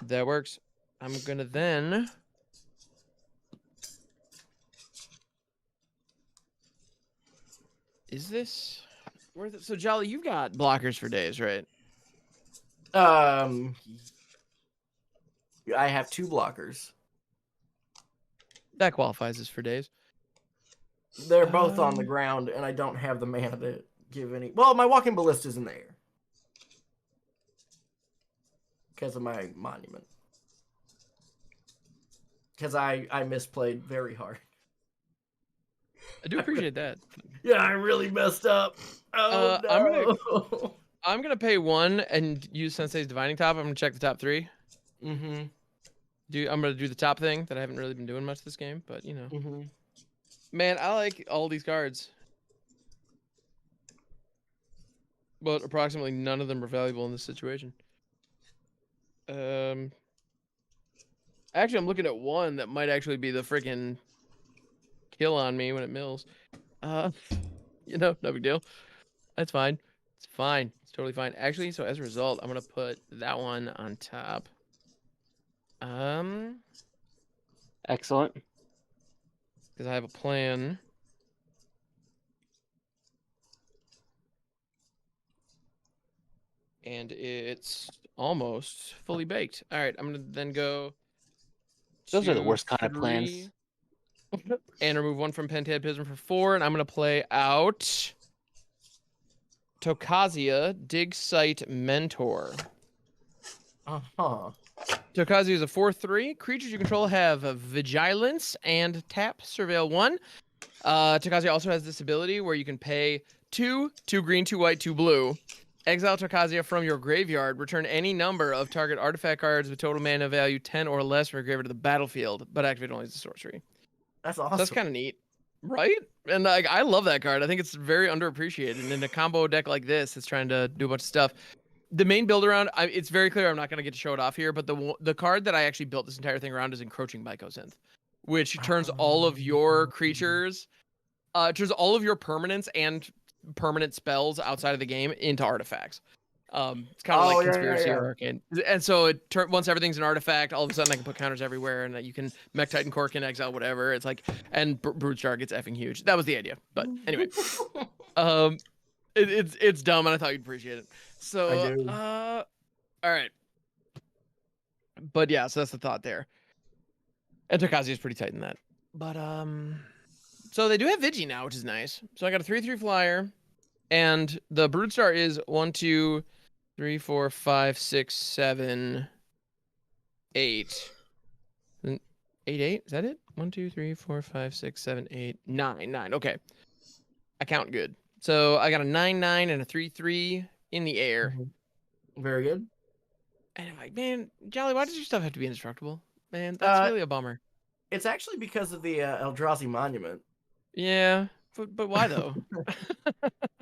That works. I'm gonna then is this worth it? So Jolly, you've got blockers for days, right? I have 2 blockers. That qualifies as for days. They're both on the ground, and I don't have the mana to give any. Well, my Walking Ballista's in the air because of my monument. Because I misplayed very hard. I do appreciate that. Yeah, I really messed up. Oh no! I'm gonna pay 1 and use Sensei's Divining Top. I'm gonna check the top 3. Mm-hmm. I'm gonna do the top thing that I haven't really been doing much this game, but Mm-hmm. Man, I like all these cards, but approximately none of them are valuable in this situation. Actually, I'm looking at one that might actually be the freaking kill on me when it mills. No big deal. That's fine. It's fine. It's totally fine. Actually, so as a result, I'm gonna put that one on top. Excellent. Because I have a plan. And it's almost fully baked. All right, I'm gonna then go. Those are the worst kind of 3, plans. and remove 1 from Pentad Prism for 4, and I'm gonna play out Tokazia Dig Site Mentor. Uh-huh. Tokazi is a 4/3. Creatures you control have Vigilance and tap Surveil 1. Tokazi also has this ability where you can pay 2 green, 2 white, 2 blue. Exile Tokazia from your graveyard. Return any number of target artifact cards with total mana value 10 or less from your graveyard to the battlefield, but activate only as a sorcery. That's So awesome. that's kind of neat, right? And like, I love that card. I think it's very underappreciated. And in a combo deck like this, it's trying to do a bunch of stuff. The main build around, it's very clear I'm not going to get to show it off here, but the card that I actually built this entire thing around is Encroaching Mycosynth, which turns all of your creatures, turns all of your permanents and permanent spells outside of the game into artifacts. It's kind of like Conspiracy or Arcane. And so once everything's an artifact, all of a sudden I can put counters everywhere, and you can Mech Titan Cork and exile whatever. It's like, and Broodstar gets effing huge. That was the idea. But anyway, it's dumb, and I thought you'd appreciate it. So, I do. all right. But yeah, so that's the thought there. And Tokazi is pretty tight in that. But so they do have Vigi now, which is nice. So I got a 3/3 flyer, and the Broodstar is 1, 2, 3, 4, 5, 6, 7, 8. 8. Is that it? 1, 2, 3, 4, 5, 6, 7, 8, 9. Okay. I count good. So I got a 9/9 and a 3/3 in the air. Very good. And I'm like, man, Jolly, why does your stuff have to be indestructible? Man, that's really a bummer. It's actually because of the Eldrazi Monument. Yeah, but why though?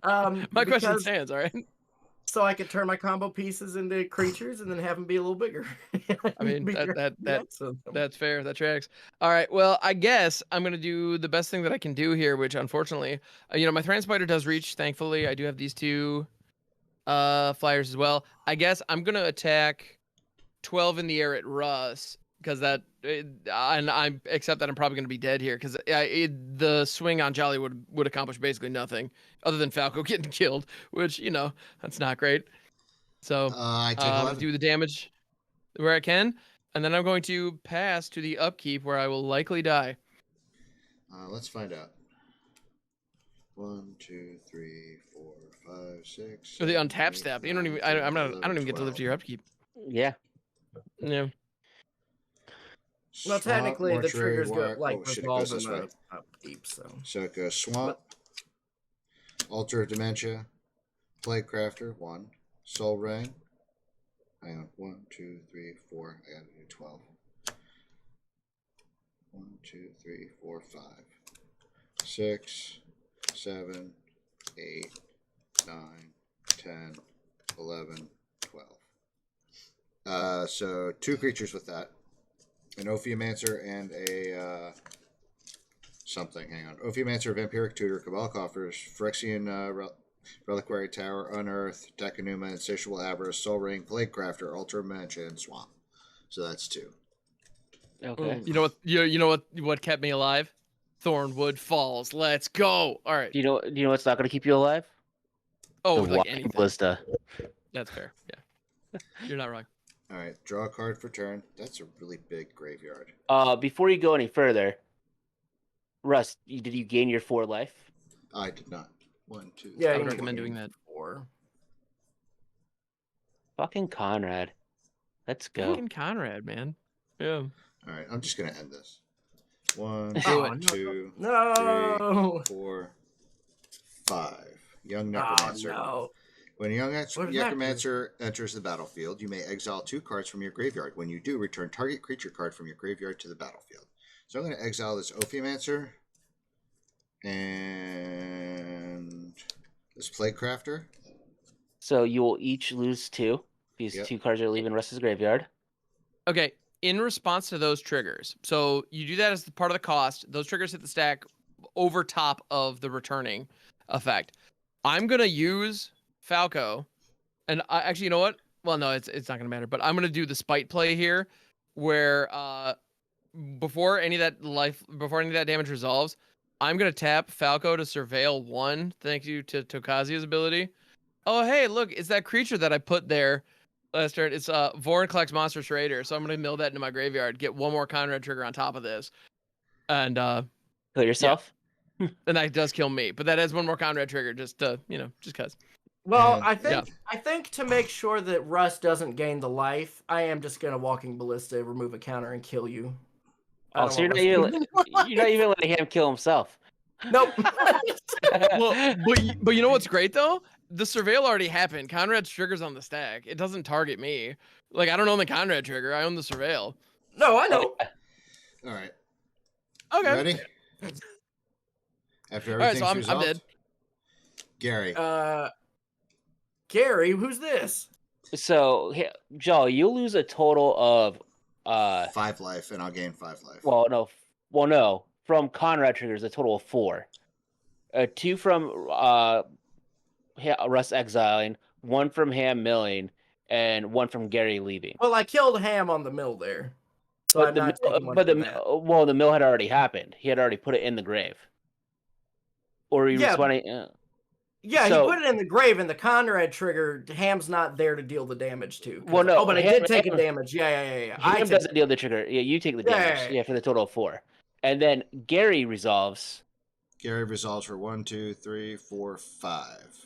My question stands, all right? So I could turn my combo pieces into creatures and then have them be a little bigger. I mean, that's fair. That tracks. All right. Well, I guess I'm gonna do the best thing that I can do here, which unfortunately, my Thran Spider does reach. Thankfully, I do have these 2 flyers as well. I guess I'm gonna attack 12 in the air at Russ because and I accept that I'm probably gonna be dead here because the swing on Jolly would accomplish basically nothing other than Falco getting killed, which that's not great. So I take I'm 11. gonna do the damage where I can, and then I'm going to pass to the upkeep where I will likely die. Let's find out. 1, 2, 3, 4, 5, 6. Or the untap step. You don't even. I don't even get to live to your upkeep. Yeah. Yeah. Well, technically, the triggers go it goes this way. Upkeep, So it goes Swamp, Altar of Dementia, Plague Crafter, 1, Soul Ring. Hang on, 1, 2, 3, 4. I gotta do 12. 1, 2, 3, 4, 5, 6, 7, 8, 9, 10, 11, 12. So 2 creatures with that. An Ophiomancer and a something. Hang on. Ophiomancer, Vampiric Tutor, Cabal Coffers, Phyrexian Reliquary Tower, Unearth, Decanuma, Insatiable Avarice, Soul Ring, Plague Crafter, Altar of Dementia, and Swamp. So that's 2. Okay. You know what kept me alive? Thornwood Falls. Let's go. All right. Do you know what's not going to keep you alive? Oh, The like Walking anything. Ballista. That's fair. Yeah. You're not wrong. All right, draw a card for turn. That's a really big graveyard. Before you go any further, Russ, did you gain your 4 life? I did not. 1, 2. Yeah, I would recommend doing that. 4. Fucking Conrad. Let's go. Fucking Conrad, man. Yeah. All right, I'm just gonna end this. 1, Do 2, No. 3, 4, 5. Young Necromancer. No. When a young What does that Necromancer enters the battlefield, you may exile 2 cards from your graveyard. When you do, return target creature card from your graveyard to the battlefield. So I'm going to exile this Ophiomancer and this Plague Crafter. So you will each lose 2 because 2 cards are leaving Russ's graveyard. Okay. In response to those triggers, so you do that as part of the cost. Those triggers hit the stack over top of the returning effect. I'm going to use Falco, and actually, you know what? Well, no, it's not gonna matter. But I'm gonna do the spite play here, where before any of that damage resolves, I'm gonna tap Falco to surveil 1. Thank you to Tokazi's ability. Oh, hey, look, it's that creature that I put there last turn. It's Vorinclex Monstrous Raider. So I'm gonna mill that into my graveyard, get 1 more Conrad trigger on top of this, and Kill yourself. and that does kill me. But that adds 1 more Conrad trigger, just cause. Well, And- I think to make sure that Russ doesn't gain the life, I am just gonna Walking Ballista, remove a counter, and kill you. I Oh, don't so want Russ gaining you're not even letting him kill himself. Nope. Well, but you know what's great though? The surveil already happened. Conrad's trigger's on the stack. It doesn't target me. Like I don't own the Conrad trigger. I own the surveil. No, I know. All right. Okay. Ready? After All right, everything's so I'm resolved? dead. Gary. Gary, who's this? So, Joe, you'll lose a total of 5 life, and I'll gain 5 life. no. From Conrad triggers, a total of 4. 2 from Russ exiling, 1 from Ham milling, and 1 from Gary leaving. Well, I killed Ham on the mill there, so I'm not taking one from that. The mill had already happened. He had already put it in the grave. Or he Yeah. respawning. Yeah, So- he put it in the grave, and the Conrad trigger, Ham's not there to deal the damage to. Well, no, but I Ham- did take a Ham- damage. Yeah. I Ham take doesn't deal the trigger. Yeah, you take the damage. Yeah, for the total of 4. And then Gary resolves. Gary resolves for 1, 2, 3, 4, 5.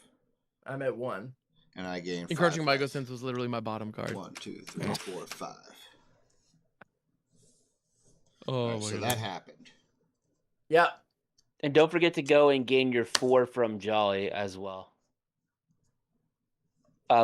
I'm at 1. And I gain 5 Encroaching life. Mycosynth was literally my bottom card. 1, 2, 3, 4, 5. Oh, Right, so that happened. Yeah. And don't forget to go and gain your 4 from Jolly as well.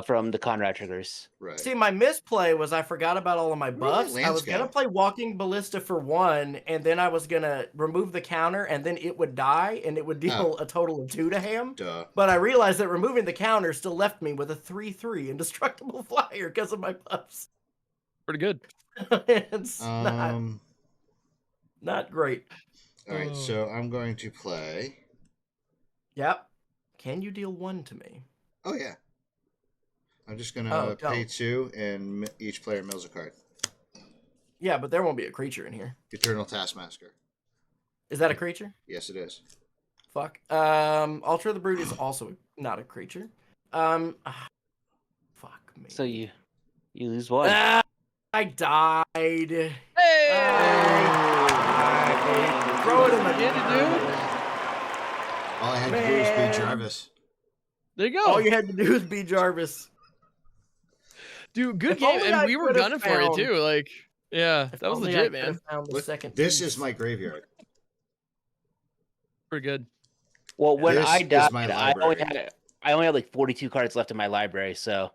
From the Conrad triggers. Right. See, my misplay was I forgot about all of my Where did buffs. my I was lance gonna go? play Walking Ballista for 1, and then I was gonna remove the counter, and then it would die, and it would deal a total of 2 to Ham. Duh. But I realized that removing the counter still left me with a 3/3 indestructible flyer because of my buffs. Pretty good. It's not great. All right, so I'm going to play. Yep. Can you deal 1 to me? Oh, yeah. I'm just going Oh, to pay don't. 2, and each player mills a card. Yeah, but there won't be a creature in here. Eternal Taskmaster. Is that a creature? Yes, it is. Fuck. Ultra the Brute is also not a creature. Fuck me. So you lose 1. I died. Hey! Throw it in the Get it, dude. All I had to do was beat Jarvis. There you go. All you had to do is be Jarvis. Dude, good If game. only I And we were could've gunning for you found- too. Like, yeah, If that was only legit, I man. could've found the Look, second this piece. is my graveyard. Pretty good. Well, when This I is died, my I only library. had like 42 cards left in my library. So,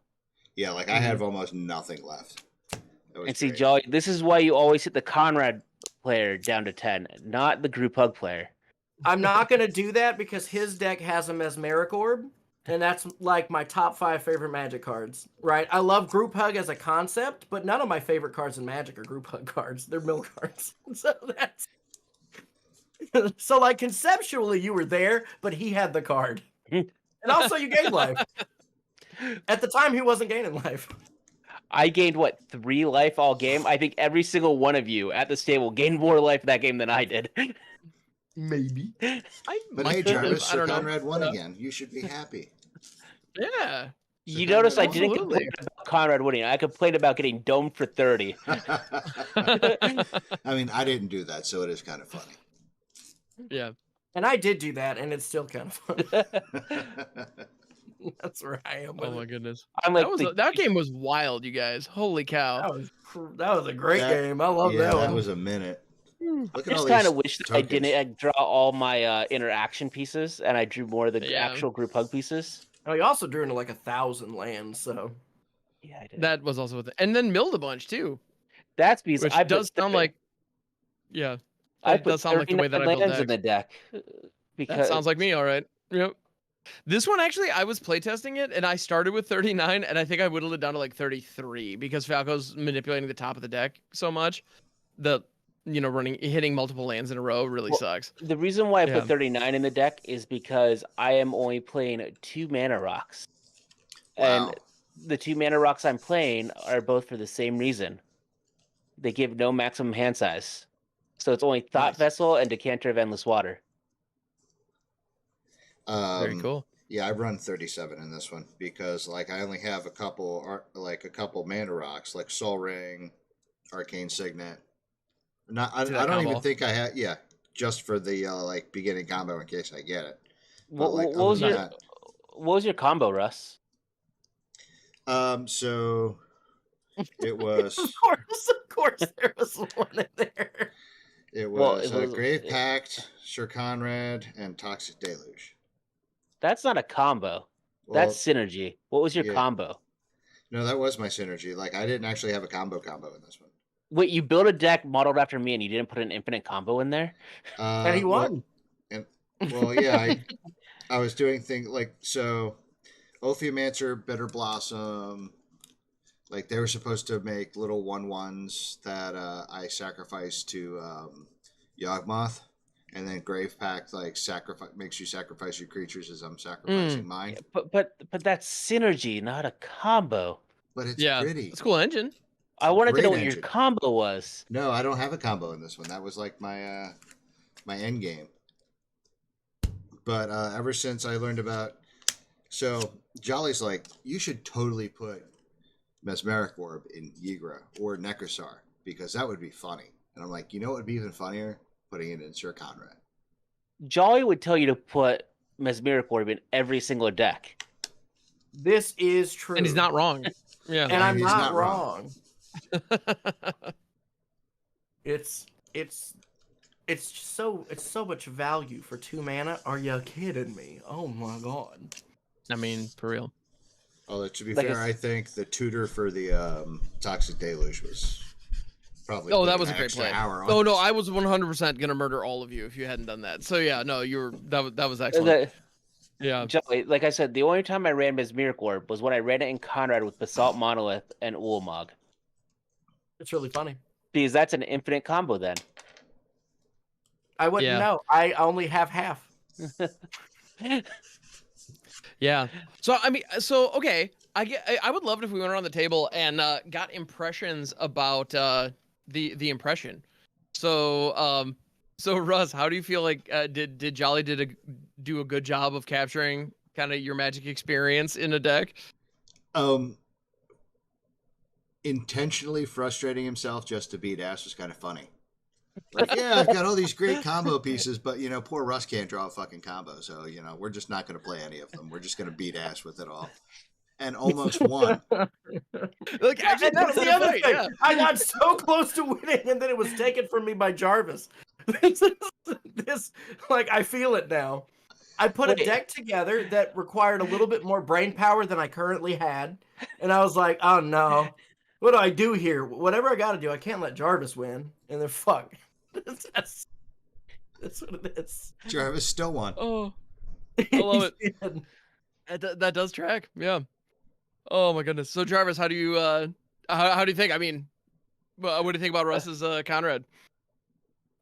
Yeah, like I have almost nothing left. That was and see, great. Jolly, this is why you always hit the Conrad player down to 10, not the group hug player. I'm not gonna do that because his deck has a Mesmeric Orb, and that's like my top 5 favorite Magic cards. Right? I love Group Hug as a concept, but none of my favorite cards in Magic are Group Hug cards. They're mill cards. So that's so like conceptually you were there, but he had the card, and also you gained life. At the time, he wasn't gaining life. I gained 3 life all game. I think every single one of you at this table gained more life that game than I did. Maybe. But might hey, have, Jarvis, I so don't know. Conrad won again. You should be happy. Yeah. You notice I didn't Absolutely. complain about Conrad winning. I complained about getting domed for 30. I mean, I didn't do that, so it is kind of funny. Yeah. And I did do that, and it's still kind of fun. That's where I am. Oh with my it. goodness. I'm That like, was that game was wild, you guys. Holy cow. That was a great game. I love yeah, that one. was a minute. Look I at all just these kind of wish that I tokens. didn't draw all my interaction pieces, and I drew more of the Yeah. actual group hug pieces. Oh, you also drew into like 1,000 lands, so Yeah, I did. That was also with it. And then milled a bunch too. That's because Which I does put sound like yeah. I That put does sound like the way that I 39 build lands in the decks. deck. That Because sounds like me, all right. Yep. This one actually, I was playtesting it, and I started with 39, and I think I whittled it down to like 33 because Falco's manipulating the top of the deck so much. Hitting multiple lands in a row really Well, sucks. the reason why I Yeah. put 39 in the deck is because I am only playing 2 mana rocks. Wow. And the 2 mana rocks I'm playing are both for the same reason. They give no maximum hand size. So it's only Thought Nice. Vessel and Decanter of Endless Water. Very cool. Yeah, I run 37 in this one because like I only have a couple mana rocks like Soul Ring, Arcane Signet. I See that don't combo? even think I had just for the beginning combo in case I get it. But, What, like, what other was than your that- What was your combo, Russ? So it was Of course, there was one in there. it Well, was it was. Grave Pact, Sir Conrad, and Toxic Deluge. That's not a combo. That's Well, synergy. What was your yeah, combo? no, that was my synergy. Like I didn't actually have a combo in this one. Wait, you built a deck modeled after me, and you didn't put an infinite combo in there? And he Well, won. and well, yeah, I was doing things like so. Ophiomancer, Bitter Blossom, like they were supposed to make little 1/1s that I sacrificed to Yawgmoth, and then Grave Pact like sacrifice makes you sacrifice your creatures as I'm sacrificing mine. But that's synergy, not a combo. But it's Yeah, pretty. it's a cool engine. I wanted to Great know what your engine. combo was. No, I don't have a combo in this one. That was like my my end game. But ever since I learned about, so Jolly's like, you should totally put Mesmeric Orb in Yigra or Necrosar because that would be funny. And I'm like, you know what would be even funnier? Putting it in Sir Conrad. Jolly would tell you to put Mesmeric Orb in every single deck. This is true. And he's not wrong. Yeah. And I'm he's not not wrong. wrong. It's just so much value for 2 mana. Are you kidding me? Oh my god. I mean, for real. Although to be Like fair, I I think the tutor for the Toxic Deluge was probably. Oh, that putting was a an great extra play. hour on Oh it. no, I was 100% gonna murder all of you if you hadn't done that. So yeah, no, that was excellent. Yeah. Jolly, like I said, the only time I ran Mesmeric Orb was when I ran it in Conrad with Basalt Monolith and Ulamog. It's really funny. Because that's an infinite combo then. I wouldn't Yeah. know. I only have half. Yeah. So I mean, so okay, I would love it if we went around the table and got impressions about the impression. So so Russ, how do you feel like did Jolly do a good job of capturing kind of your Magic experience in a deck? Intentionally frustrating himself just to beat ass was kind of funny. Like, yeah, I've got all these great combo pieces, but you know, poor Russ can't draw a fucking combo, so you know, we're just not going to play any of them. We're just going to beat ass with it all, and almost won. Like Yeah, actually, and that's put the him in a other fight, thing. yeah. I got so close to winning, and then it was taken from me by Jarvis. This, like, I feel it now. I put a Wait. deck together that required a little bit more brain power than I currently had, and I was like, "Oh no, what do I do here? Whatever I got to do, I can't let Jarvis win." And then fuck, that's what it is. Jarvis still won. Oh, I love it. He did. That does track. Yeah. Oh my goodness. So Jarvis, how do you how do you think? I mean, what do you think about Russ's Conrad?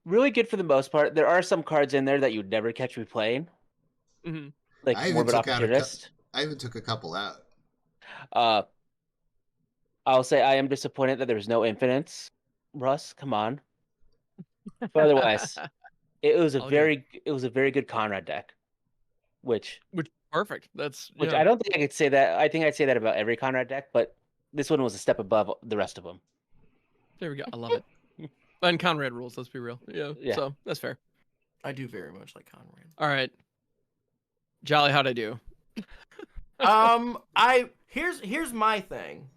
Really good for the most part. There are some cards in there that you'd never catch me playing. Mm-hmm. Like I even Morbid took out Opportunist. I even took a couple out. I'll say I am disappointed that there's no infinites. Russ, come on. But otherwise, it was a All very good Conrad deck. Which Perfect. That's I yeah. don't think I could say that. I think I'd say that about every Conrad deck, but this one was a step above the rest of them. There we go. I love it. And Conrad rules. Let's be real. Yeah. Yeah. So that's fair. I do very much like Conrad. All right. Jolly, how'd I do? Here's my thing.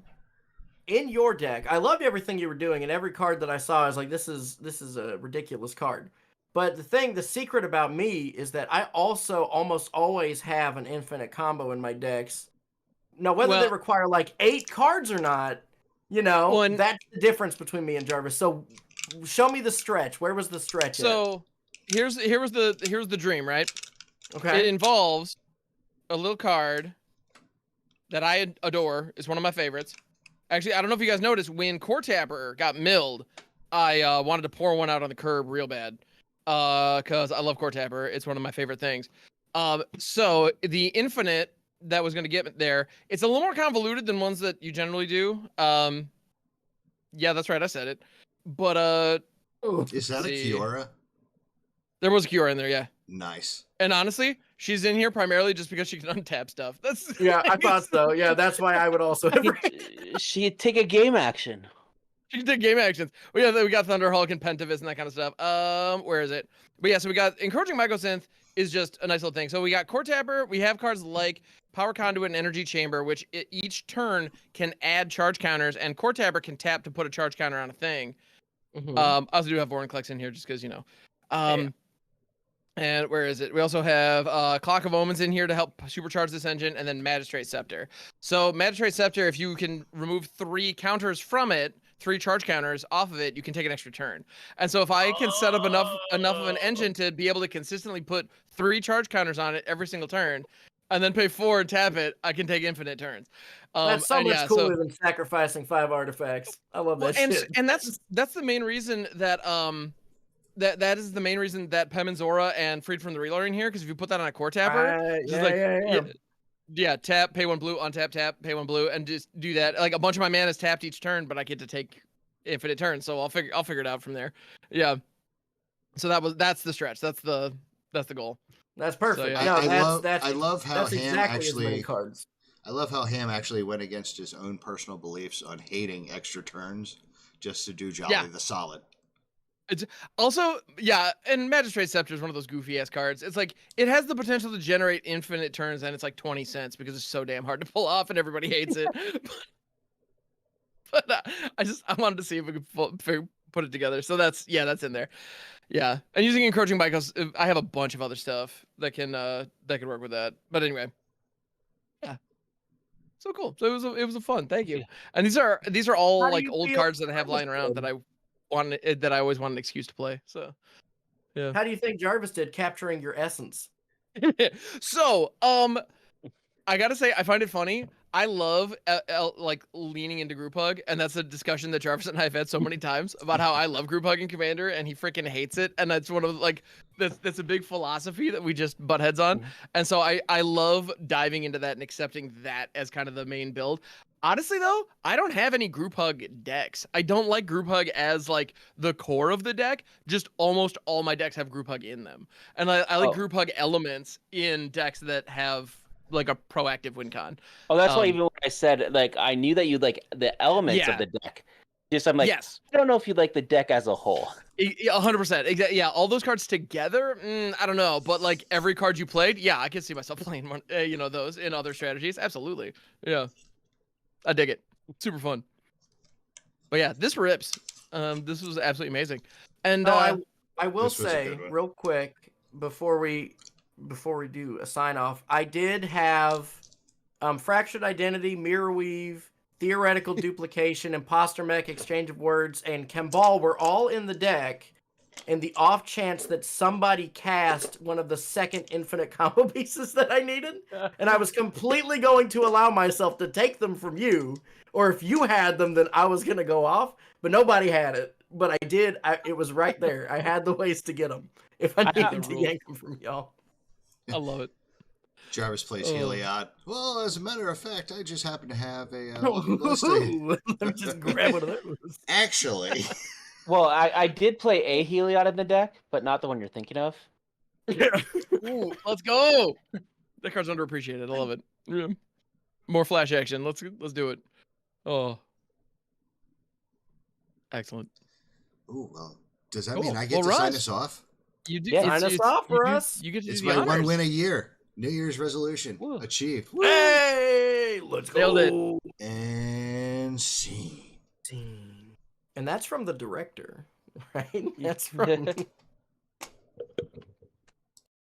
In your deck, I loved everything you were doing, and every card that I saw, I was like, this is a ridiculous card. But the secret about me is that I also almost always have an infinite combo in my decks. Now, whether they require like 8 cards or not, you know, that's the difference between me and Jarvis. So show me the stretch. Where was the stretch? So here was the dream, right? Okay. It involves a little card that I adore. It's one of my favorites. Actually, I don't know if you guys noticed, when Core Tapper got milled, I wanted to pour one out on the curb real bad. Because I love Core Tapper. It's one of my favorite things. So the infinite that was going to get there, it's a little more convoluted than ones that you generally do. Yeah, that's right. I said it. But Is that a Kiora? There was a Kiora in there, yeah. Nice. And honestly, she's in here primarily just because she can untap stuff. That's yeah, I thought so. Yeah, that's why I would also. She'd take a game action. She can take game actions. We got Thunderhulk and Pentavis and that kind of stuff. Where is it? But yeah, so we got Encouraging Mycosynth, is just a nice little thing. So we got Core Tapper. We have cards like Power Conduit and Energy Chamber, which each turn can add charge counters, and Core Tapper can tap to put a charge counter on a thing. I also do have Vorinclex in here just because, you know. And where is it? We also have Clock of Omens in here to help supercharge this engine, and then Magistrate Scepter. So Magistrate Scepter, if you can remove 3 counters from it, 3 charge counters off of it, you can take an extra turn. And so if I can set up enough of an engine to be able to consistently put 3 charge counters on it every single turn, and then pay 4 and tap it, I can take infinite turns. That's so much cooler than sacrificing 5 artifacts. I love that shit. And that's the main reason that that is the main reason that Pemenzora and Freed from the Real are in here, because if you put that on a Core Tapper, tap, pay 1 blue, untap, tap, pay 1 blue, and just do that. Like, a bunch of my mana is tapped each turn, but I get to take infinite turns, so I'll figure it out from there. Yeah. So that's the stretch. That's the goal. That's perfect. So, yeah. I love how Ham actually cards. I love how Ham actually went against his own personal beliefs on hating extra turns just to do Jolly the Solid. It's also, and Magistrate Scepter is one of those goofy ass cards. It's like, it has the potential to generate infinite turns, and it's like 20 cents because it's so damn hard to pull off and everybody hates it. but I wanted to see if we could put it together. So that's in there. Yeah. And using Encroaching Bite, because I have a bunch of other stuff that can work with that. But anyway. Yeah. So cool. So it was a fun. Thank you. And these are all like old cards that I have lying around that I always want an excuse to play. So yeah. How do you think Jarvis did capturing your essence? So I gotta say, I find it funny. I love like leaning into group hug, and that's a discussion that Jarvis and I have had so many times about how I love group hug in Commander, and he freaking hates it. And that's one of that's a big philosophy that we just butt heads on. And so I love diving into that and accepting that as kind of the main build. Honestly, though, I don't have any group hug decks. I don't like group hug as like the core of the deck. Just almost all my decks have group hug in them, and I like group hug elements in decks that have like a proactive win con. Oh, that's why even when I said, like, I knew that you'd like the elements of the deck. Just I'm like, yes. I don't know if you like the deck as a whole. 100%. Exactly. Yeah, all those cards together, I don't know. But like every card you played, yeah, I can see myself playing one, those in other strategies. Absolutely. Yeah, I dig it. Super fun. But yeah, this rips. This was absolutely amazing. And I will say real quick before we do a sign off, I did have Fractured Identity, Mirror Weave, Theoretical Duplication, Imposter Mech, Exchange of Words, and Kambal were all in the deck, in the off chance that somebody cast one of the second infinite combo pieces that I needed, and I was completely going to allow myself to take them from you, or if you had them, then I was going to go off, but nobody had it. But I did. It was right there. I had the ways to get them if I needed to yank them from y'all. I love it. Jarvis plays Heliod. Well, as a matter of fact, I just happen to have a. Let me just grab one of those. Actually. Well, I did play a Heliod in the deck, but not the one you're thinking of. Ooh, let's go. That card's underappreciated. I love it. Yeah. More flash action. Let's do it. Oh. Excellent. Ooh, well, does that mean I get to Russ, sign us off? You do. Sign us off for us. You get to It's do my the honors. 1 win a year. New Year's resolution. Woo. Achieved. Hey, let's go. Nailed it. And scene. And that's from the director, right? That's from